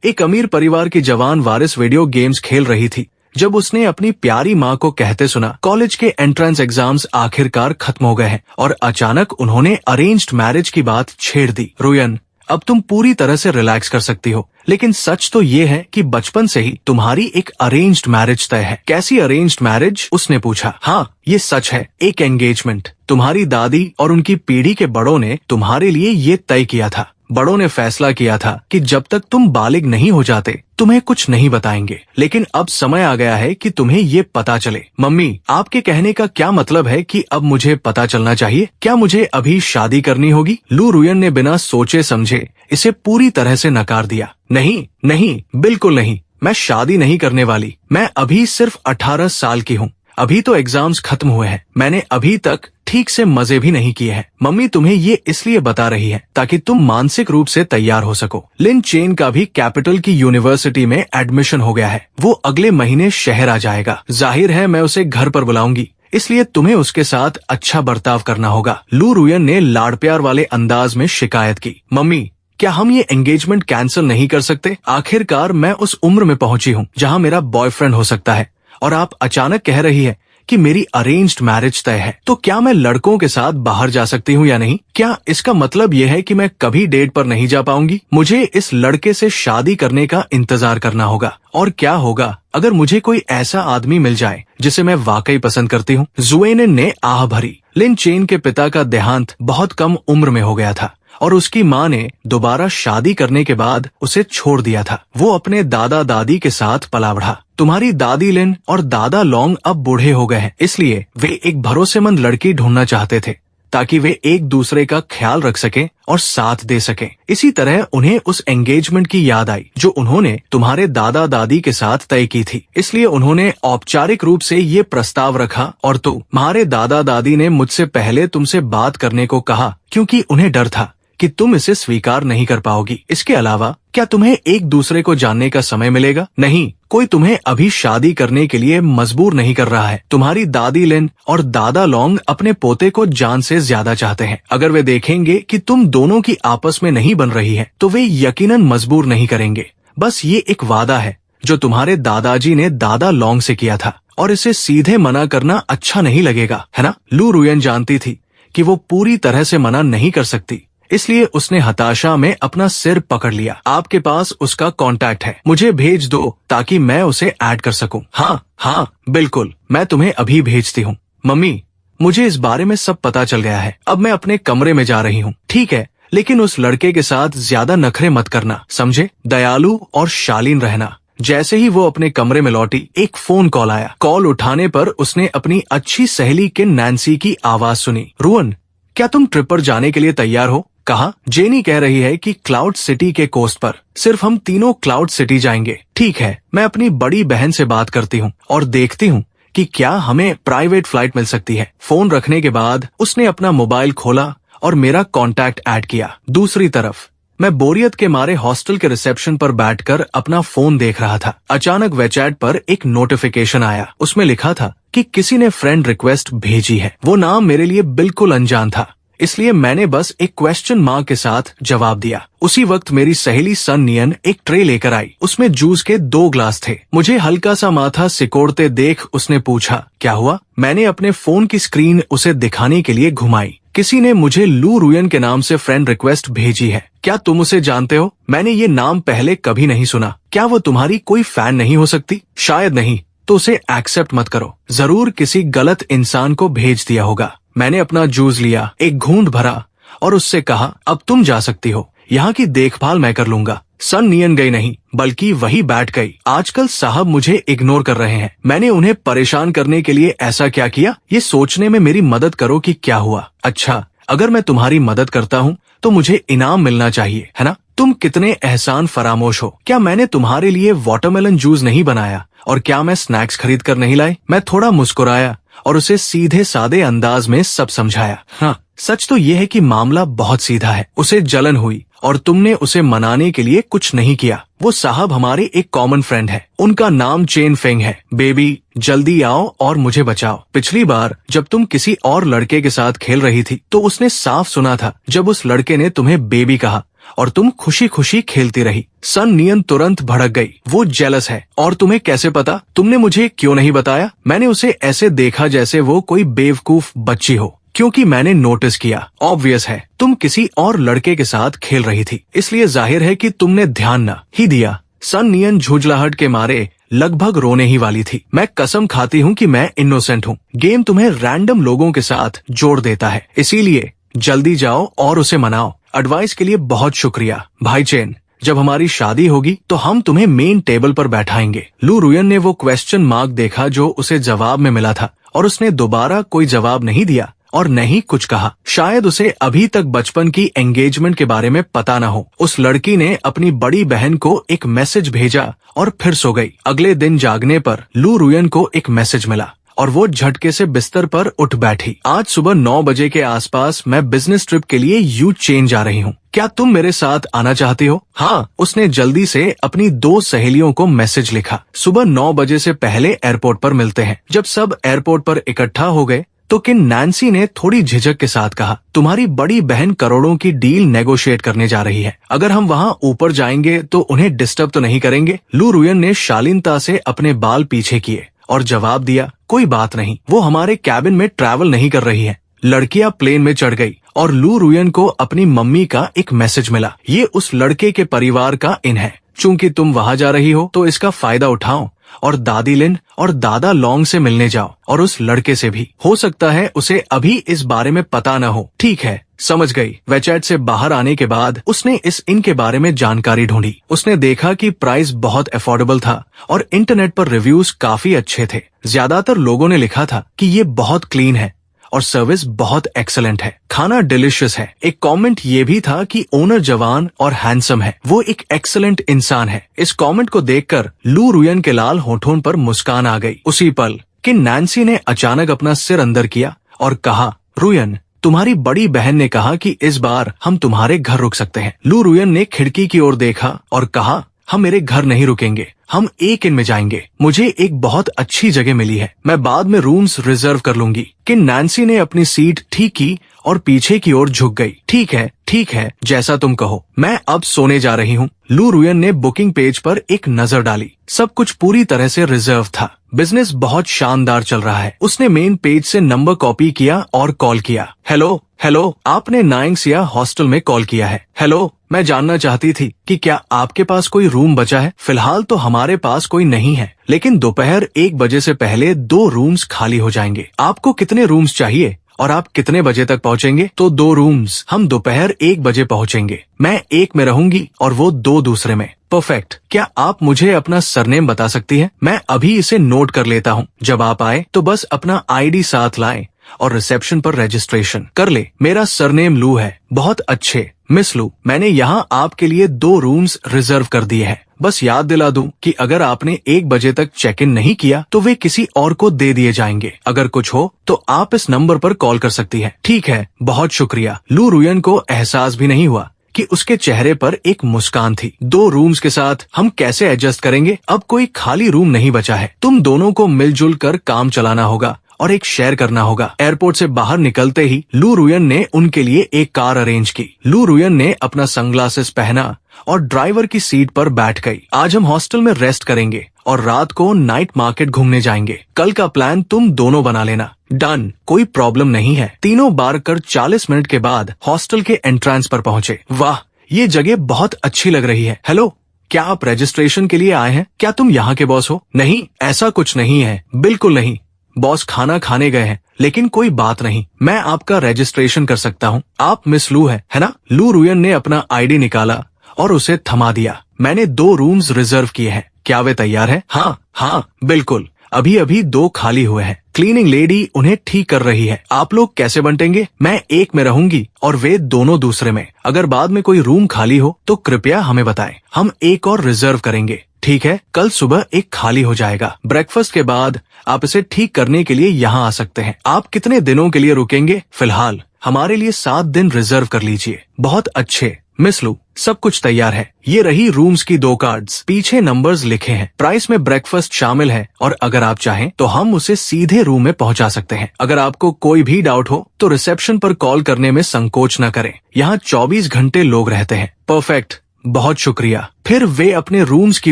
एक अमीर परिवार की जवान वारिस वीडियो गेम्स खेल रही थी जब उसने अपनी प्यारी माँ को कहते सुना कॉलेज के एंट्रेंस एग्जाम्स आखिरकार खत्म हो गए हैं और अचानक उन्होंने अरेंज्ड मैरिज की बात छेड़ दी। रुयन, अब तुम पूरी तरह से रिलैक्स कर सकती हो, लेकिन सच तो ये है कि बचपन से ही तुम्हारी एक अरेंज्ड मैरिज तय है। कैसी अरेंज्ड मैरिज? उसने पूछा। हाँ, ये सच है, एक एंगेजमेंट। तुम्हारी दादी और उनकी पीढ़ी के बड़ों ने तुम्हारे लिए ये तय किया था। बड़ों ने फैसला किया था कि जब तक तुम बालिग नहीं हो जाते तुम्हें कुछ नहीं बताएंगे, लेकिन अब समय आ गया है कि तुम्हें ये पता चले। मम्मी, आपके कहने का क्या मतलब है कि अब मुझे पता चलना चाहिए? क्या मुझे अभी शादी करनी होगी? लू रुयन ने बिना सोचे समझे इसे पूरी तरह से नकार दिया। नहीं नहीं, बिल्कुल नहीं, मैं शादी नहीं करने वाली। मैं अभी सिर्फ 18 साल की हूँ। अभी तो एग्जाम्स खत्म हुए हैं। मैंने अभी तक ठीक से मजे भी नहीं किए हैं। मम्मी तुम्हें ये इसलिए बता रही है ताकि तुम मानसिक रूप से तैयार हो सको। लिन चेन का भी कैपिटल की यूनिवर्सिटी में एडमिशन हो गया है। वो अगले महीने शहर आ जाएगा। जाहिर है मैं उसे घर पर बुलाऊंगी, इसलिए तुम्हें उसके साथ अच्छा बर्ताव करना होगा। लू रुयन ने लाड़ प्यार वाले अंदाज में शिकायत की। मम्मी, क्या हम ये एंगेजमेंट कैंसिल नहीं कर सकते? आखिरकार मैं उस उम्र में पहुंची हूँ जहाँ मेरा बॉयफ्रेंड हो सकता है और आप अचानक कह रही है कि मेरी अरेंज्ड मैरिज तय है। तो क्या मैं लड़कों के साथ बाहर जा सकती हूँ या नहीं? क्या इसका मतलब ये है कि मैं कभी डेट पर नहीं जा पाऊंगी? मुझे इस लड़के से शादी करने का इंतजार करना होगा। और क्या होगा अगर मुझे कोई ऐसा आदमी मिल जाए जिसे मैं वाकई पसंद करती हूँ? जुएनिन ने आह भरी। लिन चेन के पिता का देहांत बहुत कम उम्र में हो गया था और उसकी माँ ने दोबारा शादी करने के बाद उसे छोड़ दिया था। वो अपने दादा दादी के साथ पला बढ़ा। तुम्हारी दादी लिन और दादा लॉन्ग अब बूढ़े हो गए हैं, इसलिए वे एक भरोसेमंद लड़की ढूंढना चाहते थे ताकि वे एक दूसरे का ख्याल रख सकें और साथ दे सकें। इसी तरह उन्हें उस एंगेजमेंट की याद आई जो उन्होंने तुम्हारे दादा दादी के साथ तय की थी। इसलिए उन्होंने औपचारिक रूप से ये प्रस्ताव रखा और तुम्हारे दादा दादी ने मुझसे पहले तुमसे बात करने को कहा क्योंकि उन्हें डर था कि तुम इसे स्वीकार नहीं कर पाओगी। इसके अलावा क्या तुम्हें एक दूसरे को जानने का समय मिलेगा? नहीं, कोई तुम्हें अभी शादी करने के लिए मजबूर नहीं कर रहा है। तुम्हारी दादी लिन और दादा लॉन्ग अपने पोते को जान से ज्यादा चाहते हैं। अगर वे देखेंगे कि तुम दोनों की आपस में नहीं बन रही है तो वे यकीनन मजबूर नहीं करेंगे। बस ये एक वादा है जो तुम्हारे दादाजी ने दादा लॉन्ग से किया था और इसे सीधे मना करना अच्छा नहीं लगेगा, है ना? लू रुयन जानती थी कि वो पूरी तरह से मना नहीं कर सकती, इसलिए उसने हताशा में अपना सिर पकड़ लिया। आपके पास उसका कांटेक्ट है, मुझे भेज दो ताकि मैं उसे ऐड कर सकूं। हाँ, बिल्कुल, मैं तुम्हें अभी भेजती हूँ। मम्मी, मुझे इस बारे में सब पता चल गया है। अब मैं अपने कमरे में जा रही हूँ। ठीक है, लेकिन उस लड़के के साथ ज्यादा नखरे मत करना, समझे? दयालु और शालीन रहना। जैसे ही वो अपने कमरे में लौटी, एक फोन कॉल आया। कॉल उठाने पर उसने अपनी अच्छी सहेली के नैन्सी की आवाज सुनी। रुयन, क्या तुम ट्रिप पर जाने के लिए तैयार हो? कहा। जेनी कह रही है कि क्लाउड सिटी के कोस्ट पर सिर्फ हम तीनों क्लाउड सिटी जाएंगे। ठीक है, मैं अपनी बड़ी बहन से बात करती हूँ और देखती हूँ कि क्या हमें प्राइवेट फ्लाइट मिल सकती है। फोन रखने के बाद उसने अपना मोबाइल खोला और मेरा कांटेक्ट ऐड किया। दूसरी तरफ मैं बोरियत के मारे हॉस्टल के रिसेप्शन पर बैठकर अपना फोन देख रहा था। अचानक वेचैट पर एक नोटिफिकेशन आया। उसमें लिखा था कि किसी ने फ्रेंड रिक्वेस्ट भेजी है। वो नाम मेरे लिए बिल्कुल अनजान था, इसलिए मैंने बस एक क्वेश्चन मार्क के साथ जवाब दिया। उसी वक्त मेरी सहेली सन नियन एक ट्रे लेकर आई। उसमें जूस के 2 ग्लास थे। मुझे हल्का सा माथा सिकोड़ते देख उसने पूछा, क्या हुआ? मैंने अपने फोन की स्क्रीन उसे दिखाने के लिए घुमाई। किसी ने मुझे लू रुयन के नाम से फ्रेंड रिक्वेस्ट भेजी है। क्या तुम उसे जानते हो? मैंने ये नाम पहले कभी नहीं सुना। क्या वो तुम्हारी कोई फैन नहीं हो सकती? शायद नहीं, तो उसे एक्सेप्ट मत करो। जरूर किसी गलत इंसान को भेज दिया होगा। मैंने अपना जूस लिया, एक घूंट भरा और उससे कहा, अब तुम जा सकती हो, यहाँ की देखभाल मैं कर लूंगा। सन नियन गई नहीं, बल्कि वही बैठ गई। आजकल साहब मुझे इग्नोर कर रहे हैं। मैंने उन्हें परेशान करने के लिए ऐसा क्या किया? ये सोचने में मेरी मदद करो कि क्या हुआ। अच्छा, अगर मैं तुम्हारी मदद करता हूँ तो मुझे इनाम मिलना चाहिए, है ना? तुम कितने एहसान फरामोश हो। क्या मैंने तुम्हारे लिए वाटरमेलन जूस नहीं बनाया और क्या मैं स्नैक्स खरीद कर नहीं लाई? मैं थोड़ा मुस्कुराया और उसे सीधे सादे अंदाज में सब समझाया। हाँ, सच तो ये है कि मामला बहुत सीधा है। उसे जलन हुई और तुमने उसे मनाने के लिए कुछ नहीं किया। वो साहब हमारे एक कॉमन फ्रेंड है, उनका नाम चेन फेंग है। बेबी, जल्दी आओ और मुझे बचाओ। पिछली बार जब तुम किसी और लड़के के साथ खेल रही थी तो उसने साफ सुना था जब उस लड़के ने तुम्हें बेबी कहा और तुम खुशी खुशी खेलती रही। सन नियन तुरंत भड़क गई। वो जेलस है। और तुम्हें कैसे पता? तुमने मुझे क्यों नहीं बताया? मैंने उसे ऐसे देखा जैसे वो कोई बेवकूफ बच्ची हो, क्योंकि मैंने नोटिस किया। ऑब्वियस है, तुम किसी और लड़के के साथ खेल रही थी, इसलिए जाहिर है कि तुमने ध्यान न ही दिया। सन नियन झुंझलाहट के मारे लगभग रोने ही वाली थी। मैं कसम खाती हूँ कि मैं इनोसेंट हूँ। गेम तुम्हें रैंडम लोगों के साथ जोड़ देता है, इसीलिए जल्दी जाओ और उसे मनाओ। एडवाइस के लिए बहुत शुक्रिया भाई चेन। जब हमारी शादी होगी तो हम तुम्हें मेन टेबल पर बैठाएंगे। लू रुयन ने वो क्वेश्चन मार्क देखा जो उसे जवाब में मिला था, और उसने दोबारा कोई जवाब नहीं दिया और नहीं कुछ कहा। शायद उसे अभी तक बचपन की एंगेजमेंट के बारे में पता न हो। उस लड़की ने अपनी बड़ी बहन को एक मैसेज भेजा और फिर सो गई। अगले दिन जागने पर लू रुयन को एक मैसेज मिला और वो झटके से बिस्तर पर उठ बैठी। आज सुबह 9 बजे के आसपास मैं बिजनेस ट्रिप के लिए यू चेन जा रही हूँ। क्या तुम मेरे साथ आना चाहती हो? हाँ, उसने जल्दी से अपनी 2 सहेलियों को मैसेज लिखा। सुबह 9 बजे से पहले एयरपोर्ट पर मिलते हैं। जब सब एयरपोर्ट पर इकट्ठा हो गए तो किन नैन्सी ने थोड़ी झिझक के साथ कहा, तुम्हारी बड़ी बहन करोड़ों की डील नेगोशिएट करने जा रही है। अगर हम वहाँ ऊपर जाएंगे तो उन्हें डिस्टर्ब तो नहीं करेंगे? लू रुयन ने शालीनता से अपने बाल पीछे किए और जवाब दिया, कोई बात नहीं, वो हमारे कैबिन में ट्रैवल नहीं कर रही है। लड़कियां प्लेन में चढ़ गई और लू रुयन को अपनी मम्मी का एक मैसेज मिला, ये उस लड़के के परिवार का इन है। चूंकि तुम वहाँ जा रही हो तो इसका फायदा उठाओ और दादी लिन और दादा लॉन्ग से मिलने जाओ, और उस लड़के से भी। हो सकता है उसे अभी इस बारे में पता न हो। ठीक है, समझ गई। वेचैट से बाहर आने के बाद उसने इस इन के बारे में जानकारी ढूंढी। उसने देखा कि प्राइस बहुत अफोर्डेबल था और इंटरनेट पर रिव्यूज काफी अच्छे थे। ज्यादातर लोगों ने लिखा था कि ये बहुत क्लीन है और सर्विस बहुत एक्सेलेंट है, खाना डिलिशियस है। एक कमेंट ये भी था कि ओनर जवान और हैंडसम है, वो एक एक्सेलेंट इंसान है। इस कमेंट को देखकर लू रुयन के लाल होठों पर मुस्कान आ गई। उसी पल कि नैन्सी ने अचानक अपना सिर अंदर किया और कहा, रुयन, तुम्हारी बड़ी बहन ने कहा कि इस बार हम तुम्हारे घर रुक सकते हैं। लू रुयन ने खिड़की की ओर देखा और कहा, हम मेरे घर नहीं रुकेंगे, हम एक इन में जाएंगे। मुझे एक बहुत अच्छी जगह मिली है, मैं बाद में रूम्स रिजर्व कर लूंगी। कि नैन्सी ने अपनी सीट ठीक की और पीछे की ओर झुक गई। ठीक है, जैसा तुम कहो, मैं अब सोने जा रही हूँ। लू रुयन ने बुकिंग पेज पर एक नजर डाली। सब कुछ पूरी तरह से रिजर्व था। बिजनेस बहुत शानदार चल रहा है। उसने मेन पेज से नंबर कॉपी किया और कॉल किया। हेलो, आपने नाइंगसिया हॉस्टल में कॉल किया है। हेलो, मैं जानना चाहती थी कि क्या आपके पास कोई रूम बचा है? फिलहाल तो हमारे पास कोई नहीं है, लेकिन दोपहर 1 बजे से पहले 2 रूम्स खाली हो जाएंगे। आपको कितने रूम्स चाहिए और आप कितने बजे तक पहुंचेंगे? तो 2 रूम्स। हम दोपहर 1 बजे पहुंचेंगे। मैं एक में रहूंगी और वो 2 दूसरे में। परफेक्ट। क्या आप मुझे अपना सरनेम बता सकती हैं? मैं अभी इसे नोट कर लेता हूँ। जब आप आए तो बस अपना आईडी साथ लाएं और रिसेप्शन पर रजिस्ट्रेशन कर ले। मेरा सरनेम लू है। बहुत अच्छे मिस लू, मैंने यहाँ आपके लिए 2 रूम्स रिजर्व कर दिए हैं। बस याद दिला दूं कि अगर आपने 1 बजे तक चेक इन नहीं किया तो वे किसी और को दे दिए जाएंगे। अगर कुछ हो तो आप इस नंबर पर कॉल कर सकती हैं। ठीक है, बहुत शुक्रिया। लू रुयन को एहसास भी नहीं हुआ कि उसके चेहरे पर एक मुस्कान थी। 2 रूम्स के साथ हम कैसे एडजस्ट करेंगे? अब कोई खाली रूम नहीं बचा है। तुम दोनों को मिलजुल कर काम चलाना होगा और एक शेयर करना होगा। एयरपोर्ट से बाहर निकलते ही लू रुयन ने उनके लिए एक कार अरेंज की। लू रुयन ने अपना सनग्लासेस पहना और ड्राइवर की सीट पर बैठ गई। आज हम हॉस्टल में रेस्ट करेंगे और रात को नाइट मार्केट घूमने जाएंगे। कल का प्लान तुम दोनों बना लेना। डन, कोई प्रॉब्लम नहीं है। तीनों बार कर 40 मिनट के बाद हॉस्टल के एंट्रेंस पर पहुंचे। वाह, ये जगह बहुत अच्छी लग रही है। हेलो, क्या आप रजिस्ट्रेशन के लिए आए हैं? क्या तुम यहाँ के बॉस हो? नहीं, ऐसा कुछ नहीं है, बिल्कुल नहीं। बॉस खाना खाने गए हैं, लेकिन कोई बात नहीं, मैं आपका रजिस्ट्रेशन कर सकता हूँ। आप मिस लू है ना? लू रुयन ने अपना आईडी निकाला और उसे थमा दिया। मैंने 2 रूम्स रिजर्व किए हैं। क्या वे तैयार हैं? हाँ, बिल्कुल। अभी 2 खाली हुए हैं। क्लीनिंग लेडी उन्हें ठीक कर रही है। आप लोग कैसे बंटेंगे? मैं एक में रहूंगी और वे दोनों दूसरे में। अगर बाद में कोई रूम खाली हो तो कृपया हमें बताएं, हम एक और रिजर्व करेंगे। ठीक है, कल सुबह एक खाली हो जाएगा। ब्रेकफास्ट के बाद आप इसे ठीक करने के लिए यहाँ आ सकते हैं। आप कितने दिनों के लिए रुकेंगे? फिलहाल हमारे लिए 7 दिन रिजर्व कर लीजिए। बहुत अच्छे मिस लू, सब कुछ तैयार है। ये रही रूम्स की 2 कार्ड्स, पीछे नंबर्स लिखे हैं। प्राइस में ब्रेकफास्ट शामिल है और अगर आप चाहें तो हम उसे सीधे रूम में पहुंचा सकते हैं। अगर आपको कोई भी डाउट हो तो रिसेप्शन पर कॉल करने में संकोच न करें। यहाँ 24 घंटे लोग रहते हैं। परफेक्ट, बहुत शुक्रिया। फिर वे अपने रूम्स की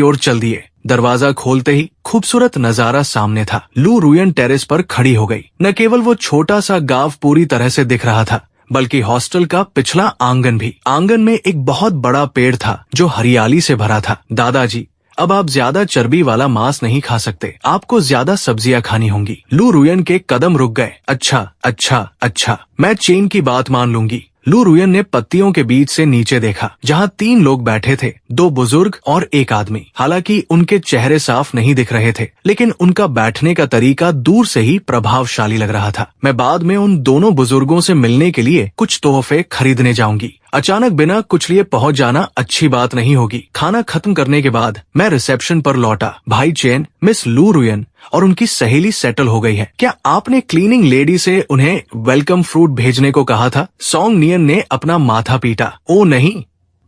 ओर चल दिए। दरवाजा खोलते ही खूबसूरत नजारा सामने था। लू रुयन टेरेस पर खड़ी हो गई। न केवल वो छोटा सा गांव पूरी तरह से दिख रहा था, बल्कि हॉस्टल का पिछला आंगन भी। आंगन में एक बहुत बड़ा पेड़ था जो हरियाली से भरा था। दादाजी, अब आप ज्यादा चर्बी वाला मांस नहीं खा सकते, आपको ज्यादा सब्जियां खानी होंगी। लू रुयन के कदम रुक गए। अच्छा अच्छा अच्छा, मैं चेन की बात मान लूंगी। लू रुयन ने पत्तियों के बीच से नीचे देखा, जहाँ 3 लोग बैठे थे, 2 बुजुर्ग और 1 आदमी। हालांकि उनके चेहरे साफ नहीं दिख रहे थे, लेकिन उनका बैठने का तरीका दूर से ही प्रभावशाली लग रहा था। मैं बाद में उन दोनों बुजुर्गों से मिलने के लिए कुछ तोहफे खरीदने जाऊंगी। अचानक बिना कुछ लिए पहुंच जाना अच्छी बात नहीं होगी। खाना खत्म करने के बाद मैं रिसेप्शन पर लौटा। भाई चेन, मिस लू रुयन और उनकी सहेली सेटल हो गई है। क्या आपने क्लीनिंग लेडी से उन्हें वेलकम फ्रूट भेजने को कहा था? सॉन्ग नियन ने अपना माथा पीटा। ओ नहीं,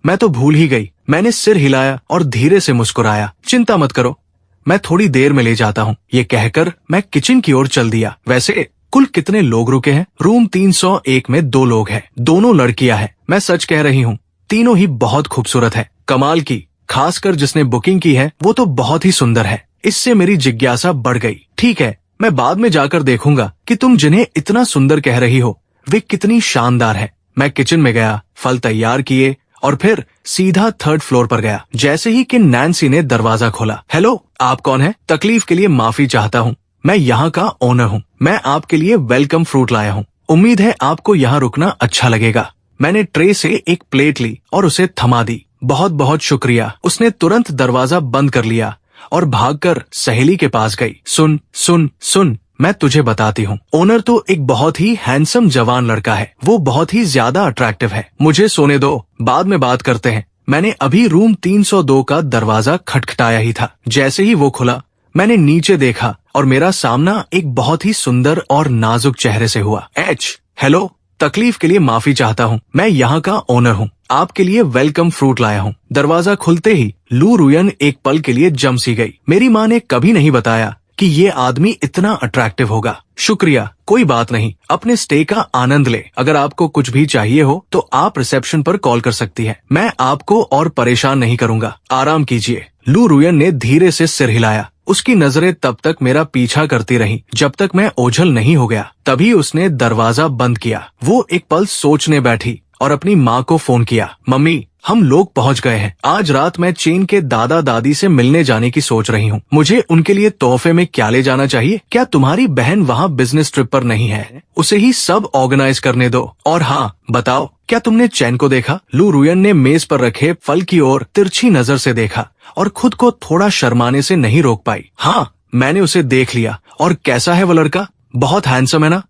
मैं तो भूल ही गई। मैंने सिर हिलाया और धीरे से मुस्कुराया। चिंता मत करो, मैं थोड़ी देर में ले जाता हूँ। ये कहकर मैं किचन की ओर चल दिया। वैसे कुल कितने लोग रुके हैं? रूम 301 में 2 लोग हैं, दोनों लड़कियां हैं। मैं सच कह रही हूँ, तीनों ही बहुत खूबसूरत है, कमाल की। खासकर जिसने बुकिंग की है वो तो बहुत ही सुंदर है। इससे मेरी जिज्ञासा बढ़ गई। ठीक है, मैं बाद में जाकर देखूंगा कि तुम जिन्हें इतना सुंदर कह रही हो वे कितनी शानदार है। मैं किचन में गया, फल तैयार किए और फिर सीधा 3rd फ्लोर पर गया। जैसे ही कि नैन्सी ने दरवाजा खोला। हेलो, आप कौन है? तकलीफ के लिए माफी चाहता हूँ, मैं यहाँ का ओनर हूँ। मैं आपके लिए वेलकम फ्रूट लाया हूँ। उम्मीद है आपको यहाँ रुकना अच्छा लगेगा। मैंने ट्रे से एक प्लेट ली और उसे थमा दी। बहुत बहुत शुक्रिया। उसने तुरंत दरवाजा बंद कर लिया और भागकर सहेली के पास गई। सुन सुन सुन, मैं तुझे बताती हूँ, ओनर तो एक बहुत ही हैंडसम जवान लड़का है। वो बहुत ही ज्यादा अट्रैक्टिव है। मुझे सोने दो, बाद में बात करते हैं। मैंने अभी रूम 302 का दरवाजा खटखटाया ही था। जैसे ही वो खुला, मैंने नीचे देखा और मेरा सामना एक बहुत ही सुंदर और नाजुक चेहरे से हुआ। हेलो, तकलीफ के लिए माफी चाहता हूँ, मैं यहाँ का ओनर हूँ। आपके लिए वेलकम फ्रूट लाया हूँ। दरवाजा खुलते ही लू रुयन एक पल के लिए जम सी गई। मेरी माँ ने कभी नहीं बताया कि ये आदमी इतना अट्रैक्टिव होगा। शुक्रिया, कोई बात नहीं, अपने स्टे का आनंद ले। अगर आपको कुछ भी चाहिए हो तो आप रिसेप्शन पर कॉल कर सकती है। मैं आपको और परेशान नहीं करूँगा, आराम कीजिए। लू रुयन ने धीरे से सिर हिलाया। उसकी नजरें तब तक मेरा पीछा करती रहीं जब तक मैं ओझल नहीं हो गया। तभी उसने दरवाजा बंद किया। वो एक पल सोचने बैठी और अपनी माँ को फोन किया। मम्मी, हम लोग पहुँच गए हैं। आज रात मैं चेन के दादा दादी से मिलने जाने की सोच रही हूँ। मुझे उनके लिए तोहफे में क्या ले जाना चाहिए? क्या तुम्हारी बहन वहाँ बिजनेस ट्रिप पर नहीं है? उसे ही सब ऑर्गेनाइज करने दो। और हाँ, बताओ, क्या तुमने चैन को देखा? लू रुयन ने मेज पर रखे फल की ओर तिरछी नजर से देखा और खुद को थोड़ा शर्माने से नहीं रोक पाई। हाँ, मैंने उसे देख लिया। और कैसा है वो लड़का? बहुत हैंडसम है ना?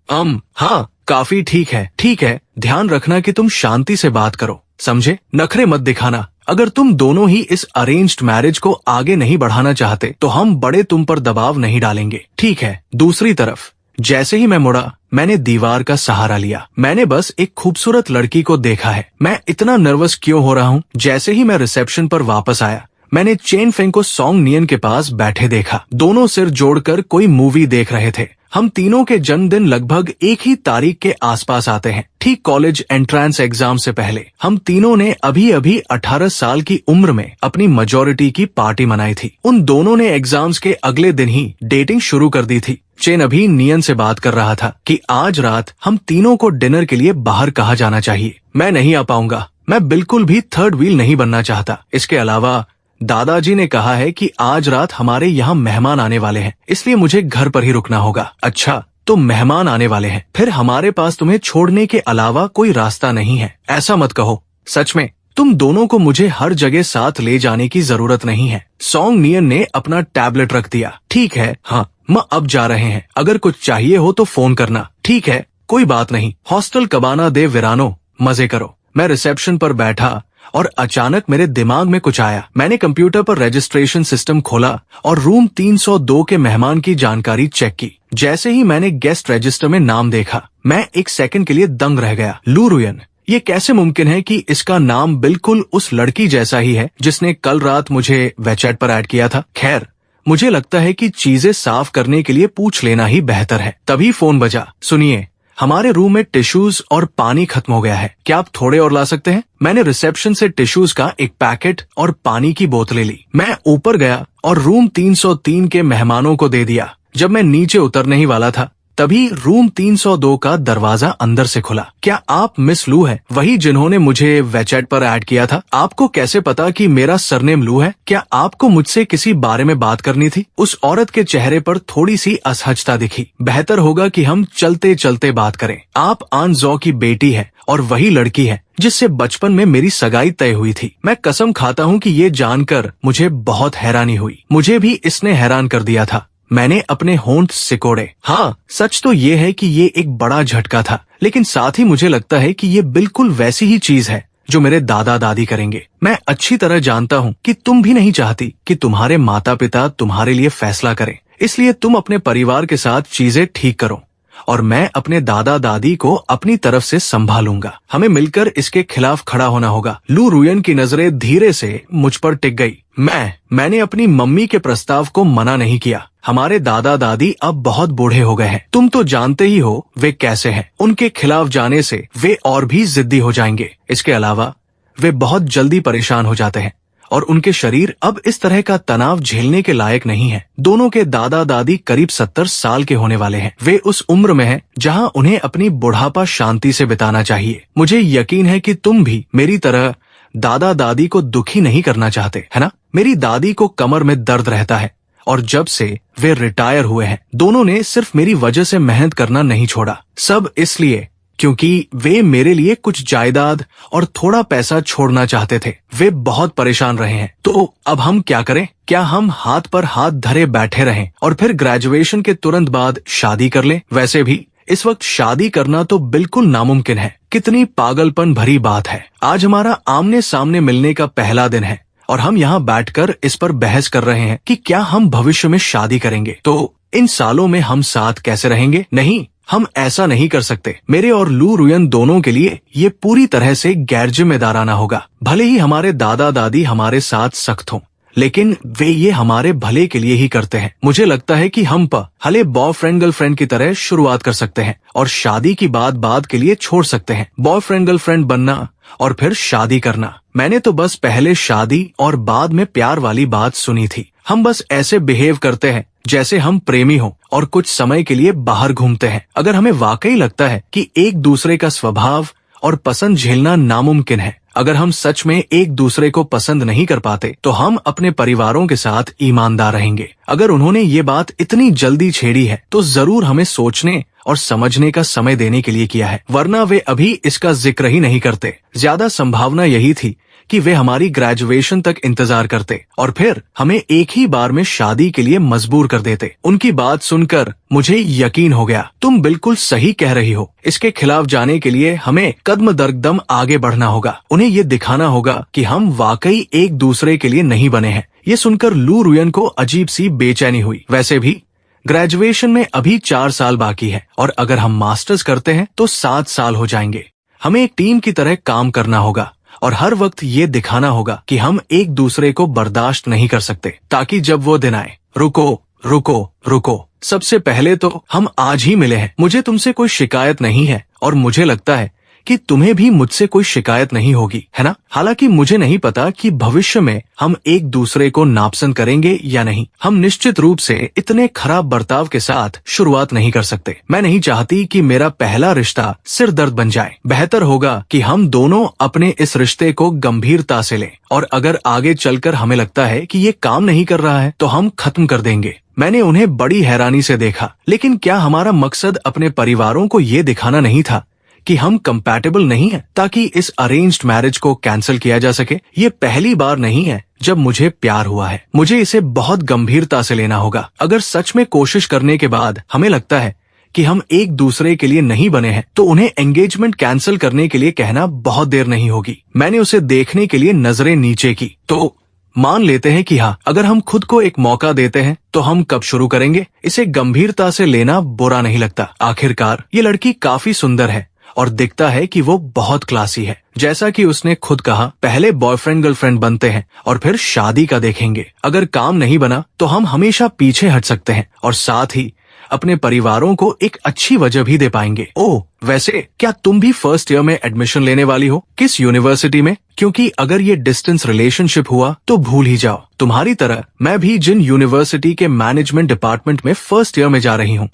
हाँ, काफी ठीक है। ठीक है, ध्यान रखना कि तुम शांति से बात करो, समझे? नखरे मत दिखाना। अगर तुम दोनों ही इस अरेंज्ड मैरिज को आगे नहीं बढ़ाना चाहते तो हम बड़े तुम पर दबाव नहीं डालेंगे, ठीक है? दूसरी तरफ जैसे ही मैं मुड़ा, मैंने दीवार का सहारा लिया। मैंने बस एक खूबसूरत लड़की को देखा है। मैं इतना नर्वस क्यों हो रहा हूँ? जैसे ही मैं रिसेप्शन पर वापस आया, मैंने चेन फेंग को सॉन्ग नियन के पास बैठे देखा। दोनों सिर जोड़कर कोई मूवी देख रहे थे। हम तीनों के जन्मदिन लगभग एक ही तारीख के आसपास आते हैं, ठीक कॉलेज एंट्रेंस एग्जाम से पहले। हम तीनों ने अभी अभी 18 साल की उम्र में अपनी मेजॉरिटी की पार्टी मनाई थी। उन दोनों ने एग्जाम्स के अगले दिन ही डेटिंग शुरू कर दी थी। चेन अभी नियन से बात कर रहा था कि आज रात हम तीनों को डिनर के लिए बाहर कहा जाना चाहिए। मैं नहीं आ पाऊंगा, मैं बिल्कुल भी थर्ड व्हील नहीं बनना चाहता। इसके अलावा दादाजी ने कहा है कि आज रात हमारे यहाँ मेहमान आने वाले हैं, इसलिए मुझे घर पर ही रुकना होगा। अच्छा, तो मेहमान आने वाले हैं, फिर हमारे पास तुम्हें छोड़ने के अलावा कोई रास्ता नहीं है। ऐसा मत कहो, सच में तुम दोनों को मुझे हर जगह साथ ले जाने की जरूरत नहीं है। सॉन्ग नियन ने अपना टैबलेट रख दिया। ठीक है, हाँ, मैं अब जा रहे हैं। अगर कुछ चाहिए हो तो फोन करना। ठीक है, कोई बात नहीं। हॉस्टल कबाना दे विरानो, मजे करो। मैं रिसेप्शन पर बैठा और अचानक मेरे दिमाग में कुछ आया। मैंने कंप्यूटर पर रजिस्ट्रेशन सिस्टम खोला और रूम 302 के मेहमान की जानकारी चेक की। जैसे ही मैंने गेस्ट रजिस्टर में नाम देखा, मैं एक सेकंड के लिए दंग रह गया। लू रुयन, ये कैसे मुमकिन है कि इसका नाम बिल्कुल उस लड़की जैसा ही है जिसने कल रात मुझे वेचैट पर ऐड किया था। खैर, मुझे लगता है कि चीजें साफ करने के लिए पूछ लेना ही बेहतर है। तभी फोन बजा। सुनिए, हमारे रूम में टिश्यूज और पानी खत्म हो गया है, क्या आप थोड़े और ला सकते हैं? मैंने रिसेप्शन से टिश्यूज का एक पैकेट और पानी की बोतलें ली। मैं ऊपर गया और रूम 303 के मेहमानों को दे दिया। जब मैं नीचे उतरने ही वाला था, तभी रूम 302 का दरवाजा अंदर से खुला। क्या आप मिस लू है, वही जिन्होंने मुझे वेचैट पर ऐड किया था? आपको कैसे पता कि मेरा सरनेम लू है? क्या आपको मुझसे किसी बारे में बात करनी थी? उस औरत के चेहरे पर थोड़ी सी असहजता दिखी। बेहतर होगा कि हम चलते चलते बात करें। आप आन जौ की बेटी है और वही लड़की है जिससे बचपन में मेरी सगाई तय हुई थी। मैं कसम खाता हूँ कि ये जानकर मुझे बहुत हैरानी हुई। मुझे भी इसने हैरान कर दिया था। मैंने अपने होंठ सिकोड़े। हाँ, सच तो ये है कि ये एक बड़ा झटका था, लेकिन साथ ही मुझे लगता है कि ये बिल्कुल वैसी ही चीज है जो मेरे दादा दादी करेंगे। मैं अच्छी तरह जानता हूँ कि तुम भी नहीं चाहती कि तुम्हारे माता पिता तुम्हारे लिए फैसला करें, इसलिए तुम अपने परिवार के साथ चीजें ठीक करो और मैं अपने दादा दादी को अपनी तरफ से संभालूंगा। हमें मिलकर इसके खिलाफ खड़ा होना होगा। लू रुयन की नजरें धीरे से मुझ पर टिक गई। मैंने अपनी मम्मी के प्रस्ताव को मना नहीं किया। हमारे दादा दादी अब बहुत बूढ़े हो गए हैं। तुम तो जानते ही हो वे कैसे हैं। उनके खिलाफ जाने से वे और भी जिद्दी हो जाएंगे। इसके अलावा वे बहुत जल्दी परेशान हो जाते हैं और उनके शरीर अब इस तरह का तनाव झेलने के लायक नहीं है। दोनों के दादा दादी करीब 70 साल के होने वाले हैं। वे उस उम्र में हैं जहां उन्हें अपनी बुढ़ापा शांति से बिताना चाहिए। मुझे यकीन है कि तुम भी मेरी तरह दादा दादी को दुखी नहीं करना चाहते, है ना? मेरी दादी को कमर में दर्द रहता है और जब से वे रिटायर हुए हैं, दोनों ने सिर्फ मेरी वजह से मेहनत करना नहीं छोड़ा। सब इसलिए क्योंकि वे मेरे लिए कुछ जायदाद और थोड़ा पैसा छोड़ना चाहते थे। वे बहुत परेशान रहे हैं। तो अब हम क्या करें? क्या हम हाथ पर हाथ धरे बैठे रहें और फिर ग्रेजुएशन के तुरंत बाद शादी कर लें? वैसे भी इस वक्त शादी करना तो बिल्कुल नामुमकिन है। कितनी पागलपन भरी बात है। आज हमारा आमने सामने मिलने का पहला दिन है और हम यहाँ बैठकर इस पर बहस कर रहे हैं कि क्या हम भविष्य में शादी करेंगे। तो इन सालों में हम साथ कैसे रहेंगे? नहीं, हम ऐसा नहीं कर सकते। मेरे और लू रुयन दोनों के लिए ये पूरी तरह से गैर जिम्मेदाराना होगा। भले ही हमारे दादा दादी हमारे साथ सख्त हों, लेकिन वे ये हमारे भले के लिए ही करते हैं। मुझे लगता है कि हम भले बॉयफ्रेंड गर्लफ्रेंड की तरह शुरुआत कर सकते हैं और शादी की बात बाद के लिए छोड़ सकते हैं। बॉयफ्रेंड गर्लफ्रेंड बनना और फिर शादी करना। मैंने तो बस पहले शादी और बाद में प्यार वाली बात सुनी थी। हम बस ऐसे बिहेव करते हैं जैसे हम प्रेमी हों और कुछ समय के लिए बाहर घूमते हैं। अगर हमें वाकई लगता है कि एक दूसरे का स्वभाव और पसंद झेलना नामुमकिन है, अगर हम सच में एक दूसरे को पसंद नहीं कर पाते, तो हम अपने परिवारों के साथ ईमानदार रहेंगे। अगर उन्होंने ये बात इतनी जल्दी छेड़ी है तो जरूर हमें सोचने और समझने का समय देने के लिए किया है, वरना वे अभी इसका जिक्र ही नहीं करते। ज्यादा संभावना यही थी कि वे हमारी ग्रेजुएशन तक इंतजार करते और फिर हमें एक ही बार में शादी के लिए मजबूर कर देते। उनकी बात सुनकर मुझे यकीन हो गया, तुम बिल्कुल सही कह रही हो। इसके खिलाफ जाने के लिए हमें कदम दर कदम आगे बढ़ना होगा। उन्हें ये दिखाना होगा कि हम वाकई एक दूसरे के लिए नहीं बने हैं। ये सुनकर लू रुयन को अजीब सी बेचैनी हुई। वैसे भी ग्रेजुएशन में अभी 4 साल बाकी है और अगर हम मास्टर्स करते हैं तो 7 साल हो जाएंगे। हमें एक टीम की तरह काम करना होगा और हर वक्त ये दिखाना होगा कि हम एक दूसरे को बर्दाश्त नहीं कर सकते, ताकि जब वो दिन आए। रुको रुको रुको, सबसे पहले तो हम आज ही मिले हैं। मुझे तुमसे कोई शिकायत नहीं है और मुझे लगता है कि तुम्हें भी मुझसे कोई शिकायत नहीं होगी, है ना? हालांकि मुझे नहीं पता कि भविष्य में हम एक दूसरे को नापसंद करेंगे या नहीं। हम निश्चित रूप से इतने खराब बर्ताव के साथ शुरुआत नहीं कर सकते। मैं नहीं चाहती कि मेरा पहला रिश्ता सिर दर्द बन जाए। बेहतर होगा कि हम दोनों अपने इस रिश्ते को गंभीरता से लें और अगर आगे चलकर हमें लगता है कि ये काम नहीं कर रहा है तो हम खत्म कर देंगे। मैंने उन्हें बड़ी हैरानी से देखा, लेकिन क्या हमारा मकसद अपने परिवारों को ये दिखाना नहीं था कि हम कंपैटिबल नहीं हैं, ताकि इस अरेंज्ड मैरिज को कैंसिल किया जा सके? ये पहली बार नहीं है जब मुझे प्यार हुआ है। मुझे इसे बहुत गंभीरता से लेना होगा। अगर सच में कोशिश करने के बाद हमें लगता है कि हम एक दूसरे के लिए नहीं बने हैं, तो उन्हें एंगेजमेंट कैंसिल करने के लिए कहना बहुत देर नहीं होगी। मैंने उसे देखने के लिए नजरें नीचे की। तो मान लेते हैं कि हाँ, अगर हम खुद को एक मौका देते हैं तो हम कब शुरू करेंगे? इसे गंभीरता से लेना बुरा नहीं लगता। आखिरकार ये लड़की काफी सुंदर है और दिखता है कि वो बहुत क्लासी है। जैसा कि उसने खुद कहा, पहले बॉयफ्रेंड गर्लफ्रेंड बनते हैं और फिर शादी का देखेंगे। अगर काम नहीं बना तो हम हमेशा पीछे हट सकते हैं और साथ ही अपने परिवारों को एक अच्छी वजह भी दे पाएंगे। ओह, वैसे क्या तुम भी फर्स्ट ईयर में एडमिशन लेने वाली हो? किस यूनिवर्सिटी में? क्योंकि अगर ये डिस्टेंस रिलेशनशिप हुआ तो भूल ही जाओ। तुम्हारी तरह मैं भी जिन यूनिवर्सिटी के मैनेजमेंट डिपार्टमेंट में फर्स्ट ईयर में जा रही हूँ।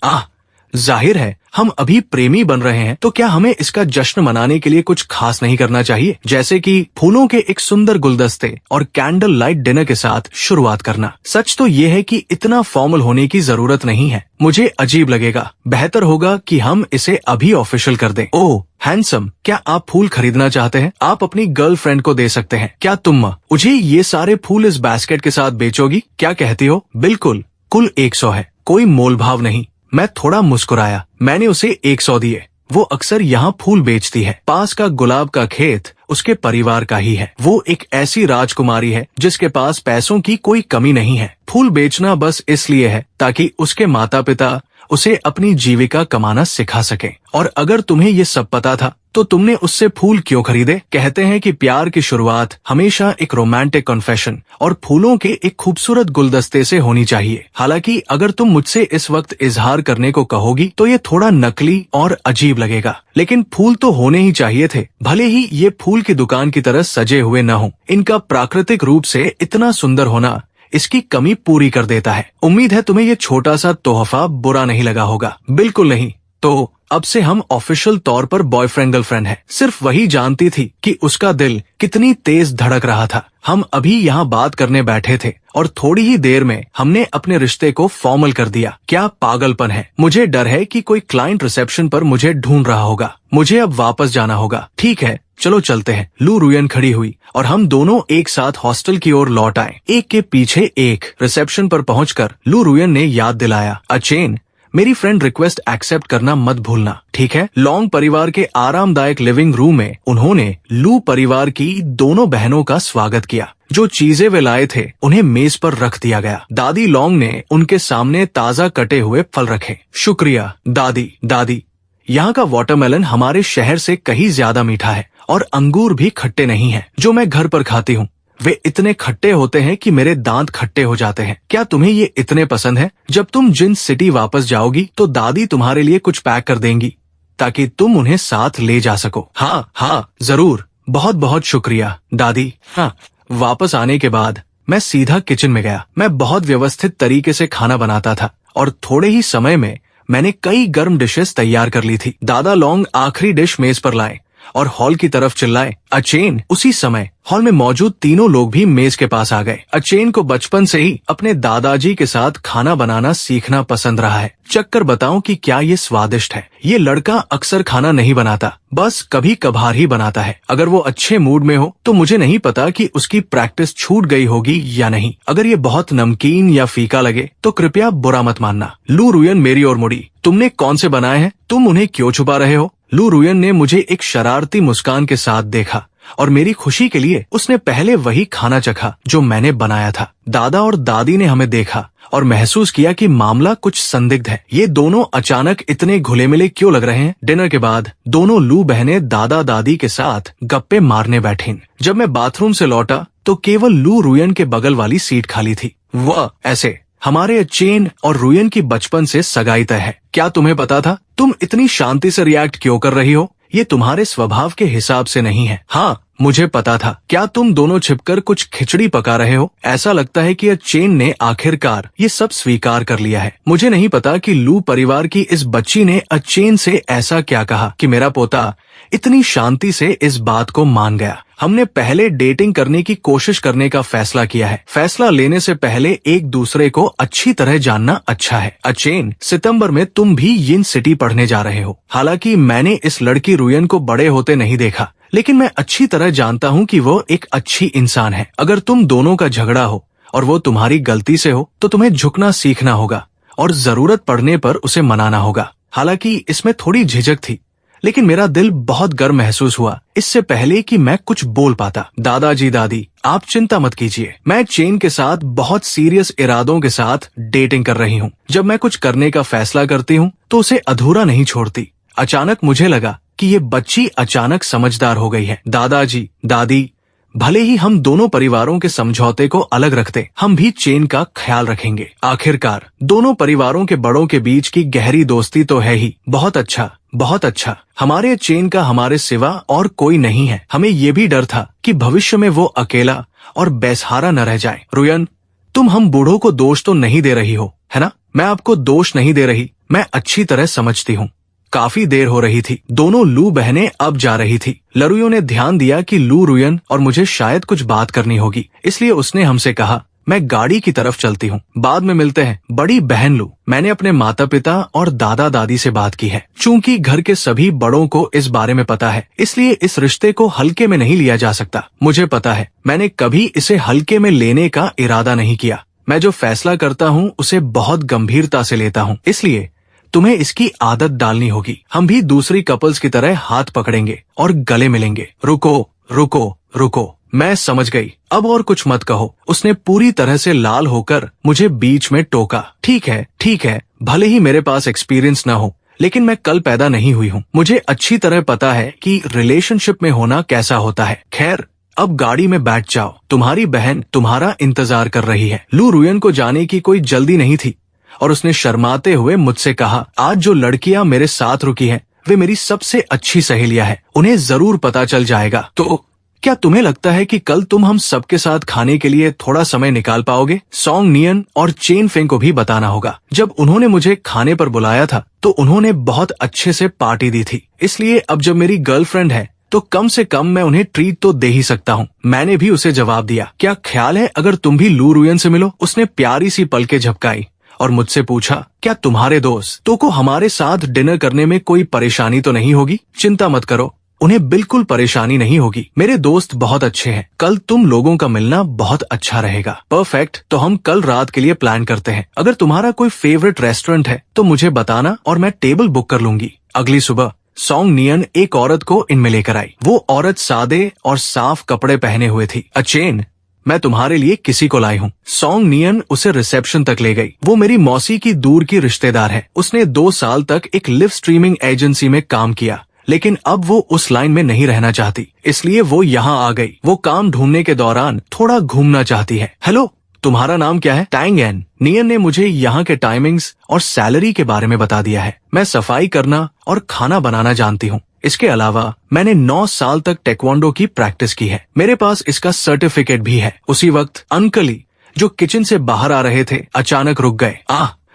जाहिर है हम अभी प्रेमी बन रहे हैं, तो क्या हमें इसका जश्न मनाने के लिए कुछ खास नहीं करना चाहिए? जैसे कि फूलों के एक सुंदर गुलदस्ते और कैंडल लाइट डिनर के साथ शुरुआत करना। सच तो ये है कि इतना फॉर्मल होने की जरूरत नहीं है। मुझे अजीब लगेगा। बेहतर होगा कि हम इसे अभी ऑफिशियल कर दें। ओह हैंडसम, क्या आप फूल खरीदना चाहते हैं? आप अपनी गर्लफ्रेंड को दे सकते हैं। क्या तुम मुझे ये सारे फूल इस बास्केट के साथ बेचोगी? क्या कहती हो? बिल्कुल, कुल 100 है, कोई मोलभाव नहीं। मैं थोड़ा मुस्कुराया। मैंने उसे 100 दिए। वो अक्सर यहाँ फूल बेचती है। पास का गुलाब का खेत उसके परिवार का ही है। वो एक ऐसी राजकुमारी है जिसके पास पैसों की कोई कमी नहीं है। फूल बेचना बस इसलिए है ताकि उसके माता पिता उसे अपनी जीविका कमाना सिखा सके। और अगर तुम्हें ये सब पता था तो तुमने उससे फूल क्यों खरीदे? कहते हैं कि प्यार की शुरुआत हमेशा एक रोमांटिक कन्फेशन और फूलों के एक खूबसूरत गुलदस्ते से होनी चाहिए। हालांकि अगर तुम मुझसे इस वक्त इजहार करने को कहोगी तो ये थोड़ा नकली और अजीब लगेगा, लेकिन फूल तो होने ही चाहिए थे, भले ही ये फूल की दुकान की तरह सजे हुए न हो। इनका प्राकृतिक रूप से इतना सुंदर होना इसकी कमी पूरी कर देता है। उम्मीद है तुम्हें ये छोटा सा तोहफा बुरा नहीं लगा होगा। बिल्कुल नहीं। तो अब से हम ऑफिशियल तौर पर बॉयफ्रेंड गर्लफ्रेंड हैं। सिर्फ वही जानती थी कि उसका दिल कितनी तेज धड़क रहा था। हम अभी यहाँ बात करने बैठे थे और थोड़ी ही देर में हमने अपने रिश्ते को फॉर्मल कर दिया। क्या पागलपन है। मुझे डर है कि कोई क्लाइंट रिसेप्शन पर मुझे ढूंढ रहा होगा। मुझे अब वापस जाना होगा। ठीक है, चलो चलते हैं। लू रुयन खड़ी हुई और हम दोनों एक साथ हॉस्टल की ओर लौट आए, एक के पीछे एक। रिसेप्शन पर पहुंचकर लू रुयन ने याद दिलाया, अचेन, मेरी फ्रेंड रिक्वेस्ट एक्सेप्ट करना मत भूलना, ठीक है? लॉन्ग परिवार के आरामदायक लिविंग रूम में उन्होंने लू परिवार की दोनों बहनों का स्वागत किया। जो चीजें वे लाए थे उन्हें मेज पर रख दिया गया। दादी लॉन्ग ने उनके सामने ताजा कटे हुए फल रखे। शुक्रिया दादी, यहाँ का वाटरमेलन हमारे शहर से कहीं ज्यादा मीठा है और अंगूर भी खट्टे नहीं है जो मैं घर पर खाती हूँ। वे इतने खट्टे होते हैं कि मेरे दांत खट्टे हो जाते हैं। क्या तुम्हें ये इतने पसंद है? जब तुम जिन सिटी वापस जाओगी तो दादी तुम्हारे लिए कुछ पैक कर देंगी ताकि तुम उन्हें साथ ले जा सको। हाँ जरूर, बहुत बहुत शुक्रिया दादी। हाँ, वापस आने के बाद मैं सीधा किचन में गया। मैं बहुत व्यवस्थित तरीके से खाना बनाता था और थोड़े ही समय में मैंने कई गर्म डिशेस तैयार कर ली थी। दादा लॉन्ग आखिरी डिश मेज पर लाए और हॉल की तरफ चिल्लाए, अचेन। उसी समय हॉल में मौजूद तीनों लोग भी मेज के पास आ गए। अचेन को बचपन से ही अपने दादाजी के साथ खाना बनाना सीखना पसंद रहा है। चक्कर बताऊं कि क्या ये स्वादिष्ट है। ये लड़का अक्सर खाना नहीं बनाता, बस कभी कभार ही बनाता है। अगर वो अच्छे मूड में हो तो मुझे नहीं पता कि उसकी प्रैक्टिस छूट गई होगी या नहीं। अगर ये बहुत नमकीन या फीका लगे तो कृपया बुरा मत मानना। लू रुयन मेरी ओर मुड़ी। तुमने कौन से बनाए हैं? तुम उन्हें क्यों छुपा रहे हो? लू रुयन ने मुझे एक शरारती मुस्कान के साथ देखा और मेरी खुशी के लिए उसने पहले वही खाना चखा जो मैंने बनाया था। दादा और दादी ने हमें देखा और महसूस किया कि मामला कुछ संदिग्ध है। ये दोनों अचानक इतने घुले मिले क्यों लग रहे हैं? डिनर के बाद दोनों लू बहनें दादा दादी के साथ गप्पे मारने बैठीं। जब मैं बाथरूम से लौटा तो केवल लू रुयन के बगल वाली सीट खाली थी। वह ऐसे हमारे अचेन और रुयन की बचपन से सगाई तय है। क्या तुम्हें पता था? तुम इतनी शांति से रिएक्ट क्यों कर रही हो? ये तुम्हारे स्वभाव के हिसाब से नहीं है। हाँ, मुझे पता था। क्या तुम दोनों छिपकर कुछ खिचड़ी पका रहे हो? ऐसा लगता है कि अचेन ने आखिरकार ये सब स्वीकार कर लिया है। मुझे नहीं पता कि लू परिवार की इस बच्ची ने अचेन से ऐसा क्या कहा कि मेरा पोता इतनी शांति से इस बात को मान गया। हमने पहले डेटिंग करने की कोशिश करने का फैसला किया है। फैसला लेने से पहले एक दूसरे को अच्छी तरह जानना अच्छा है। अचेन, सितंबर में तुम भी यिन सिटी पढ़ने जा रहे हो। हालांकि मैंने इस लड़की रुयन को बड़े होते नहीं देखा, लेकिन मैं अच्छी तरह जानता हूँ कि वो एक अच्छी इंसान है। अगर तुम दोनों का झगड़ा हो और वो तुम्हारी गलती से हो तो तुम्हें झुकना सीखना होगा और जरूरत पड़ने पर उसे मनाना होगा। हालांकि इसमें थोड़ी झिझक थी, लेकिन मेरा दिल बहुत गर्म महसूस हुआ इससे पहले कि मैं कुछ बोल पाता। दादाजी दादी, आप चिंता मत कीजिए। मैं चेन के साथ बहुत सीरियस इरादों के साथ डेटिंग कर रही हूँ। जब मैं कुछ करने का फैसला करती हूँ तो उसे अधूरा नहीं छोड़ती। अचानक मुझे लगा कि ये बच्ची अचानक समझदार हो गई है। दादाजी, दादी, भले ही हम दोनों परिवारों के समझौते को अलग रखते, हम भी चेन का ख्याल रखेंगे। आखिरकार दोनों परिवारों के बड़ों के बीच की गहरी दोस्ती तो है ही। बहुत अच्छा, बहुत अच्छा। हमारे चेन का हमारे सिवा और कोई नहीं है। हमें ये भी डर था कि भविष्य में वो अकेला और बेसहारा न रह जाए। रुयन, तुम हम बूढ़ों को दोष तो नहीं दे रही हो, है ना? मैं आपको दोष नहीं दे रही, मैं अच्छी तरह समझती हूँ। काफी देर हो रही थी। दोनों लू बहनें अब जा रही थी। लरुयो ने ध्यान दिया कि लू, रुयन और मुझे शायद कुछ बात करनी होगी, इसलिए उसने हमसे कहा, मैं गाड़ी की तरफ चलती हूँ, बाद में मिलते हैं। बड़ी बहन लू, मैंने अपने माता पिता और दादा दादी से बात की है। चूंकि घर के सभी बड़ों को इस बारे में पता है, इसलिए इस रिश्ते को हल्के में नहीं लिया जा सकता। मुझे पता है, मैंने कभी इसे हल्के में लेने का इरादा नहीं किया। मैं जो फैसला करता हूँ उसे बहुत गंभीरता से लेता हूँ, इसलिए तुम्हें इसकी आदत डालनी होगी। हम भी दूसरी कपल्स की तरह हाथ पकड़ेंगे और गले मिलेंगे। रुको, रुको, रुको, मैं समझ गई, अब और कुछ मत कहो। उसने पूरी तरह से लाल होकर मुझे बीच में टोका। ठीक है, ठीक है, भले ही मेरे पास एक्सपीरियंस ना हो, लेकिन मैं कल पैदा नहीं हुई हूँ। मुझे अच्छी तरह पता है कि रिलेशनशिप में होना कैसा होता है। खैर, अब गाड़ी में बैठ जाओ, तुम्हारी बहन तुम्हारा इंतजार कर रही है। लू रुयन को जाने की कोई जल्दी नहीं थी और उसने शर्माते हुए मुझसे कहा, आज जो लड़कियां मेरे साथ रुकी हैं, वे मेरी सबसे अच्छी सहेलियां हैं। उन्हें जरूर पता चल जाएगा। तो क्या तुम्हें लगता है कि कल तुम हम सबके साथ खाने के लिए थोड़ा समय निकाल पाओगे? सॉन्ग नियन और चेन फेंग को भी बताना होगा। जब उन्होंने मुझे खाने पर बुलाया था तो उन्होंने बहुत अच्छे से पार्टी दी थी, इसलिए अब जब मेरी गर्लफ्रेंड है तो कम से कम मैं उन्हें ट्रीट तो दे ही सकता हूँ। मैंने भी उसे जवाब दिया, क्या ख्याल है अगर तुम भी लू रुयन से मिलो? उसने प्यारी सी पलकें झपकाई और मुझसे पूछा, क्या तुम्हारे दोस्तों को हमारे साथ डिनर करने में कोई परेशानी तो नहीं होगी? चिंता मत करो, उन्हें बिल्कुल परेशानी नहीं होगी। मेरे दोस्त बहुत अच्छे हैं। कल तुम लोगों का मिलना बहुत अच्छा रहेगा। परफेक्ट, तो हम कल रात के लिए प्लान करते हैं। अगर तुम्हारा कोई फेवरेट रेस्टोरेंट है तो मुझे बताना और मैं टेबल बुक कर लूंगी। अगली सुबह सॉन्ग नियन एक औरत को इनमें लेकर आई। वो औरत सादे और साफ कपड़े पहने हुए थी। अचेन, मैं तुम्हारे लिए किसी को लाई हूँ। सॉन्ग नियन उसे रिसेप्शन तक ले गई। वो मेरी मौसी की दूर की रिश्तेदार है। उसने 2 साल तक एक लिव स्ट्रीमिंग एजेंसी में काम किया, लेकिन अब वो उस लाइन में नहीं रहना चाहती, इसलिए वो यहाँ आ गई। वो काम ढूंढने के दौरान थोड़ा घूमना चाहती है। हेलो, तुम्हारा नाम क्या है? Tang N. नियन ने मुझे यहाँ के टाइमिंग्स और सैलरी के बारे में बता दिया है। मैं सफाई करना और खाना बनाना जानती हूँ। इसके अलावा मैंने 9 साल तक टेक्वांडो की प्रैक्टिस की है। मेरे पास इसका सर्टिफिकेट भी है। उसी वक्त अंकली, जो किचन से बाहर आ रहे थे, अचानक रुक गए।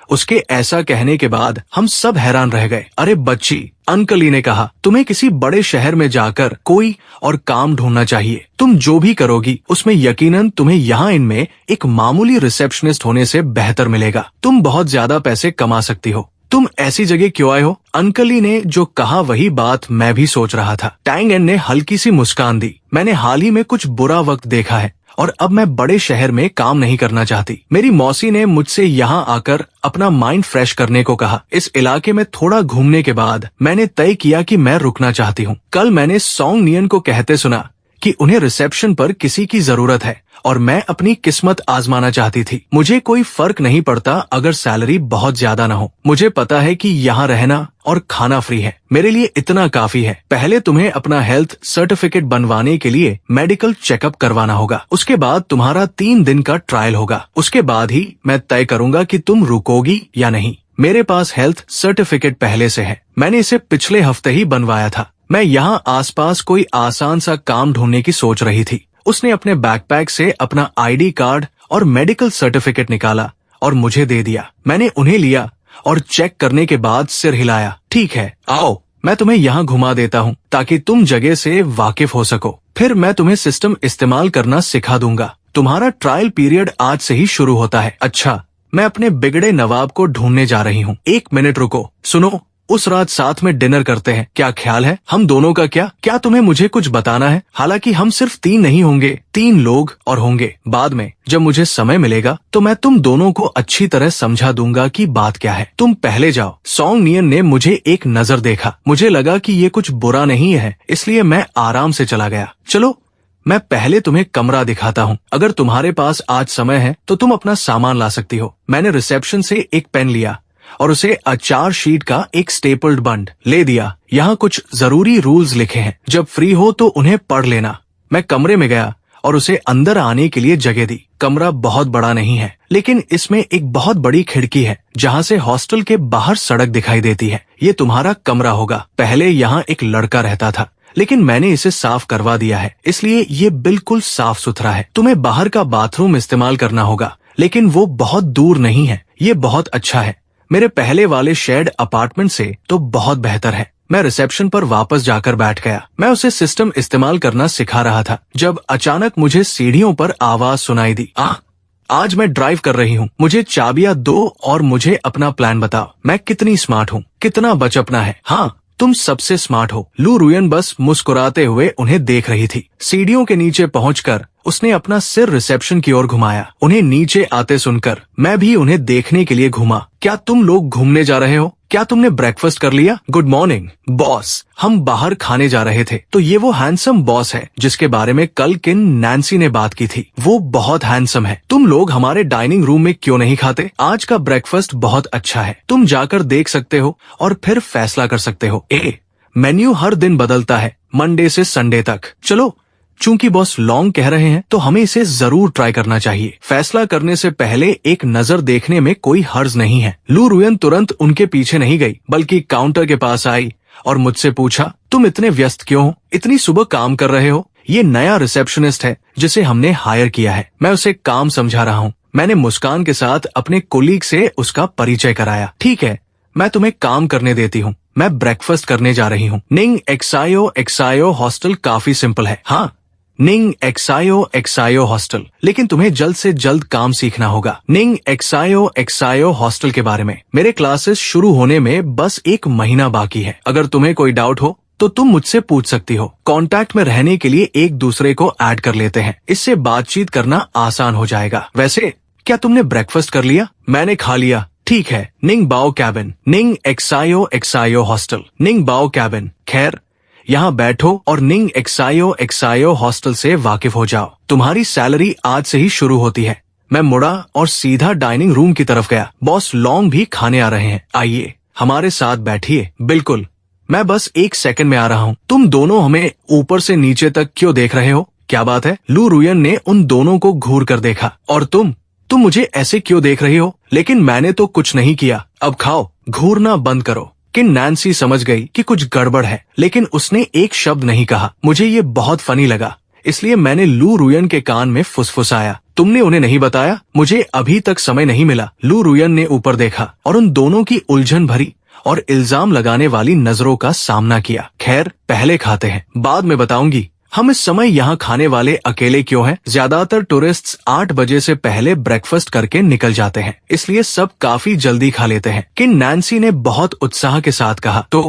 उसके ऐसा कहने के बाद हम सब हैरान रह गए। अरे बच्ची, अंकली ने कहा, तुम्हें किसी बड़े शहर में जाकर कोई और काम ढूंढना चाहिए। तुम जो भी करोगी उसमें यकीनन तुम्हें यहाँ इनमें एक मामूली रिसेप्शनिस्ट होने से बेहतर मिलेगा। तुम बहुत ज्यादा पैसे कमा सकती हो। तुम ऐसी जगह क्यों आए हो? अंकली ने जो कहा वही बात मैं भी सोच रहा था। टैंग एन ने हल्की सी मुस्कान दी। मैंने हाल ही में कुछ बुरा वक्त देखा है और अब मैं बड़े शहर में काम नहीं करना चाहती। मेरी मौसी ने मुझसे यहाँ आकर अपना माइंड फ्रेश करने को कहा। इस इलाके में थोड़ा घूमने के बाद मैंने तय किया कि मैं रुकना चाहती हूँ। कल मैंने सॉन्ग नियन को कहते सुना कि उन्हें रिसेप्शन पर किसी की जरूरत है और मैं अपनी किस्मत आजमाना चाहती थी। मुझे कोई फर्क नहीं पड़ता अगर सैलरी बहुत ज्यादा न हो। मुझे पता है कि यहाँ रहना और खाना फ्री है। मेरे लिए इतना काफी है। पहले तुम्हें अपना हेल्थ सर्टिफिकेट बनवाने के लिए मेडिकल चेकअप करवाना होगा। उसके बाद तुम्हारा 3 दिन का ट्रायल होगा। उसके बाद ही मैं तय करूंगा कि तुम रुकोगी या नहीं। मेरे पास हेल्थ सर्टिफिकेट पहले से है। मैंने इसे पिछले हफ्ते ही बनवाया था। मैं यहाँ आसपास कोई आसान सा काम ढूंढने की सोच रही थी। उसने अपने बैकपैक से अपना आईडी कार्ड और मेडिकल सर्टिफिकेट निकाला और मुझे दे दिया। मैंने उन्हें लिया और चेक करने के बाद सिर हिलाया। ठीक है, आओ, मैं तुम्हें यहाँ घुमा देता हूँ ताकि तुम जगह से वाकिफ हो सको। फिर मैं तुम्हें सिस्टम इस्तेमाल करना सिखा दूंगा। तुम्हारा ट्रायल पीरियड आज से ही शुरू होता है। अच्छा, मैं अपने बिगड़े नवाब को ढूंढने जा रही हूँ। 1 मिनट रुको। सुनो, उस रात साथ में डिनर करते हैं, क्या ख्याल है? हम दोनों का क्या तुम्हें मुझे कुछ बताना है? हालांकि हम सिर्फ 3 नहीं होंगे, 3 लोग और होंगे। बाद में जब मुझे समय मिलेगा तो मैं तुम दोनों को अच्छी तरह समझा दूंगा कि बात क्या है। तुम पहले जाओ। सॉन्ग नियन ने मुझे एक नजर देखा। मुझे लगा कि ये कुछ बुरा नहीं है, इसलिए मैं आराम से चला गया। चलो, मैं पहले तुम्हें कमरा दिखाता हूँ। अगर तुम्हारे पास आज समय है तो तुम अपना सामान ला सकती हो। मैंने रिसेप्शन से एक पेन लिया और उसे अचार शीट का एक स्टेपल्ड बंड ले दिया। यहाँ कुछ जरूरी रूल्स लिखे हैं, जब फ्री हो तो उन्हें पढ़ लेना। मैं कमरे में गया और उसे अंदर आने के लिए जगह दी। कमरा बहुत बड़ा नहीं है, लेकिन इसमें एक बहुत बड़ी खिड़की है जहाँ से हॉस्टल के बाहर सड़क दिखाई देती है। ये तुम्हारा कमरा होगा। पहले यहाँ एक लड़का रहता था, लेकिन मैंने इसे साफ करवा दिया है, इसलिए ये बिल्कुल साफ सुथरा है। तुम्हें बाहर का बाथरूम इस्तेमाल करना होगा, लेकिन वो बहुत दूर नहीं है। ये बहुत अच्छा है, मेरे पहले वाले शेयर्ड अपार्टमेंट से तो बहुत बेहतर है। मैं रिसेप्शन पर वापस जाकर बैठ गया। मैं उसे सिस्टम इस्तेमाल करना सिखा रहा था जब अचानक मुझे सीढ़ियों पर आवाज सुनाई दी। आज मैं ड्राइव कर रही हूँ, मुझे चाबियां दो और मुझे अपना प्लान बताओ। मैं कितनी स्मार्ट हूँ, कितना बचपना है। हाँ, तुम सबसे स्मार्ट हो। लू रुयन बस मुस्कुराते हुए उन्हें देख रही थी। सीढ़ियों के नीचे पहुंचकर उसने अपना सिर रिसेप्शन की ओर घुमाया। उन्हें नीचे आते सुनकर मैं भी उन्हें देखने के लिए घूमा। क्या तुम लोग घूमने जा रहे हो? क्या तुमने ब्रेकफास्ट कर लिया? Good morning boss. हम बाहर खाने जा रहे थे। तो ये वो हैंडसम बॉस है जिसके बारे में कल किन नैन्सी ने बात की थी। वो बहुत हैंडसम है। तुम लोग हमारे डाइनिंग रूम में क्यों नहीं खाते? आज का ब्रेकफास्ट बहुत अच्छा है। तुम जाकर देख सकते हो और फिर फैसला कर सकते हो। मेन्यू हर दिन बदलता है, मंडे से संडे तक। चलो, चूंकि बॉस लॉन्ग कह रहे हैं तो हमें इसे जरूर ट्राई करना चाहिए। फैसला करने से पहले एक नजर देखने में कोई हर्ज नहीं है। लू रुयन तुरंत उनके पीछे नहीं गई, बल्कि काउंटर के पास आई और मुझसे पूछा, तुम इतने व्यस्त क्यों हो? इतनी सुबह काम कर रहे हो? ये नया रिसेप्शनिस्ट है जिसे हमने हायर किया है। मैं उसे काम समझा रहा हूँ। मैंने मुस्कान के साथ अपने कोलीग से उसका परिचय कराया। ठीक है, मैं तुम्हें काम करने देती हूँ। मैं ब्रेकफास्ट करने जा रही हूँ। निंग एक्सायो हॉस्टल काफी सिंपल है। हाँ, निंग एक्सायो हॉस्टल, लेकिन तुम्हें जल्द से जल्द काम सीखना होगा। निंग एक्सायो हॉस्टल के बारे में मेरे क्लासेस शुरू होने में बस 1 महीना बाकी है। अगर तुम्हें कोई डाउट हो तो तुम मुझसे पूछ सकती हो। कांटेक्ट में रहने के लिए एक दूसरे को ऐड कर लेते हैं, इससे बातचीत करना आसान हो जाएगा। वैसे क्या तुमने ब्रेकफास्ट कर लिया? मैंने खा लिया। ठीक है, निंग बाओ कैबिन, निंग एक्सायो हॉस्टल, निंग बाओ कैबिन। खैर, यहाँ बैठो और निंग एक्सायो हॉस्टल से वाकिफ हो जाओ। तुम्हारी सैलरी आज से ही शुरू होती है। मैं मुड़ा और सीधा डाइनिंग रूम की तरफ गया। बॉस लॉन्ग भी खाने आ रहे हैं, आइए हमारे साथ बैठिए। बिल्कुल, मैं बस 1 सेकंड में आ रहा हूँ। तुम दोनों हमें ऊपर से नीचे तक क्यों देख रहे हो? क्या बात है? लू रुयन ने उन दोनों को घूर कर देखा। और तुम मुझे ऐसे क्यों देख रही हो? लेकिन मैंने तो कुछ नहीं किया। अब खाओ, घूरना बंद करो। कि नैन्सी समझ गई कि कुछ गड़बड़ है, लेकिन उसने एक शब्द नहीं कहा। मुझे ये बहुत फनी लगा, इसलिए मैंने लू रुयन के कान में फुसफुसाया, तुमने उन्हें नहीं बताया? मुझे अभी तक समय नहीं मिला। लू रुयन ने ऊपर देखा और उन दोनों की उलझन भरी और इल्जाम लगाने वाली नजरों का सामना किया। खैर, पहले खाते हैं, बाद में बताऊंगी। हम इस समय यहाँ खाने वाले अकेले क्यों हैं? ज्यादातर टूरिस्ट्स 8 बजे से पहले ब्रेकफास्ट करके निकल जाते हैं, इसलिए सब काफी जल्दी खा लेते हैं। कि नैन्सी ने बहुत उत्साह के साथ कहा। तो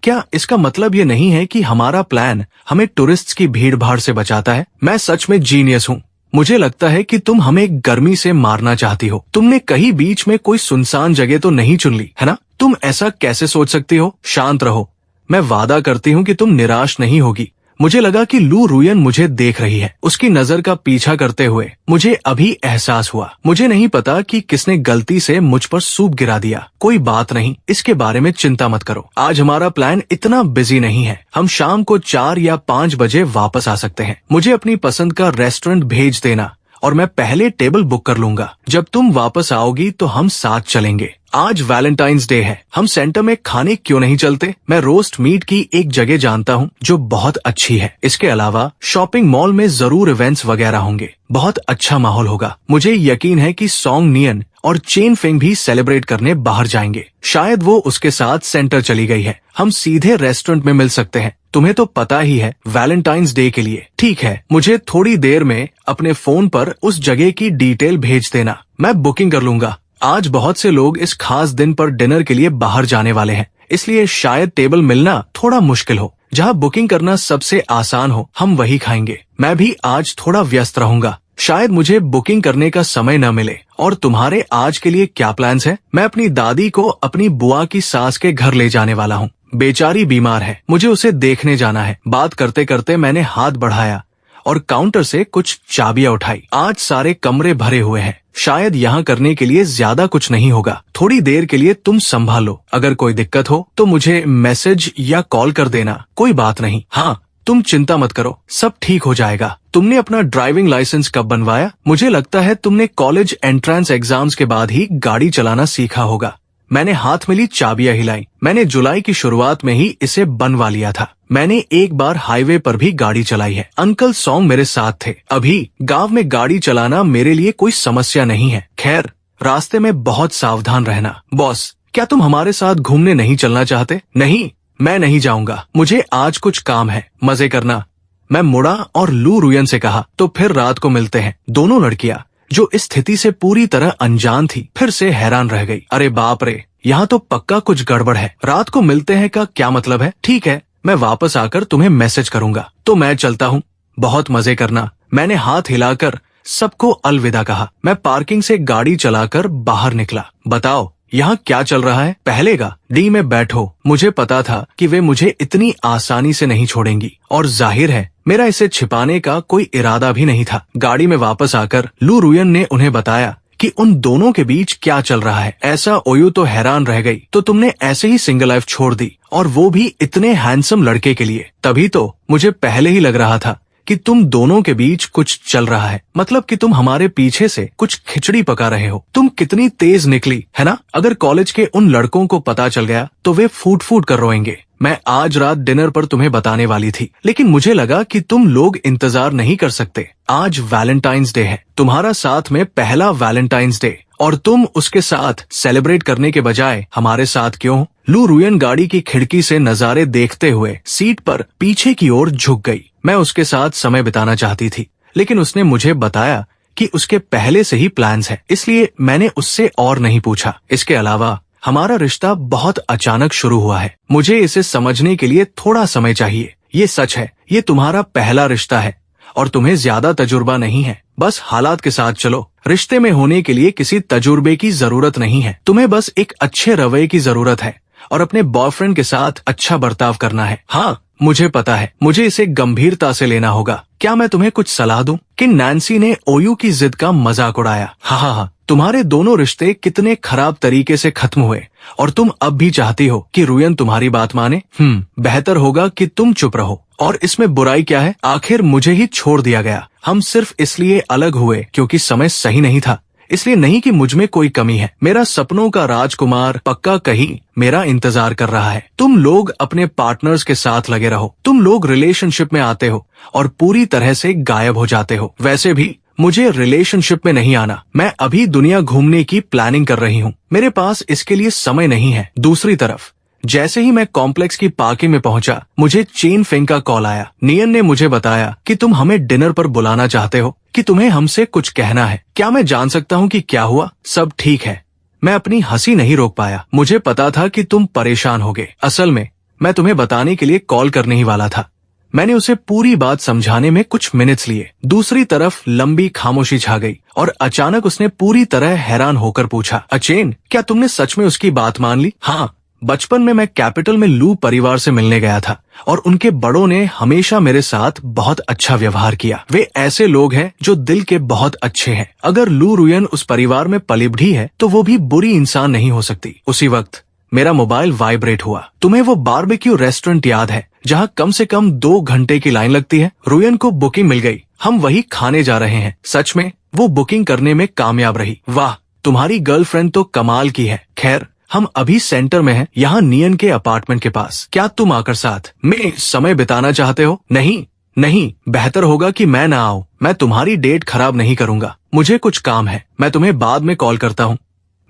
क्या इसका मतलब ये नहीं है कि हमारा प्लान हमें टूरिस्ट्स की भीड़ भाड़ से बचाता है? मैं सच में जीनियस हूँ। मुझे लगता है कि तुम हमें गर्मी से मारना चाहती हो। तुमने कहीं बीच में कोई सुनसान जगह तो नहीं चुन ली है ना? तुम ऐसा कैसे सोच सकती हो? शांत रहो, मैं वादा करती हूँ कि तुम निराश नहीं होगी। मुझे लगा कि लू रुयन मुझे देख रही है। उसकी नजर का पीछा करते हुए मुझे अभी एहसास हुआ। मुझे नहीं पता कि किसने गलती से मुझ पर सूप गिरा दिया। कोई बात नहीं, इसके बारे में चिंता मत करो। आज हमारा प्लान इतना बिजी नहीं है। हम शाम को 4 या 5 बजे वापस आ सकते हैं। मुझे अपनी पसंद का रेस्टोरेंट भेज देना और मैं पहले टेबल बुक कर लूंगा। जब तुम वापस आओगी तो हम साथ चलेंगे। आज वैलेंटाइंस डे है, हम सेंटर में खाने क्यों नहीं चलते? मैं रोस्ट मीट की एक जगह जानता हूँ जो बहुत अच्छी है। इसके अलावा शॉपिंग मॉल में जरूर इवेंट्स वगैरह होंगे। बहुत अच्छा माहौल होगा। मुझे यकीन है कि सॉन्ग नियन और चेन फेंग भी सेलिब्रेट करने बाहर जाएंगे। शायद वो उसके साथ सेंटर चली गई है। हम सीधे रेस्टोरेंट में मिल सकते हैं। तुम्हें तो पता ही है, वैलेंटाइंस डे के लिए। ठीक है, मुझे थोड़ी देर में अपने फोन पर उस जगह की डिटेल भेज देना, मैं बुकिंग कर लूंगा। आज बहुत से लोग इस खास दिन पर डिनर के लिए बाहर जाने वाले हैं, इसलिए शायद टेबल मिलना थोड़ा मुश्किल हो। जहाँ बुकिंग करना सबसे आसान हो, हम वही खाएंगे। मैं भी आज थोड़ा व्यस्त रहूंगा, शायद मुझे बुकिंग करने का समय न मिले। और तुम्हारे आज के लिए क्या प्लान्स हैं? मैं अपनी दादी को अपनी बुआ की सास के घर ले जाने वाला हूँ। बेचारी बीमार है, मुझे उसे देखने जाना है। बात करते करते मैंने हाथ बढ़ाया और काउंटर से कुछ चाबियां उठाई। आज सारे कमरे भरे हुए हैं, शायद यहाँ करने के लिए ज्यादा कुछ नहीं होगा। थोड़ी देर के लिए तुम संभालो। अगर कोई दिक्कत हो तो मुझे मैसेज या कॉल कर देना। कोई बात नहीं। हाँ, तुम चिंता मत करो, सब ठीक हो जाएगा। तुमने अपना ड्राइविंग लाइसेंस कब बनवाया? मुझे लगता है तुमने कॉलेज एंट्रेंस एग्जाम्स के बाद ही गाड़ी चलाना सीखा होगा। मैंने हाथ में ली चाबियां हिलाई। मैंने जुलाई की शुरुआत में ही इसे बनवा लिया था। मैंने एक बार हाईवे पर भी गाड़ी चलाई है। अंकल सॉन्ग मेरे साथ थे। अभी गांव में गाड़ी चलाना मेरे लिए कोई समस्या नहीं है। खैर, रास्ते में बहुत सावधान रहना। बॉस, क्या तुम हमारे साथ घूमने नहीं चलना चाहते? नहीं, मैं नहीं जाऊंगा। मुझे आज कुछ काम है। मजे करना। मैं मुड़ा और लू रुयन से कहा, तो फिर रात को मिलते हैं। दोनों लड़कियां जो इस स्थिति से पूरी तरह अनजान थी, फिर से हैरान रह गई। अरे बाप रे, यहाँ तो पक्का कुछ गड़बड़ है। रात को मिलते हैं का क्या मतलब है? ठीक है, मैं वापस आकर तुम्हें मैसेज करूंगा। तो मैं चलता हूँ। बहुत मजे करना। मैंने हाथ हिलाकर सबको अलविदा कहा। मैं पार्किंग से गाड़ी चलाकर बाहर निकला। बताओ, यहाँ क्या चल रहा है? पहलेगा डी में बैठो। मुझे पता था कि वे मुझे इतनी आसानी से नहीं छोड़ेंगी, और जाहिर है मेरा इसे छिपाने का कोई इरादा भी नहीं था। गाड़ी में वापस आकर लू रुयन ने उन्हें बताया कि उन दोनों के बीच क्या चल रहा है। ऐसा ओयू तो हैरान रह गई। तो तुमने ऐसे ही सिंगल लाइफ छोड़ दी, और वो भी इतने हैंडसम लड़के के लिए? तभी तो मुझे पहले ही लग रहा था कि तुम दोनों के बीच कुछ चल रहा है। मतलब कि तुम हमारे पीछे से कुछ खिचड़ी पका रहे हो। तुम कितनी तेज निकली है ना? अगर कॉलेज के उन लड़कों को पता चल गया तो वे फूट फूट कर रोएंगे। मैं आज रात डिनर पर तुम्हें बताने वाली थी, लेकिन मुझे लगा कि तुम लोग इंतजार नहीं कर सकते। आज वैलेंटाइंस डे है, तुम्हारा साथ में पहला वैलेंटाइंस डे, और तुम उसके साथ सेलिब्रेट करने के बजाय हमारे साथ क्यों? लू रुयन गाड़ी की खिड़की से नजारे देखते हुए सीट पर पीछे की ओर झुक गई। मैं उसके साथ समय बिताना चाहती थी, लेकिन उसने मुझे बताया कि उसके पहले से ही प्लान्स हैं, इसलिए मैंने उससे और नहीं पूछा। इसके अलावा हमारा रिश्ता बहुत अचानक शुरू हुआ है। मुझे इसे समझने के लिए थोड़ा समय चाहिए। ये सच है, ये तुम्हारा पहला रिश्ता है और तुम्हें ज्यादा तजुर्बा नहीं है। बस हालात के साथ चलो। रिश्ते में होने के लिए किसी तजुर्बे की जरूरत नहीं है। तुम्हें बस एक अच्छे रवैये की जरूरत है और अपने बॉयफ्रेंड के साथ अच्छा बर्ताव करना है। हाँ, मुझे पता है, मुझे इसे गंभीरता से लेना होगा। क्या मैं तुम्हें कुछ सलाह दूं? कि नैन्सी ने ओयू की जिद का मजाक उड़ाया। हाँ, तुम्हारे दोनों रिश्ते कितने खराब तरीके से खत्म हुए, और तुम अब भी चाहती हो कि रुयन तुम्हारी बात माने? बेहतर होगा कि तुम चुप रहो। और इसमें बुराई क्या है? आखिर मुझे ही छोड़ दिया गया। हम सिर्फ इसलिए अलग हुए क्योंकि समय सही नहीं था, इसलिए नहीं कि मुझ में कोई कमी है। मेरा सपनों का राजकुमार पक्का कहीं मेरा इंतजार कर रहा है। तुम लोग अपने पार्टनर्स के साथ लगे रहो। तुम लोग रिलेशनशिप में आते हो और पूरी तरह से गायब हो जाते हो। वैसे भी मुझे रिलेशनशिप में नहीं आना। मैं अभी दुनिया घूमने की प्लानिंग कर रही हूँ। मेरे पास इसके लिए समय नहीं है। दूसरी तरफ जैसे ही मैं कॉम्प्लेक्स की पार्किंग में पहुंचा, मुझे चेन फेंग का कॉल आया। नियन ने मुझे बताया कि तुम हमें डिनर पर बुलाना चाहते हो, कि तुम्हें हमसे कुछ कहना है। क्या मैं जान सकता हूँ कि क्या हुआ? सब ठीक है। मैं अपनी हंसी नहीं रोक पाया। मुझे पता था कि तुम परेशान होगे। असल में मैं तुम्हें बताने के लिए कॉल करने ही वाला था। मैंने उसे पूरी बात समझाने में कुछ मिनट्स लिए। दूसरी तरफ लंबी खामोशी छा गई और अचानक उसने पूरी तरह हैरान होकर पूछा, अचेन, क्या तुमने सच में उसकी बात मान ली? हाँ, बचपन में मैं कैपिटल में लू परिवार से मिलने गया था और उनके बड़ों ने हमेशा मेरे साथ बहुत अच्छा व्यवहार किया। वे ऐसे लोग हैं जो दिल के बहुत अच्छे हैं। अगर लू रुयन उस परिवार में पली बढ़ी है तो वो भी बुरी इंसान नहीं हो सकती। उसी वक्त मेरा मोबाइल वाइब्रेट हुआ। तुम्हें वो बारबेक्यू रेस्टोरेंट याद है जहाँ कम से कम 2 घंटे की लाइन लगती है? रुयन को बुकिंग मिल गई। हम वही खाने जा रहे हैं। सच में वो बुकिंग करने में कामयाब रही। वाह, तुम्हारी गर्लफ्रेंड तो कमाल की है। खैर, हम अभी सेंटर में हैं, यहाँ नियन के अपार्टमेंट के पास। क्या तुम आकर साथ में समय बिताना चाहते हो? नहीं, बेहतर होगा कि मैं ना आऊँ। मैं तुम्हारी डेट खराब नहीं करूंगा। मुझे कुछ काम है। मैं तुम्हें बाद में कॉल करता हूँ।